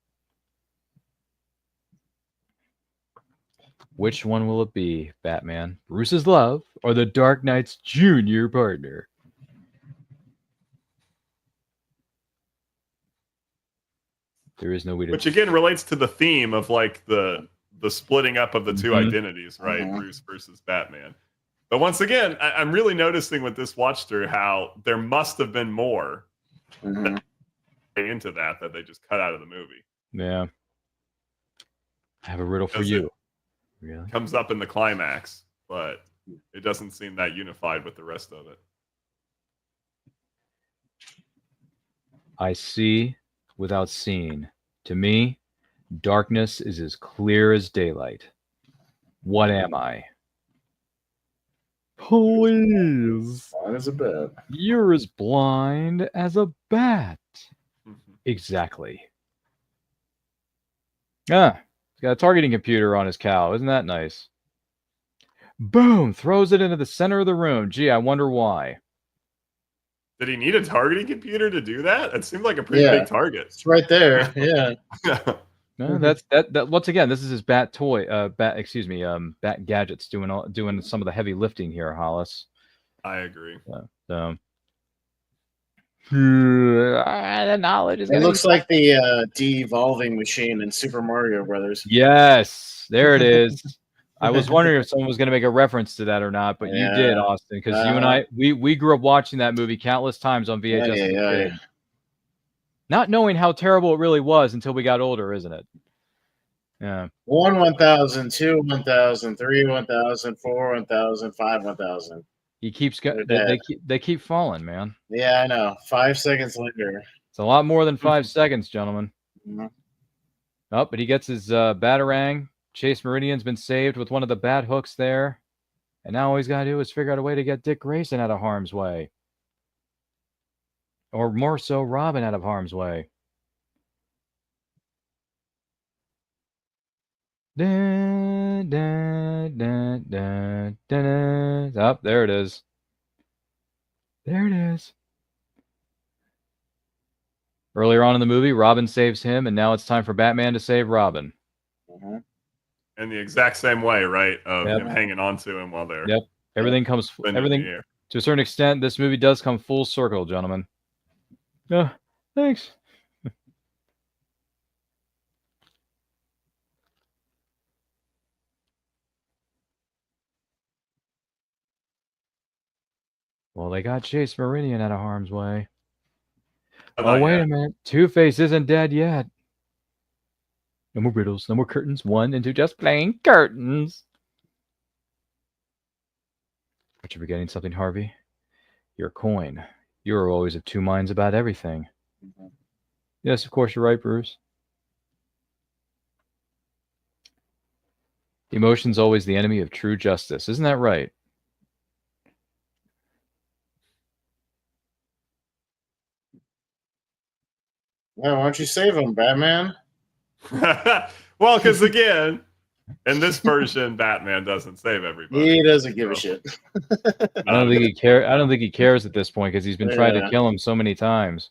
Which one will it be, Batman? Bruce's love or the Dark Knight's junior partner? There is no way to... Which again relates to the theme of like the splitting up of the two identities, right? Bruce versus Batman. But once again, I'm really noticing with this watch through how there must have been more into that they just cut out of the movie. Yeah. I have a riddle for you. Really? Comes up in the climax, but it doesn't seem that unified with the rest of it. I see without seeing. To me, darkness is as clear as daylight. What am I? Please. Blind as a bat. You're as blind as a bat. Exactly. Ah, he's got a targeting computer on his cow. Isn't that nice? Boom! Throws it into the center of the room. Gee, I wonder why. Did he need a targeting computer to do that? It seemed like a pretty big target. It's right there. Yeah. No, that's that. Once again, this is his bat toy. Bat gadgets doing some of the heavy lifting here, Hollis. I agree. The knowledge is. It looks like the de-evolving machine in Super Mario Brothers. Yes, there it is. I was wondering if someone was going to make a reference to that or not, but you did, Austin, because you and I, we grew up watching that movie countless times on VHS. Not knowing how terrible it really was until we got older, isn't it? Yeah. 1 1000, 2 1000, 3 1000, 4 1000, 5 1000. He keeps they keep falling, man. Yeah, I know. 5 seconds later. It's a lot more than 5 seconds, gentlemen. Mm-hmm. Oh, but he gets his batarang. Chase Meridian's been saved with one of the bat hooks there. And now all he's got to do is figure out a way to get Dick Grayson out of harm's way. Or more so, Robin out of harm's way. Oh, there it is. There it is. Earlier on in the movie, Robin saves him, and now it's time for Batman to save Robin. Mm-hmm. In the exact same way, right? Of him hanging on to him while they're... Yep. Everything comes... Everything, to a certain extent, this movie does come full circle, gentlemen. Yeah, thanks. Well, they got Chase Meridian out of harm's way. Oh, wait a minute. Two-Face isn't dead yet. No more riddles, no more curtains. 1 and 2, just plain curtains. But you're forgetting something, Harvey. Your coin. You're always of two minds about everything. Mm-hmm. Yes, of course, you're right, Bruce. Emotion's always the enemy of true justice. Isn't that right? Yeah, why don't you save him, Batman? Well, because again, in this version, Batman doesn't save everybody. He doesn't give a shit. I don't think he cares. I don't think he cares at this point because he's been trying to kill him so many times.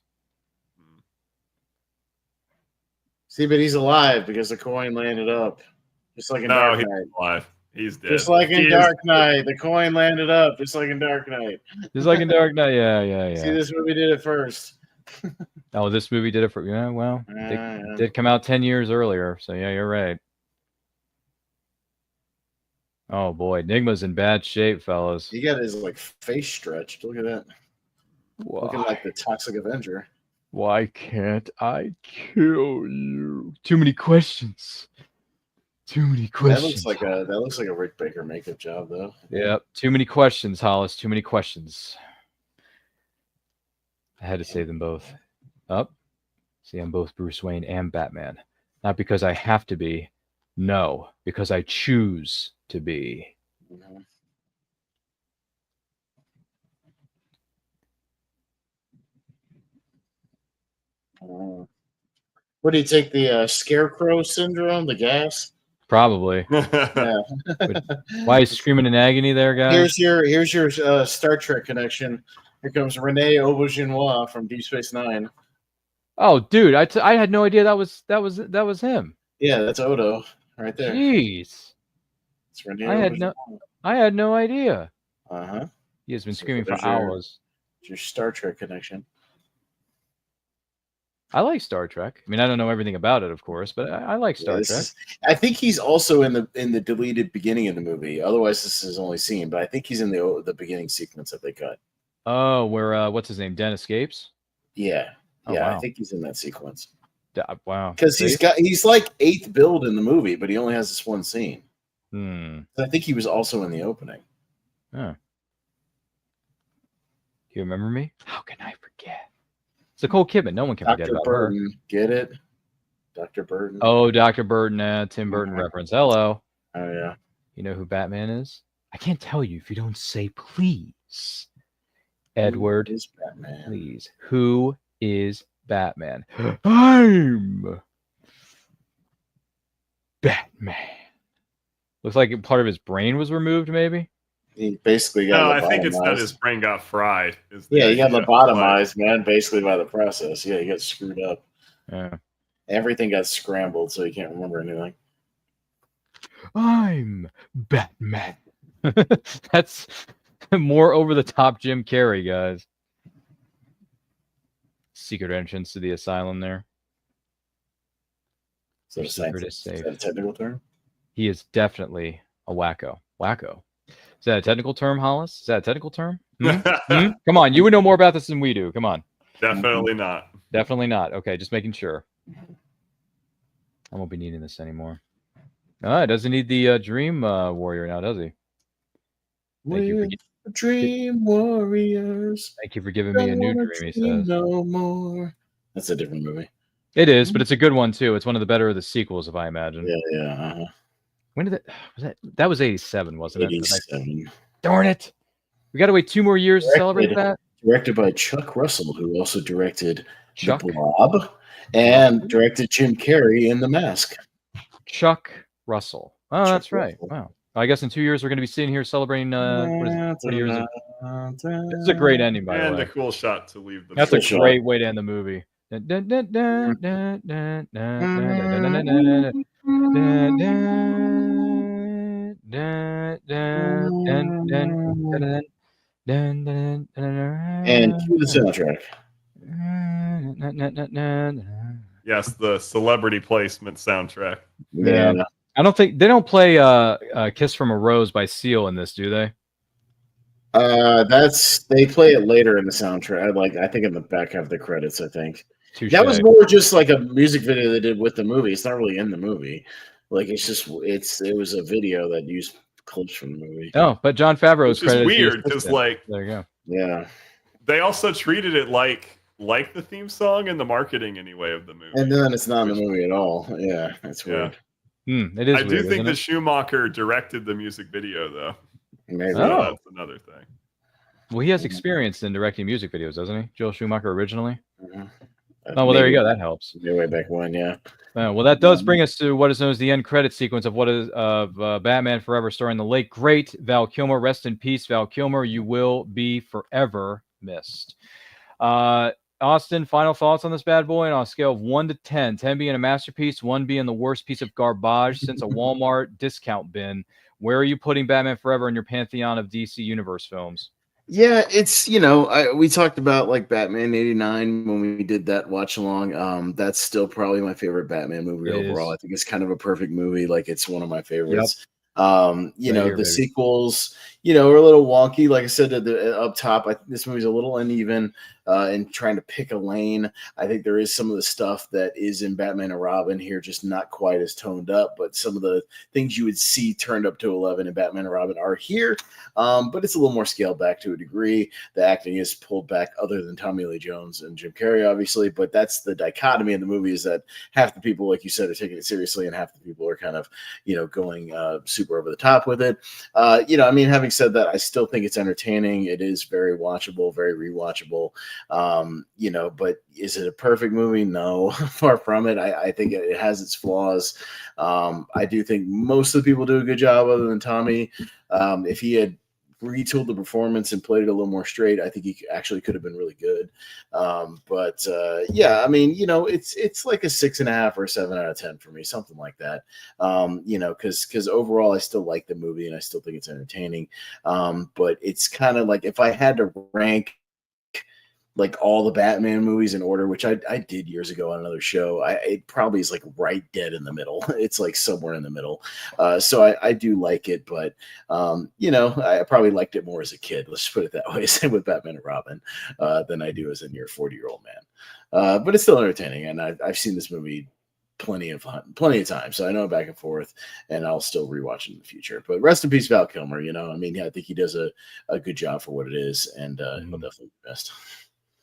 See, but he's alive because the coin landed up, just like in Dark Knight. He's alive. He's dead. Just like in Dark Knight, the coin landed up, just like in Dark Knight. Just like in Dark Knight, yeah. See, this movie did it first. Oh, this movie did it for did come out 10 years earlier, so yeah, you're right. Oh boy, Enigma's in bad shape, fellas. He got his face stretched. Look at that. Why? Looking like the Toxic Avenger. Why can't I kill you? Too many questions. Too many That questions. looks like a Rick Baker makeup job, though. Yep. Too many questions, Hollis. Too many questions. I had to say them both. Up. See, I'm both Bruce Wayne and Batman. Not because I have to be. No, because I choose to be. What do you take, the Scarecrow syndrome, the gas? Probably. Yeah. Why is screaming in agony there, guys? Here's your Star Trek connection. Here comes Rene Auberginois from Deep Space Nine. Oh, dude, I had no idea that was him. Yeah, that's Odo right there. Jeez. It's Rene I had no idea. Uh-huh. He has been screaming for hours. It's your Star Trek connection. I like Star Trek. I mean, I don't know everything about it, of course, but I like Star Trek. I think he's also in the deleted beginning of the movie. Otherwise, this is only scene. But I think he's in the beginning sequence that they cut. Oh, where what's his name? Den escapes. Yeah, Oh, yeah. wow. I think he's in that sequence. Wow. Because he's like 8th build in the movie, but he only has this one scene. I think he was also in the opening. Oh. Do you remember me? How can I forget? It's Nicole Kidman. No one can forget about Burton. her. Get it? Dr. Burton. Oh, Dr. Burton. Tim Burton reference. Hello. Oh, yeah. You know who Batman is? I can't tell you if you don't say please. Edward. Who is Batman? Please. Who is Batman? I'm Batman. Looks like part of his brain was removed, maybe? He basically got I think it's that his brain got fried. Yeah, he got lobotomized, man, basically by the process. Yeah, he got screwed up. Yeah. Everything got scrambled, so he can't remember anything. I'm Batman. That's more over the top Jim Carrey, guys. Secret entrance to the asylum there. So Your secret is safe. Is that a technical term? He is definitely a wacko. Wacko. Is that a technical term, Hollis? Is that a technical term? Come on, you would know more about this than we do. Come on. Definitely not. Definitely not. Okay, just making sure. I won't be needing this anymore. It doesn't need the Dream Warrior now, does he? We're Dream Warriors. Thank you for giving me a new dream, he says. No more. That's a different movie. It is, but it's a good one too. It's one of the better of the sequels, if I imagine. Yeah. When did that was 87, wasn't it? 87. Darn it. We got to wait 2 more years to celebrate that. Directed by Chuck Russell, who also directed The Blob and directed Jim Carrey in The Mask. Chuck Russell. Oh, that's right. Wow. I guess in 2 years we're going to be sitting here celebrating 40 years. This is a great ending, by the way. And a cool shot to leave the That's a great way to end the movie. And cue the soundtrack. Yes, the celebrity placement soundtrack. Yeah. I don't think they don't play "Kiss from a Rose" by Seal in this, do they? They play it later in the soundtrack. I think in the back half of the credits. I think Touché. That was more just like a music video they did with the movie. It's not really in the movie. It was a video that used clips from the movie. Oh, but Jon Favreau's Which is credited. weird because there you go. Yeah. They also treated it like the theme song and the marketing anyway of the movie. And then it's not in the movie at all. Yeah, that's weird. It is. I do think that Schumacher directed the music video, though. Maybe. So that's another thing. Well, he has experience in directing music videos, doesn't he? Joel Schumacher originally. Mm-hmm. Oh, well, there you go. That helps. Way back when, yeah. Well, that does bring us to what is known as the end credit sequence of Batman Forever, starring the late great Val Kilmer. Rest in peace, Val Kilmer. You will be forever missed. Austin, final thoughts on this bad boy on a scale of 1 to 10. 10 being a masterpiece, 1 being the worst piece of garbage since a Walmart discount bin. Where are you putting Batman Forever in your pantheon of DC Universe films? Yeah, it's, we talked about like Batman 89 when we did that watch along. That's still probably my favorite Batman movie overall. I think it's kind of a perfect movie. Like, it's one of my favorites. Yep. The sequels, are a little wonky. Like I said up top, I think this movie's a little uneven in trying to pick a lane. I think there is some of the stuff that is in Batman and Robin here, just not quite as toned up. But some of the things you would see turned up to 11 in Batman and Robin are here. But it's a little more scaled back to a degree. The acting is pulled back, other than Tommy Lee Jones and Jim Carrey, obviously. But that's the dichotomy in the movie, is that half the people, like you said, are taking it seriously, and half the people are kind of, going super over the top with it. Having said that, I still think it's entertaining. It is very watchable, very rewatchable. But is it a perfect movie? No, far from it. I think it has its flaws. I do think most of the people do a good job, other than Tommy. If he had retooled the performance and played it a little more straight, I think he actually could have been really good. It's like a 6.5 or a 7 out of 10 for me, something like that. Because overall I still like the movie and I still think it's entertaining. But it's kind of like, if I had to rank like all the Batman movies in order, which I did years ago on another show, it probably is like right dead in the middle. It's like somewhere in the middle. So I do like it, but I probably liked it more as a kid. Let's put it that way, same with Batman and Robin, than I do as a near 40-year-old man. But it's still entertaining, and I've seen this movie plenty of times, so I know it back and forth, and I'll still rewatch it in the future. But rest in peace, Val Kilmer. I think he does a good job for what it is, and he'll definitely be best.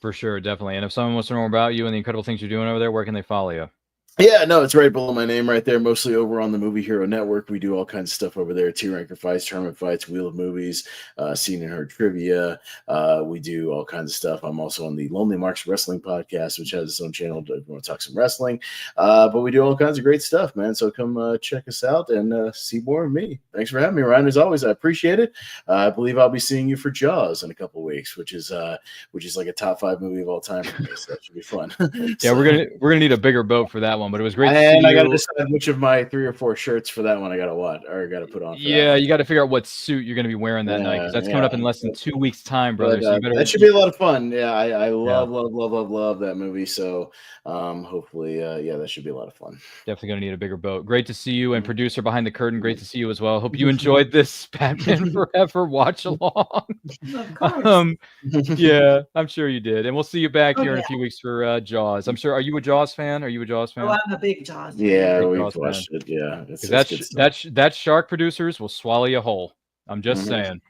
For sure, definitely. And if someone wants to know more about you and the incredible things you're doing over there, where can they follow you? Yeah, no, it's right below my name right there, mostly over on the Movie Hero Network. We do all kinds of stuff over there: tier ranker fights, tournament fights, Wheel of Movies, Seen and Heard trivia. We do all kinds of stuff. I'm also on the Lonely Marks Wrestling Podcast, which has its own channel if you want to talk some wrestling. But we do all kinds of great stuff, man. So come check us out and see more of me. Thanks for having me, Ryan. As always, I appreciate it. I believe I'll be seeing you for Jaws in a couple of weeks, which is like a top 5 movie of all time for me. So that should be fun. Yeah, we're gonna need a bigger boat for that one, but it was great to see and you. I got to decide which of my 3 or 4 shirts for that one I got to watch or got to put on. Yeah, you got to figure out what suit you're going to be wearing that night, because that's coming up in less than 2 weeks' time, brother. But, so you better... That should be a lot of fun. Yeah, I love that movie. So hopefully, that should be a lot of fun. Definitely going to need a bigger boat. Great to see you, and producer behind the curtain. Great to see you as well. Hope you enjoyed this Batman Forever watch along. Of course. Yeah, I'm sure you did. And we'll see you back here in a few weeks for Jaws. I'm sure. Are you a Jaws fan? Oh, I'm a big Jaws fan. Yeah, we've watched it. Yeah, that shark producers will swallow you whole. I'm just saying.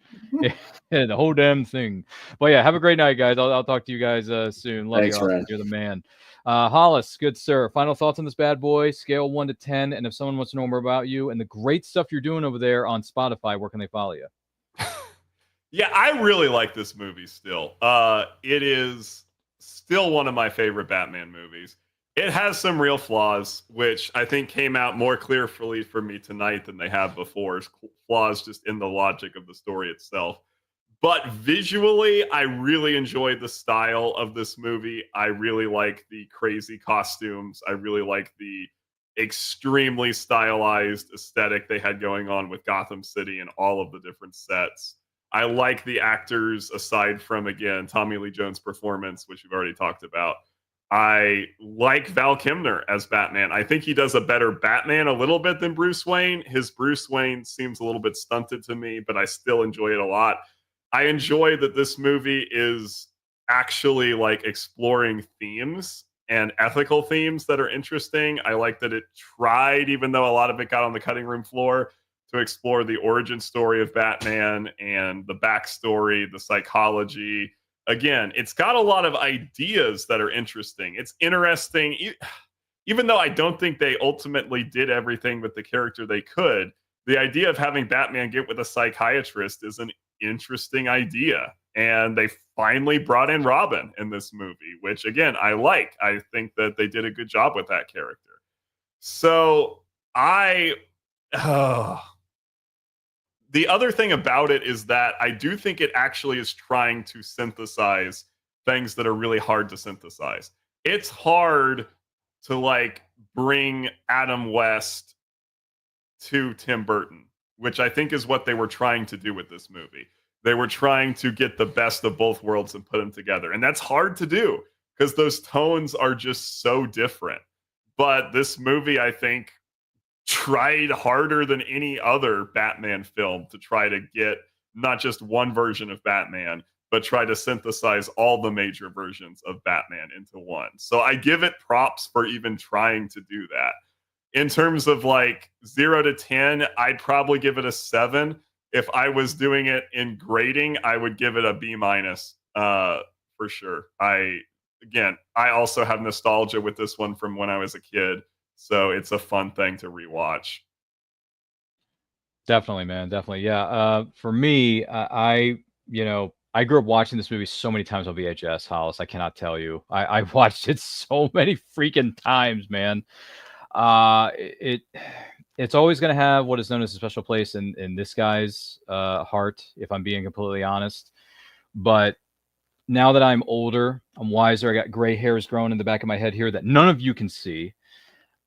Yeah, the whole damn thing. But yeah, have a great night, guys. I'll talk to you guys soon. Love Thanks, you, Austin. You're the man. Hollis, good sir. Final thoughts on this bad boy, scale 1 to 10. And if someone wants to know more about you and the great stuff you're doing over there on Spotify, where can they follow you? Yeah, I really like this movie still. It is still one of my favorite Batman movies. It has some real flaws, which I think came out more clearly for me tonight than they have before. Flaws just in the logic of the story itself. But visually, I really enjoyed the style of this movie. I really like the crazy costumes. I really like the extremely stylized aesthetic they had going on with Gotham City and all of the different sets. I like the actors, aside from, again, Tommy Lee Jones' performance, which we've already talked about. I like Val Kilmer as Batman. I think he does a better Batman a little bit than Bruce Wayne. His Bruce Wayne seems a little bit stunted to me, but I still enjoy it a lot. I enjoy that this movie is actually like exploring themes and ethical themes that are interesting. I like that it tried, even though a lot of it got on the cutting room floor, to explore the origin story of Batman and the backstory, the psychology. Again, it's got a lot of ideas that are interesting. It's interesting, even though I don't think they ultimately did everything with the character they could. The idea of having Batman get with a psychiatrist is an interesting idea. And they finally brought in Robin in this movie, which, again, I like. I think that they did a good job with that character. So the other thing about it is that I do think it actually is trying to synthesize things that are really hard to synthesize. It's hard to bring Adam West to Tim Burton, which I think is what they were trying to do with this movie. They were trying to get the best of both worlds and put them together. And that's hard to do because those tones are just so different. But this movie, I think, tried harder than any other Batman film to try to get not just one version of Batman, but try to synthesize all the major versions of Batman into one. So I give it props for even trying to do that. In terms of like 0 to 10, I'd probably give it a 7. If I was doing it in grading, I would give it a B minus for sure. I also have nostalgia with this one from when I was a kid, so it's a fun thing to rewatch. Definitely, man. Definitely. Yeah. For me, I grew up watching this movie so many times on VHS, Hollis. I cannot tell you. I've watched it so many freaking times, man. It's always going to have what is known as a special place in this guy's heart, if I'm being completely honest. But now that I'm older, I'm wiser. I got gray hairs growing in the back of my head here that none of you can see.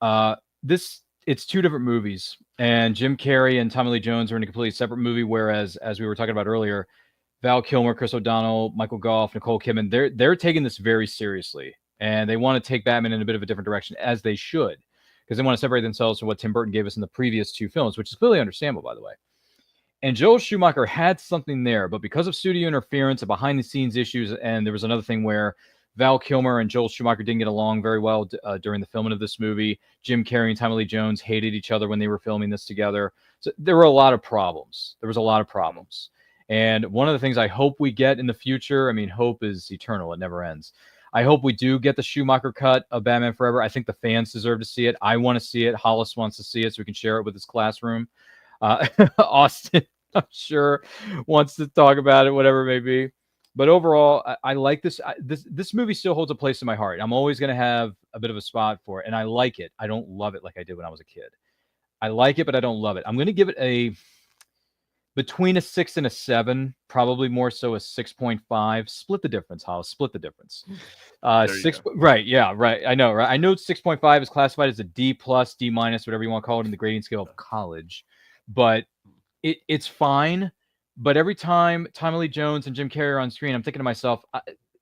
It's two different movies, and Jim Carrey and Tommy Lee Jones are in a completely separate movie. Whereas, as we were talking about earlier, Val Kilmer, Chris O'Donnell, Michael Goff, Nicole Kidman, they're taking this very seriously, and they want to take Batman in a bit of a different direction, as they should, because they want to separate themselves from what Tim Burton gave us in the previous two films, which is clearly understandable, by the way. And Joel Schumacher had something there, but because of studio interference and behind-the-scenes issues, and there was another thing where Val Kilmer and Joel Schumacher didn't get along very well during the filming of this movie. Jim Carrey and Tommy Lee Jones hated each other when they were filming this together. So there were a lot of problems. And one of the things I hope we get in the future, I mean, hope is eternal. It never ends. I hope we do get the Schumacher cut of Batman Forever. I think the fans deserve to see it. I want to see it. Hollis wants to see it so we can share it with his classroom. Austin, I'm sure, wants to talk about it, whatever it may be. But overall, I like this. This movie still holds a place in my heart. I'm always going to have a bit of a spot for it, and I like it. I don't love it like I did when I was a kid. I like it, but I don't love it. I'm going to give it between a 6 and a 7, probably more so a 6.5. Split the difference, Hollis. Split the difference. 6. Right? Yeah. Right. I know. Right. I know 6.5 is classified as a D+, D-, whatever you want to call it in the grading scale of college, but it's fine. But every time Tommy Lee Jones and Jim Carrey are on screen, I'm thinking to myself,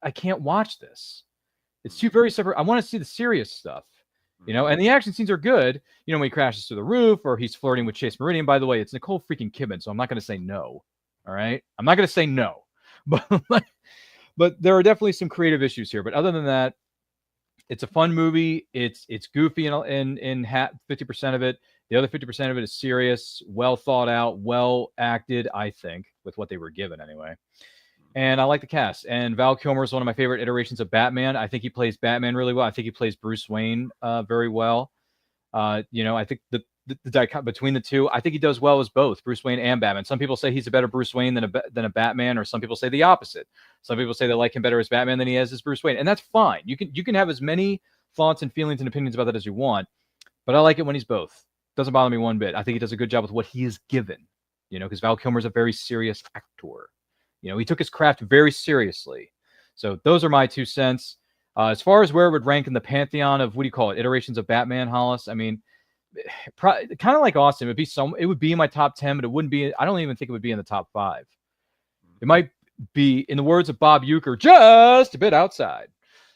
I can't watch this. It's two very separate. I want to see the serious stuff, and the action scenes are good. When he crashes through the roof or he's flirting with Chase Meridian. By the way, it's Nicole freaking Kidman, so I'm not going to say no. All right? I'm not going to say no. But there are definitely some creative issues here. But other than that, it's a fun movie. It's goofy in 50% of it. The other 50% of it is serious, well thought out, well acted, I think, with what they were given anyway. And I like the cast. And Val Kilmer is one of my favorite iterations of Batman. I think he plays Batman really well. I think he plays Bruce Wayne very well. I think the dichotomy between the two, I think he does well as both Bruce Wayne and Batman. Some people say he's a better Bruce Wayne than a Batman, or some people say the opposite. Some people say they like him better as Batman than he is as Bruce Wayne, and that's fine. You can have as many thoughts and feelings and opinions about that as you want, but I like it when he's both. Doesn't bother me one bit. I think he does a good job with what he is given, because Val Kilmer's a very serious actor. He took his craft very seriously. So those are my 2 cents. As far as where it would rank in the pantheon of, iterations of Batman, Hollis, I mean, kind of like Austin, it would be in my top 10, but it wouldn't be, I don't even think it would be in the top 5. It might be, in the words of Bob Uecker, just a bit outside.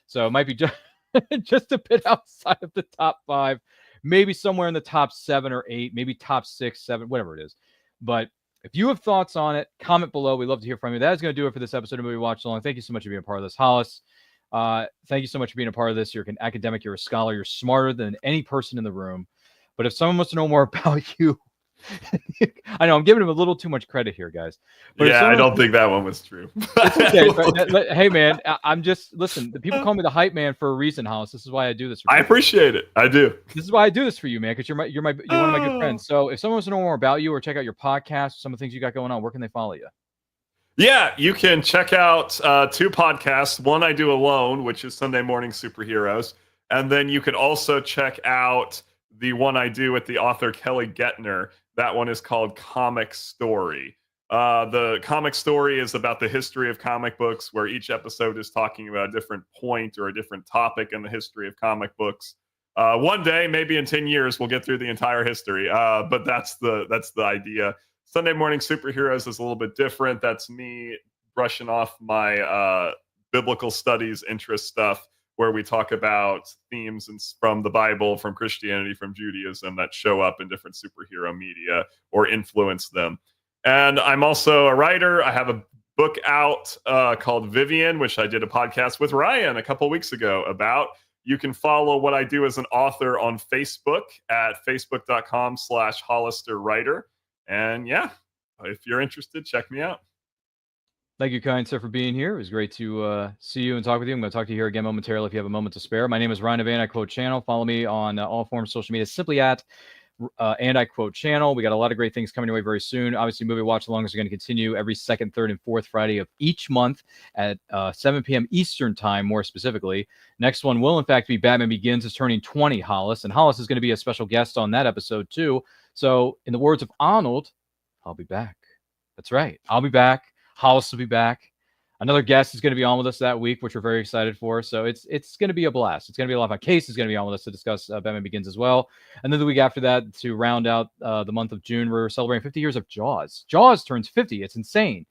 So it might be just a bit outside of the top 5. Maybe somewhere in the top 7 or 8, maybe top 6, 7, whatever it is. But if you have thoughts on it, comment below. We'd love to hear from you. That is going to do it for this episode of Movie Watch Along. Thank you so much for being a part of this, Hollis. Thank you so much for being a part of this. You're an academic. You're a scholar. You're smarter than any person in the room. But if someone wants to know more about you, I know I'm giving him a little too much credit here, guys. But I don't think that one was true. Okay, but, hey, man, I'm just listen. The people call me the hype man for a reason, Hollis. This is why I do this. I appreciate it. I do. This is why I do this for you, man. Because you're one of my good friends. So if someone wants to know more about you or check out your podcast, some of the things you got going on, where can they follow you? Yeah, you can check out 2 podcasts. One I do alone, which is Sunday Morning Superheroes, and then you can also check out the one I do with the author Kelly Gettner. That one is called Comic Story. The Comic Story is about the history of comic books, where each episode is talking about a different point or a different topic in the history of comic books. One day, maybe in 10 years, we'll get through the entire history. But that's the idea. Sunday Morning Superheroes is a little bit different. That's me brushing off my biblical studies interest stuff, where we talk about themes from the Bible, from Christianity, from Judaism that show up in different superhero media or influence them. And I'm also a writer. I have a book out called Vivian, which I did a podcast with Ryan a couple weeks ago about. You can follow what I do as an author on Facebook at facebook.com/HollisterWriter. And yeah, if you're interested, check me out. Thank you, kind sir, for being here. It was great to see you and talk with you. I'm going to talk to you here again momentarily if you have a moment to spare. My name is Ryan of And I Quote Channel. Follow me on all forms of social media simply at And I Quote Channel. We got a lot of great things coming your way very soon. Obviously, movie watch-alongs are going to continue every second, third, and fourth Friday of each month at 7 p.m. Eastern Time, more specifically. Next one will, in fact, be Batman Begins. Is turning 20, Hollis. And Hollis is going to be a special guest on that episode, too. So, in the words of Arnold, I'll be back. That's right. I'll be back. Hollis will be back. Another guest is going to be on with us that week, which we're very excited for. So it's going to be a blast. It's going to be a lot of fun. Case is going to be on with us to discuss Batman Begins as well. And then the week after that, to round out the month of June, we're celebrating 50 years of Jaws. Jaws turns 50. It's insane,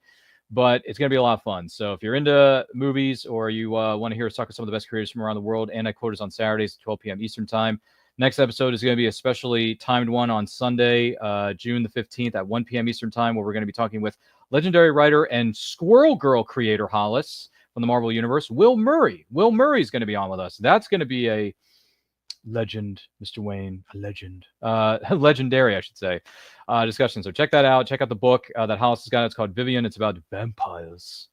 but it's going to be a lot of fun. So if you're into movies or you want to hear us talk to some of the best creators from around the world, And I Quote is on Saturdays at 12 p.m. Eastern Time. Next episode is going to be a specially timed one on Sunday, June the 15th at 1 p.m. Eastern Time, where we're going to be talking with legendary writer and Squirrel Girl creator Hollis from the Marvel Universe, Will Murray. Will Murray is going to be on with us. That's going to be a legend, Mr. Wayne, a legend. Legendary, I should say, discussion. So check that out. Check out the book that Hollis has got. It's called Vivian. It's about vampires.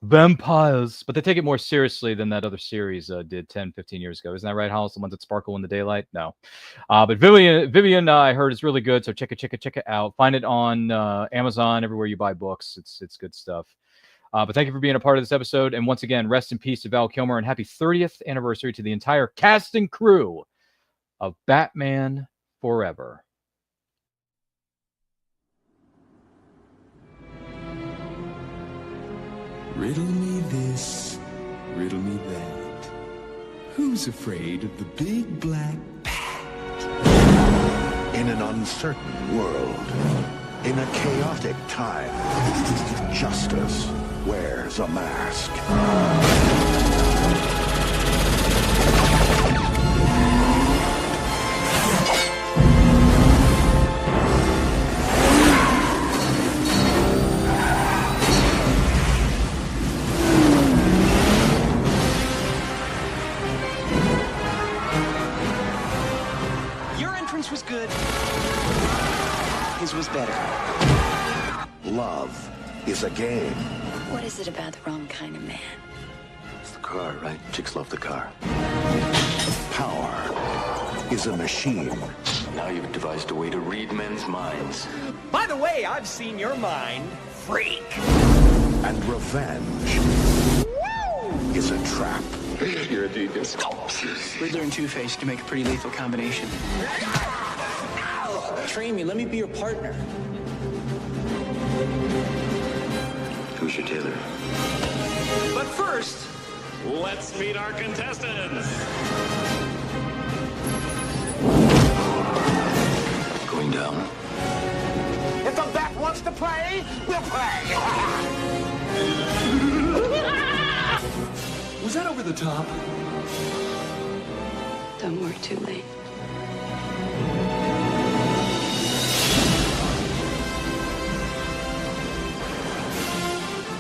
Vampires, but they take it more seriously than that other series did 10, 15 years ago. Isn't that right, Hollis? The ones that sparkle in the daylight? No. But Vivian, I heard is really good. So check it out. Find it on Amazon, everywhere you buy books. It's good stuff. But thank you for being a part of this episode. And once again, rest in peace to Val Kilmer and happy 30th anniversary to the entire cast and crew of Batman Forever. Riddle me this, riddle me that. Who's afraid of the big black bat? In an uncertain world, in a chaotic time, justice wears a mask. Was good. His was better. Love is a game. What is it about the wrong kind of man? It's the car, right? Chicks love the car. Power is a machine. Now you've devised a way to read men's minds. By the way, I've seen your mind, freak. And revenge is a trap. You're a devious. Riddler and Two-Face can make a pretty lethal combination. Train me, let me be your partner. Who's your tailor? But first, let's meet our contestants. Going down. If the bat wants to play, we'll play. Was that over the top? Don't work too late.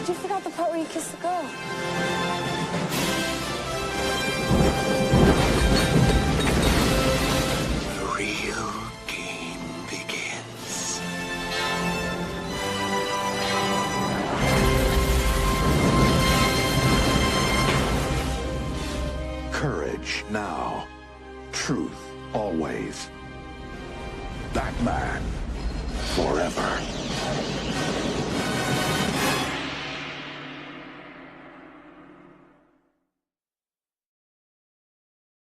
You forgot the part where you kissed the girl. The real game begins. Courage now. Truth always. Batman Forever.